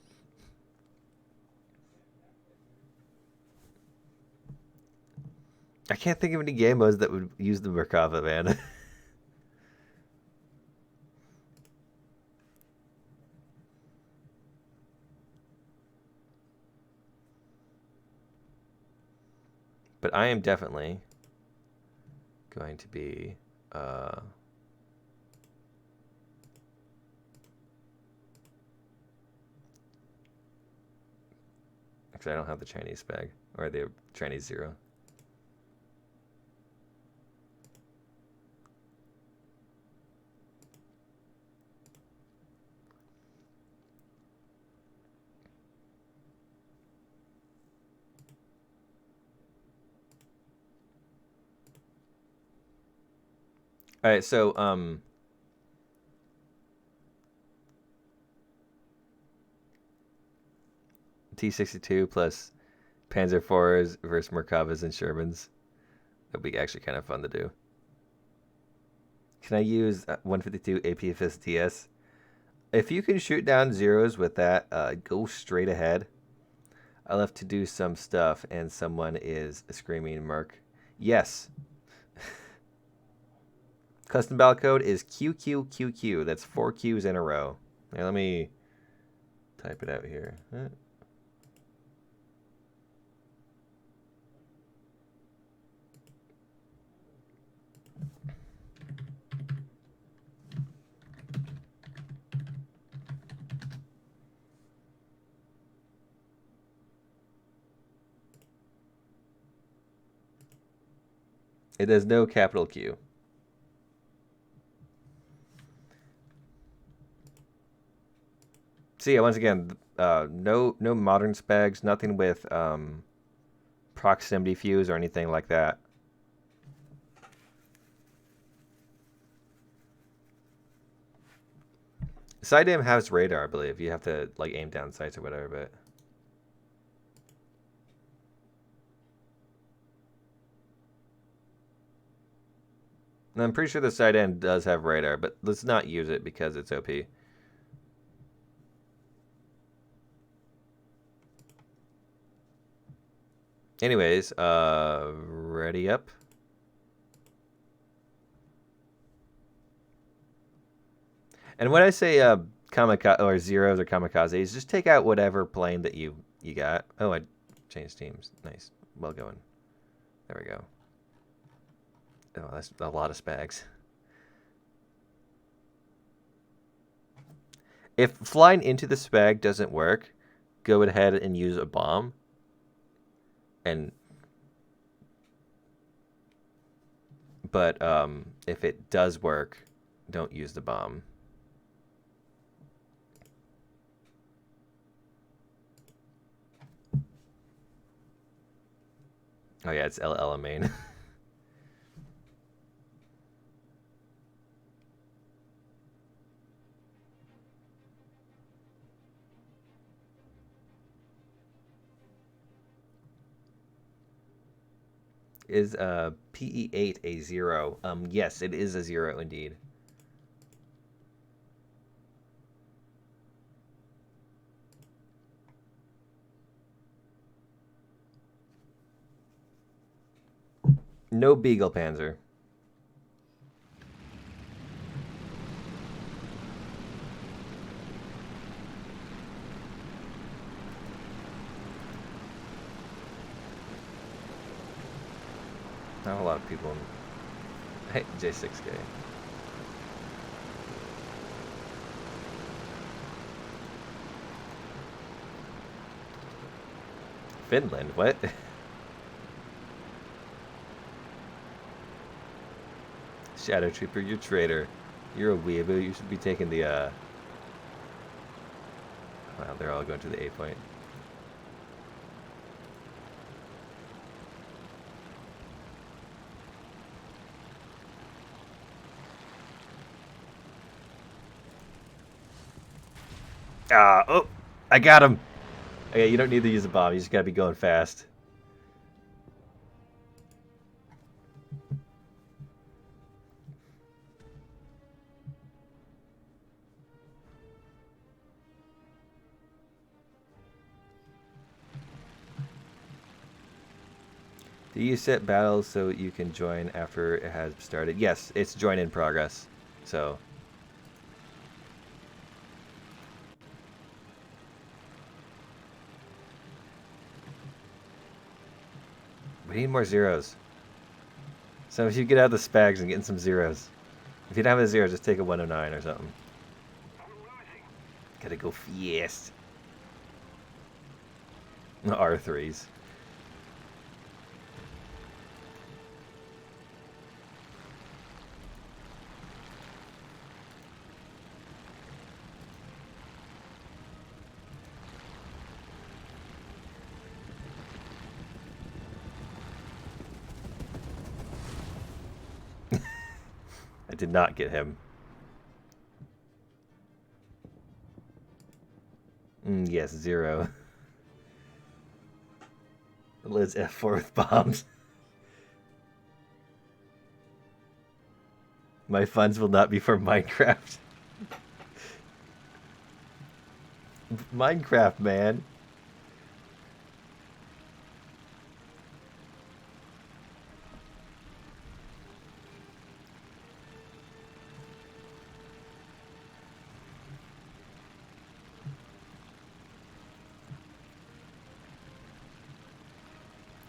I can't think of any game modes that would use the Merkava, man. But I am definitely going to be actually, I don't have the Chinese spag or the Chinese zero. All right, so T-62 plus Panzer IVs versus Merkavas and Shermans. That'd be actually kind of fun to do. Can I use 152 APFS DS? If you can shoot down zeros with that, go straight ahead. I left to do some stuff, and someone is screaming Merc. Yes. Custom battle code is QQQQ. That's 4 Qs in a row. Now let me type it out here. It has no capital Q. See, once again, no modern spags, nothing with proximity fuse or anything like that. Side aim has radar, I believe. You have to like aim down sights or whatever, but and I'm pretty sure the side end does have radar, but let's not use it because it's OP. Anyways, ready up. And when I say kamikaze or zeros or kamikazes, just take out whatever plane that you got. Oh, I changed teams. Nice. Well going. There we go. Oh, that's a lot of spags. If flying into the spag doesn't work, go ahead and use a bomb. But if it does work, don't use the bomb. Oh yeah, it's LL main. Is PE8 a 0? Yes, it is a 0 indeed. No Beagle Panzer. Not a lot of people. Hey, J6K. Finland, what? Shadow Trooper, you're a traitor. You're a weeaboo. You should be taking the, Wow, they're all going to the A point. Oh! I got him! Okay, you don't need to use a bomb. You just gotta be going fast. Do you set battles so you can join after it has started? Yes, it's join in progress. So. We need more zeros. So if you get out the spags and get in some zeros. If you don't have a zero, just take a 109 or something. Gotta go fast. R3s. I did not get him. Yes, 0. Let's F4 with bombs. My funds will not be for Minecraft. Minecraft, man.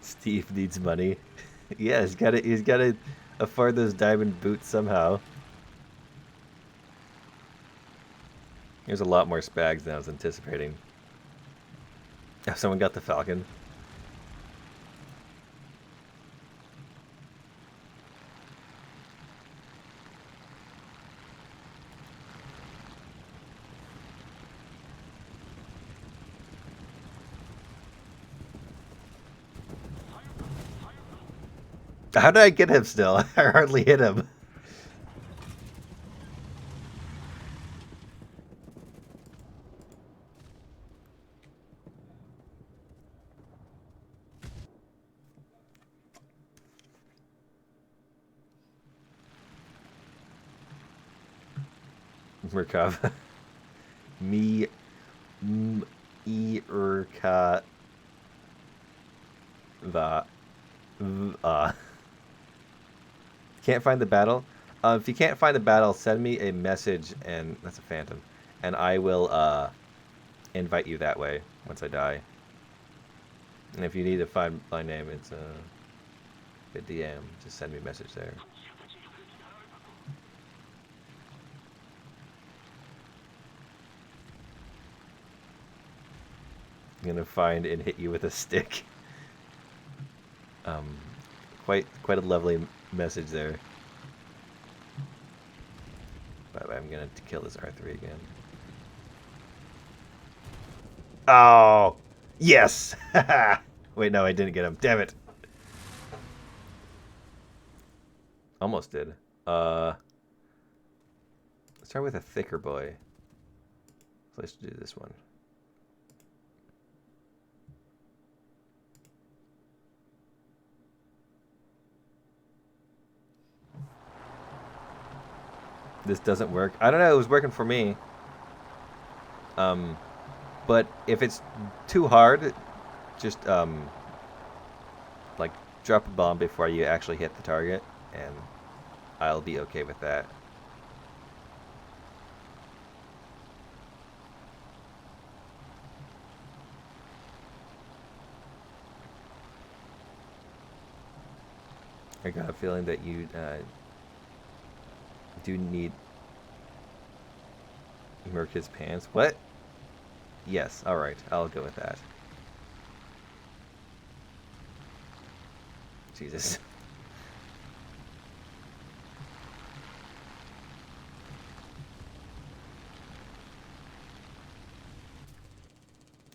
Steve needs money. Yeah, he's gotta afford those diamond boots somehow. There's a lot more spags than I was anticipating. Oh, someone got the Falcon. How did I get him still? I hardly hit him. Murkov. Me. Erka. Va. Can't find the battle? If you can't find the battle, send me a message, and that's a phantom, and I will invite you that way once I die. And if you need to find my name, it's a DM. Just send me a message there. I'm gonna find and hit you with a stick. Quite a lovely message there. But I'm gonna kill this R3 again. Oh, yes! Wait, no, I didn't get him. Damn it! Almost did. Let's start with a thicker boy. So let's do this one. this doesn't work. I don't know. It was working for me. But if it's too hard, just like drop a bomb before you actually hit the target, and I'll be okay with that. I got a feeling that you do need murk his pants. What? Yes, alright, I'll go with that. Jesus.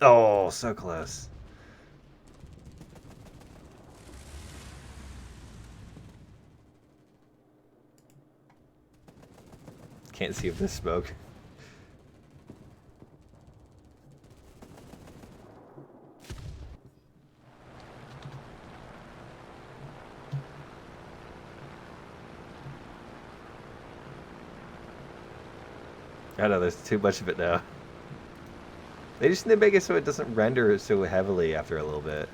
Oh, so close. Can't see if there's smoke. I know, there's too much of it now. They just need to make it so it doesn't render so heavily after a little bit.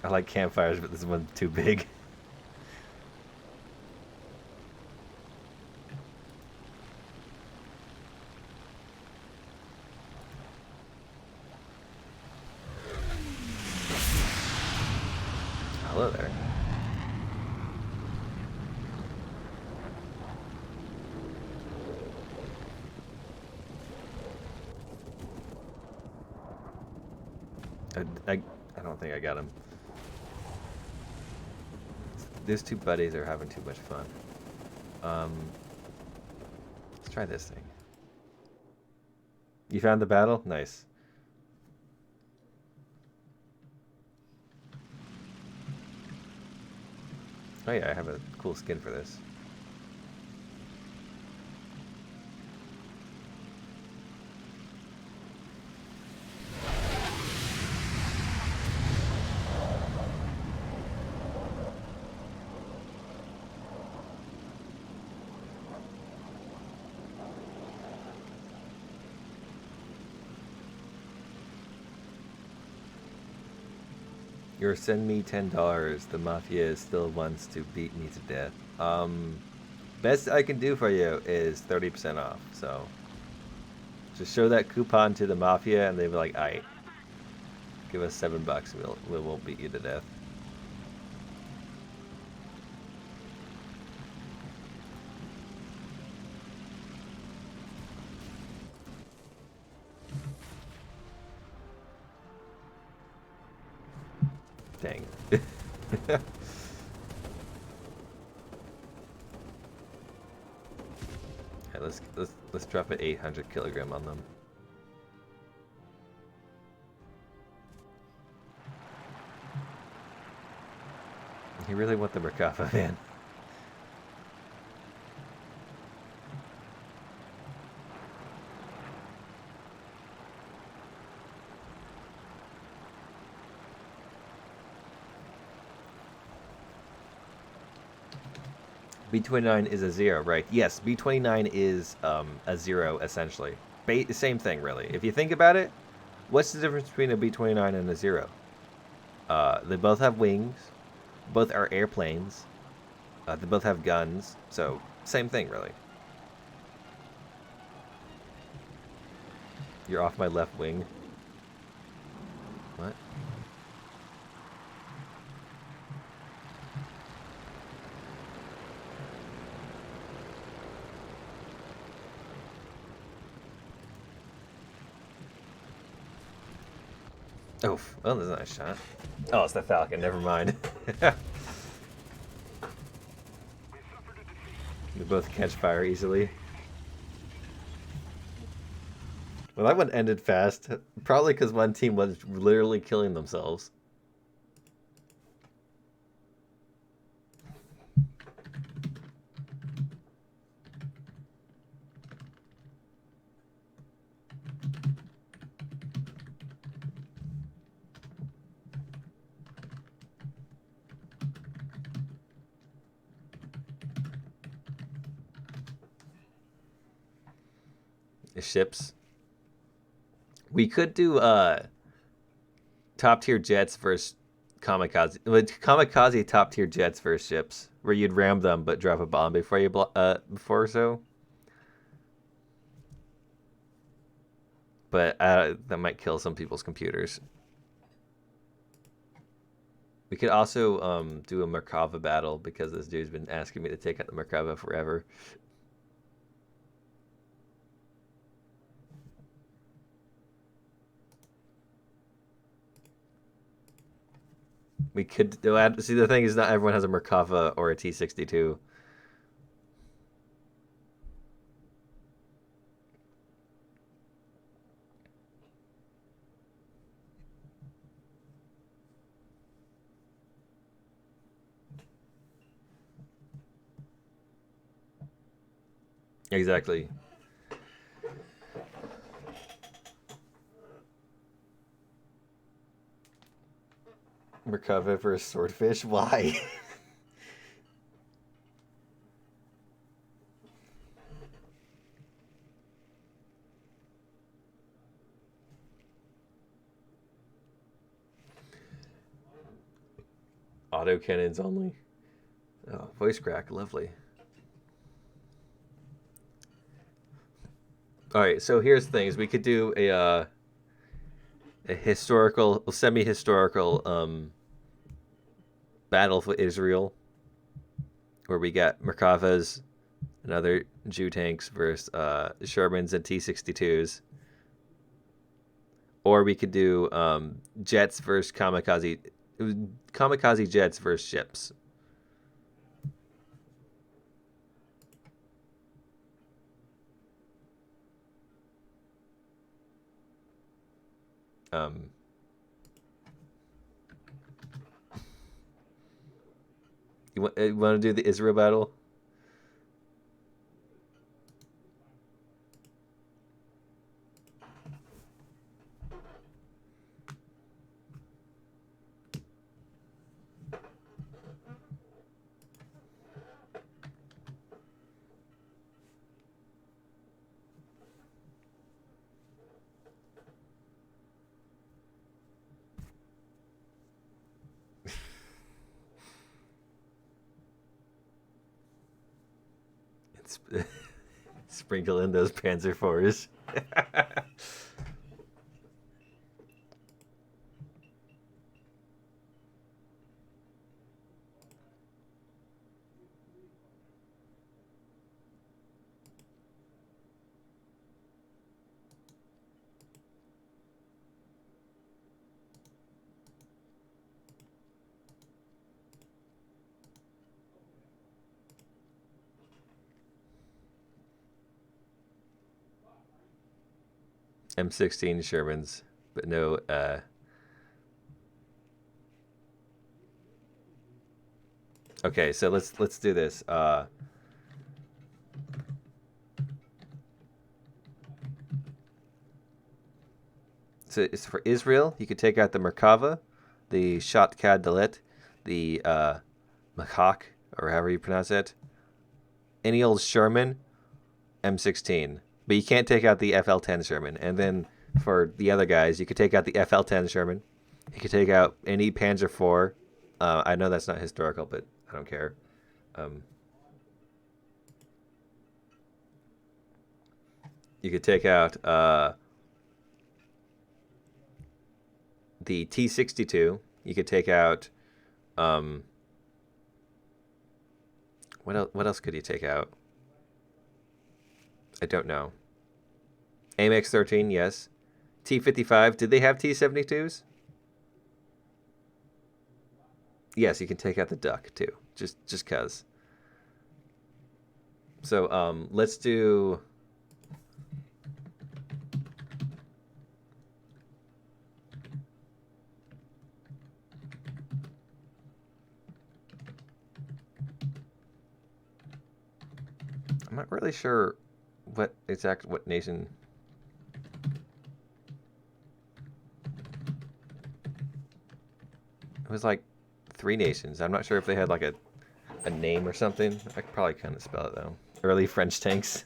I like campfires, but this one's too big. Hello there. I don't think I got him. These two buddies are having too much fun. Let's try this thing. You found the battle? Nice. Oh yeah, I have a cool skin for this. You're send me $10. The mafia still wants to beat me to death. Best I can do for you is 30% off. So just show that coupon to the mafia, and they'll be like, "Aight, give us $7. We won't beat you to death." Dang. Alright, let's drop an 800 kilogram on them. You really want the Merkava, man. B29 is a 0, right? Yes, B29 is a 0, essentially. Same thing, really. If you think about it, what's the difference between a B29 and a 0? They both have wings. Both are airplanes. They both have guns. So, same thing, really. You're off my left wing. What? Oh, well, that's a nice shot. Oh, it's the Falcon. Never mind. We both catch fire easily. Well, that one ended fast. Probably because one team was literally killing themselves. ships. We could do top tier jets versus kamikaze. Kamikaze top tier jets versus ships, where you'd ram them but drop a bomb before you before so. But that might kill some people's computers. We could also do a Merkava battle because this dude's been asking me to take out the Merkava forever. We could see, the thing is, not everyone has a Merkava or a T-62. Exactly. Merkava versus Swordfish? Why? Auto cannons only. Oh, voice crack, lovely. All right, so here's the thing: is we could do a historical, semi-historical battle for Israel, where we got Merkavas and other Jew tanks versus Shermans and T-62s. Or we could do jets versus kamikaze jets versus ships. You want to do the Israel battle? Sprinkle in those Panzer IVs. M16 Shermans, but no. Okay, so let's do this. So it's for Israel. You could take out the Merkava, the Shatkad Dalet, the Makak, or however you pronounce it. Any old Sherman, M16. But you can't take out the FL-10 Sherman. And then for the other guys, you could take out the FL-10 Sherman. You could take out any Panzer IV. I know that's not historical, but I don't care. You could take out the T-62. You could take out... what else could you take out? I don't know. AMX-13, yes. T-55, did they have T-72s? Yes, you can take out the duck too, just cause. So let's do. I'm not really sure what nation. It was like 3 nations. I'm not sure if they had like a name or something. I could probably kind of spell it though. Early French tanks.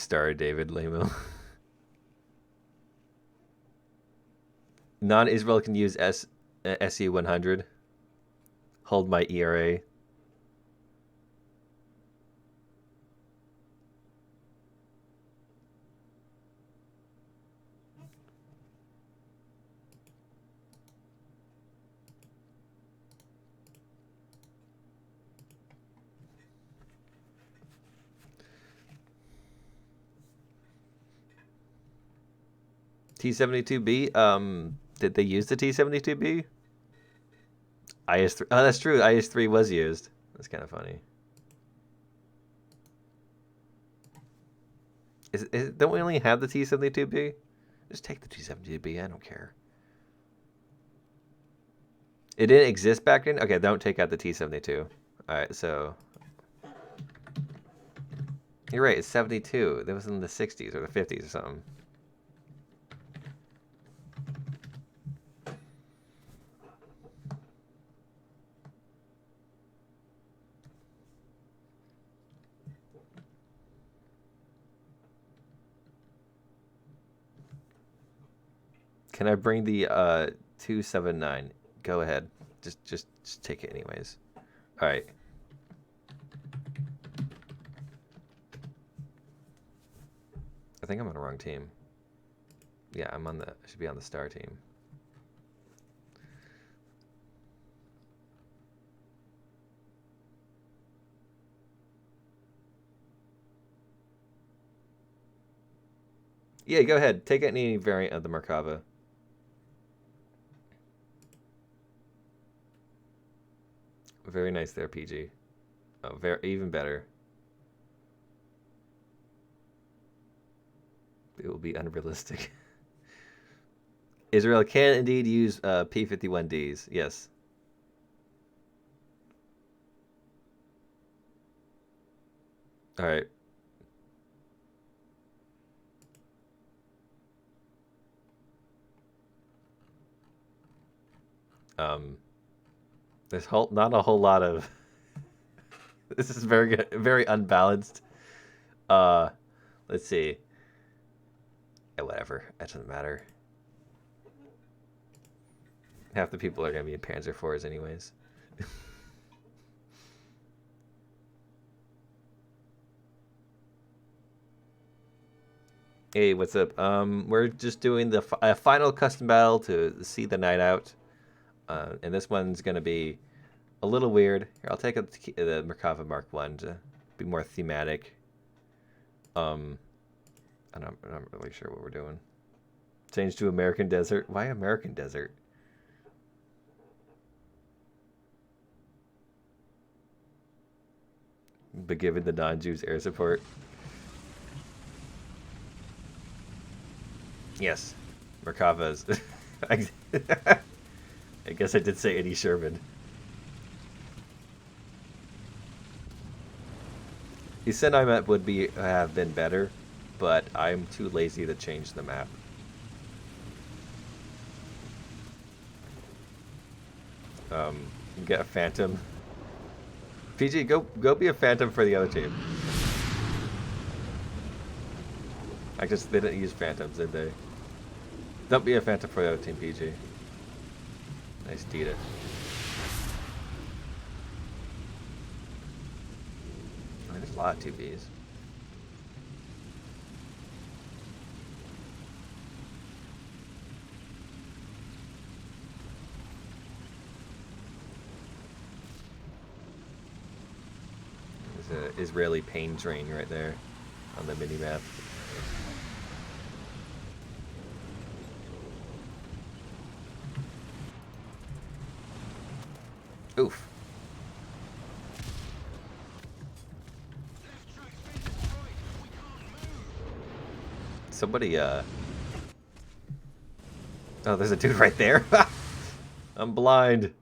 Star David Lamo. Non-Israel can use SE 100. Hold my ERA. T-72B. Did they use the T-72B? IS-3. Oh, that's true. IS-3 was used. That's kind of funny. Don't we only have the T-72B? Just take the T-72B. I don't care. It didn't exist back then? Okay, don't take out the T-72. Alright, so... You're right, it's 72. That was in the 60s or the 50s or something. Can I bring the 279? Go ahead. Just take it anyways. All right. I think I'm on the wrong team. Yeah, I'm on the. I should be on the star team. Yeah, go ahead. Take any variant of the Merkava. Very nice there, PG. Oh, even better. It will be unrealistic. Israel can indeed use P-51Ds. Yes. All right. There's not a whole lot of. This is very unbalanced. Let's see. Yeah, whatever. That doesn't matter. Half the people are gonna be in Panzer IVs anyways. Hey, what's up? We're just doing the final custom battle to see the night out. And this one's going to be a little weird. Here, I'll take up the Merkava Mark 1 to be more thematic. I'm not really sure what we're doing. Change to American Desert. Why American Desert? But given the non-Jews air support. Yes, Merkava's. I guess I did say Eddie Sherman. He said my map would have been better, but I'm too lazy to change the map. Get a Phantom. PG, go be a Phantom for the other team. They didn't use Phantoms, did they? Don't be a Phantom for the other team, PG. Nice Dita. Oh, there's a lot of 2Bs. There's an Israeli pain train right there on the mini-map. Oof. Somebody, Oh, there's a dude right there. I'm blind.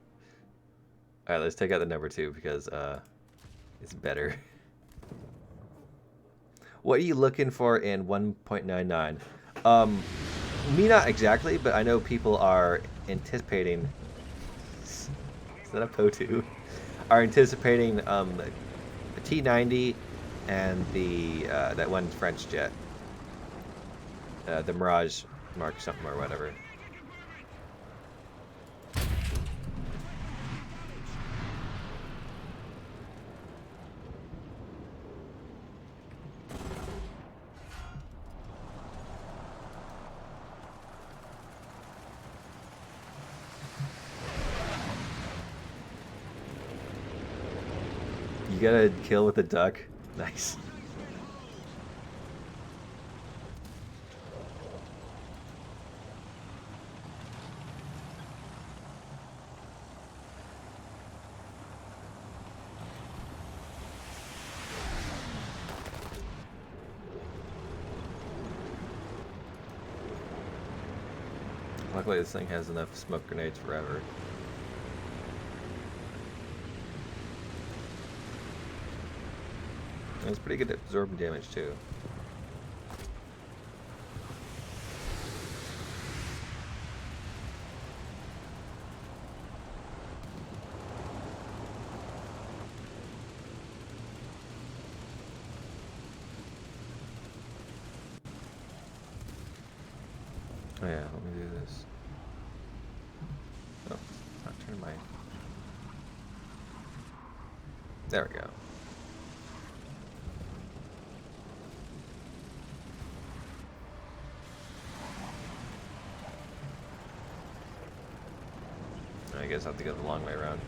Alright, let's take out the number 2 because, it's better. What are you looking for in 1.99? Me not exactly, but I know people are anticipating... Is that a PO2? Are anticipating a T90 and the that one French jet, the Mirage Mark something or whatever. You got a kill with a duck. Nice. Luckily this thing has enough smoke grenades forever. And it's pretty good at absorbing damage too. Oh yeah, let me do this. Oh, it's not turning my... There we go. I guess I have to go the long way around.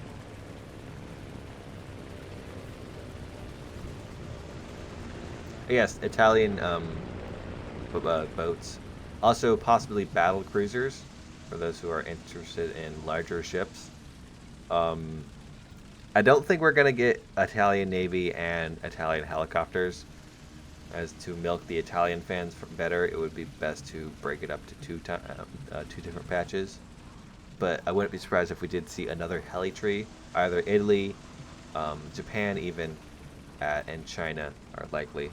Yes, Italian boats. Also, possibly battle cruisers, for those who are interested in larger ships. I don't think we're going to get Italian Navy and Italian helicopters. As to milk the Italian fans better, it would be best to break it up to two different patches. But I wouldn't be surprised if we did see another heli tree. Either Italy, Japan even, and China are likely.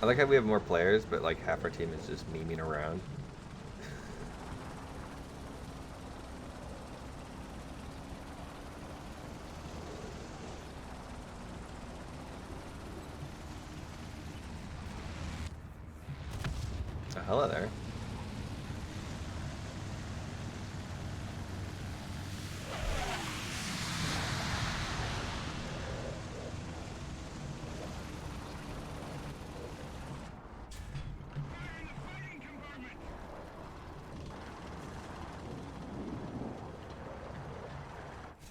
I like how we have more players, but like half our team is just memeing around. Oh, hello there.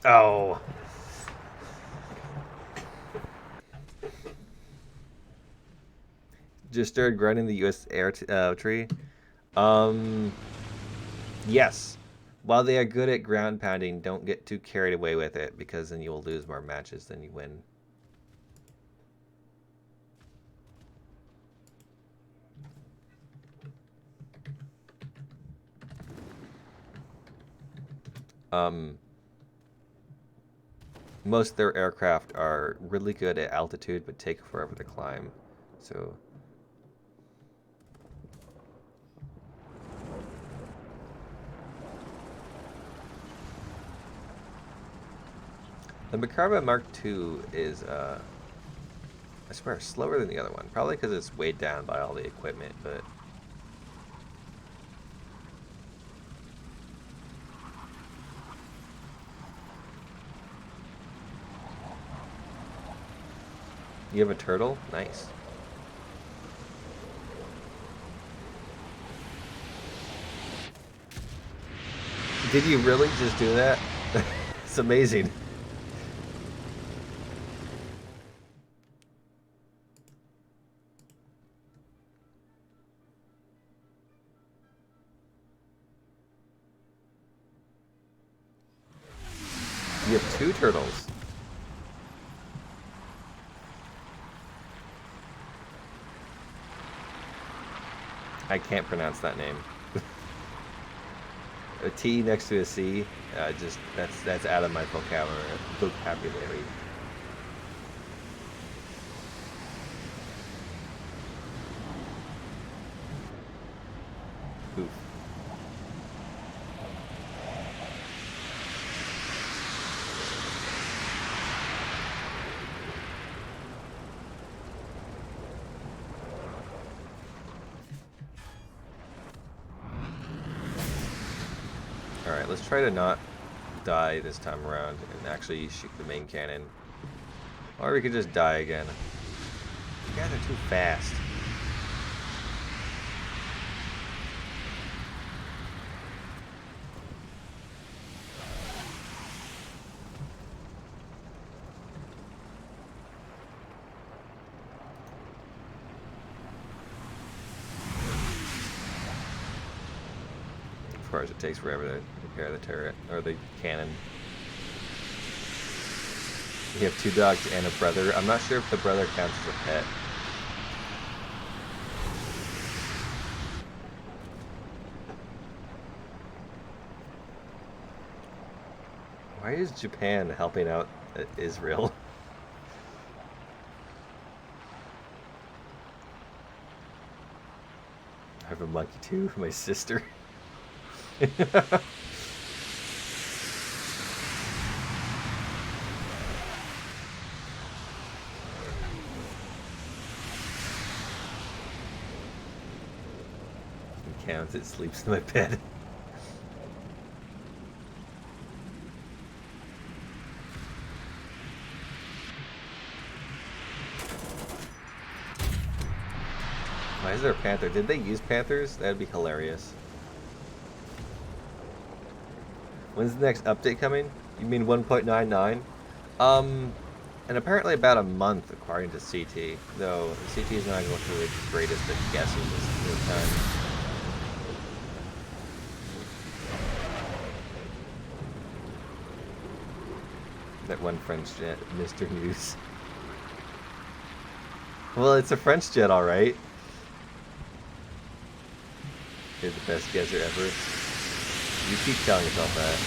Oh. Just started grinding the US air tree. Yes. While they are good at ground pounding, don't get too carried away with it, because then you will lose more matches than you win. Most of their aircraft are really good at altitude, but take forever to climb. So the Makarba Mark II is, I swear, slower than the other one. Probably because it's weighed down by all the equipment, but... You have a turtle? Nice. Did you really just do that? It's amazing. You have 2 turtles. I can't pronounce that name. A T next to a C, just that's out of my vocabulary. Oof. Alright, let's try to not die this time around and actually shoot the main cannon. Or we could just die again. You guys are too fast. Of course, it takes forever to repair the turret or the cannon. You have 2 dogs and a brother. I'm not sure if the brother counts as a pet. Why is Japan helping out Israel? I have a monkey too, my sister. It counts, it sleeps in my bed. Why is there a panther? Did they use panthers? That'd be hilarious. When's the next update coming? You mean 1.99? And apparently about a month, according to CT. Though CT is not going through the greatest at guessing this time. That one French jet, Mr. News. Well, it's a French jet, all right. You're the best guesser ever. You keep telling yourself that.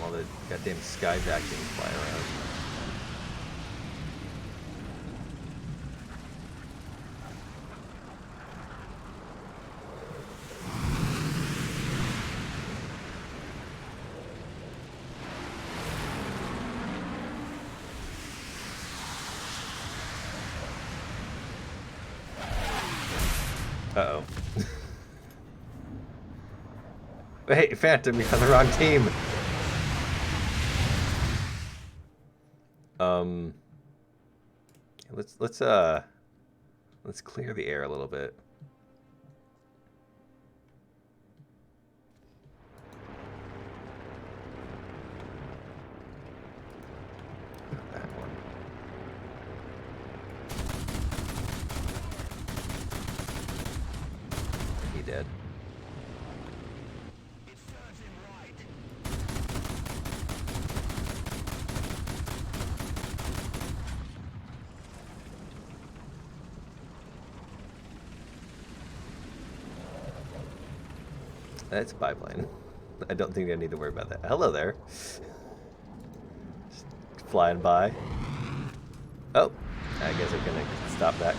While the goddamn sky vacuum fly around. Uh-oh. Hey, Phantom, you're on the wrong team. Let's clear the air a little bit. That one. He dead. It serves him right. That's a biplane. I don't think I need to worry about that. Hello there. Just flying by. Oh, I guess I'm gonna stop that.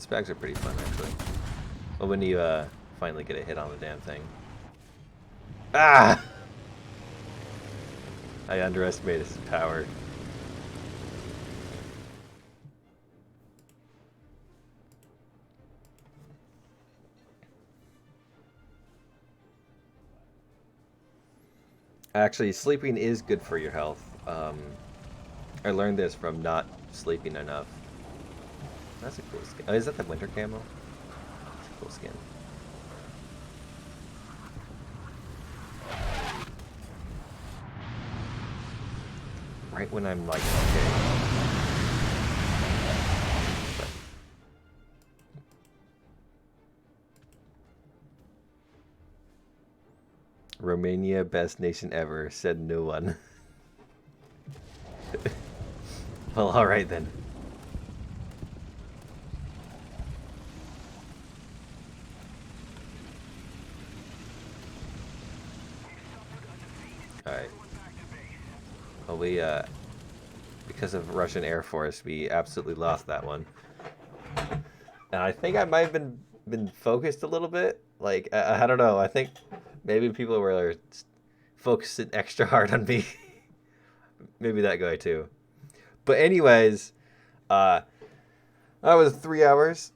Spags are pretty fun, actually. Well, when you finally get a hit on the damn thing. Ah! I underestimated his power. Actually, sleeping is good for your health. I learned this from not sleeping enough. That's a cool skin. Oh, is that the winter camo? That's a cool skin. Right when I'm like, okay. Romania, best nation ever, said no one. Well, alright then. Alright. Well, we, because of Russian Air Force, we absolutely lost that one. And I think I might have been focused a little bit. Like, I don't know. I think maybe people were focusing extra hard on me. Maybe that guy too. But anyways, that was 3 hours.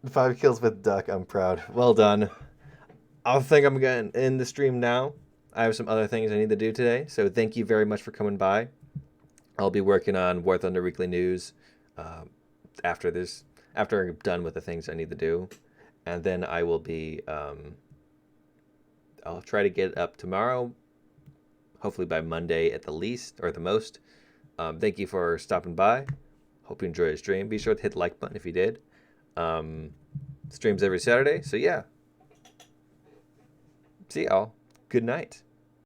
5 kills with duck. I'm proud. Well done. I think I'm going to end the stream now. I have some other things I need to do today. So thank you very much for coming by. I'll be working on War Thunder Weekly News after I'm done with the things I need to do. And then I will be, I'll try to get it up tomorrow, hopefully by Monday at the least, or the most. Thank you for stopping by. Hope you enjoyed the stream. Be sure to hit the like button if you did. Streams every Saturday, so yeah. See y'all. Good night.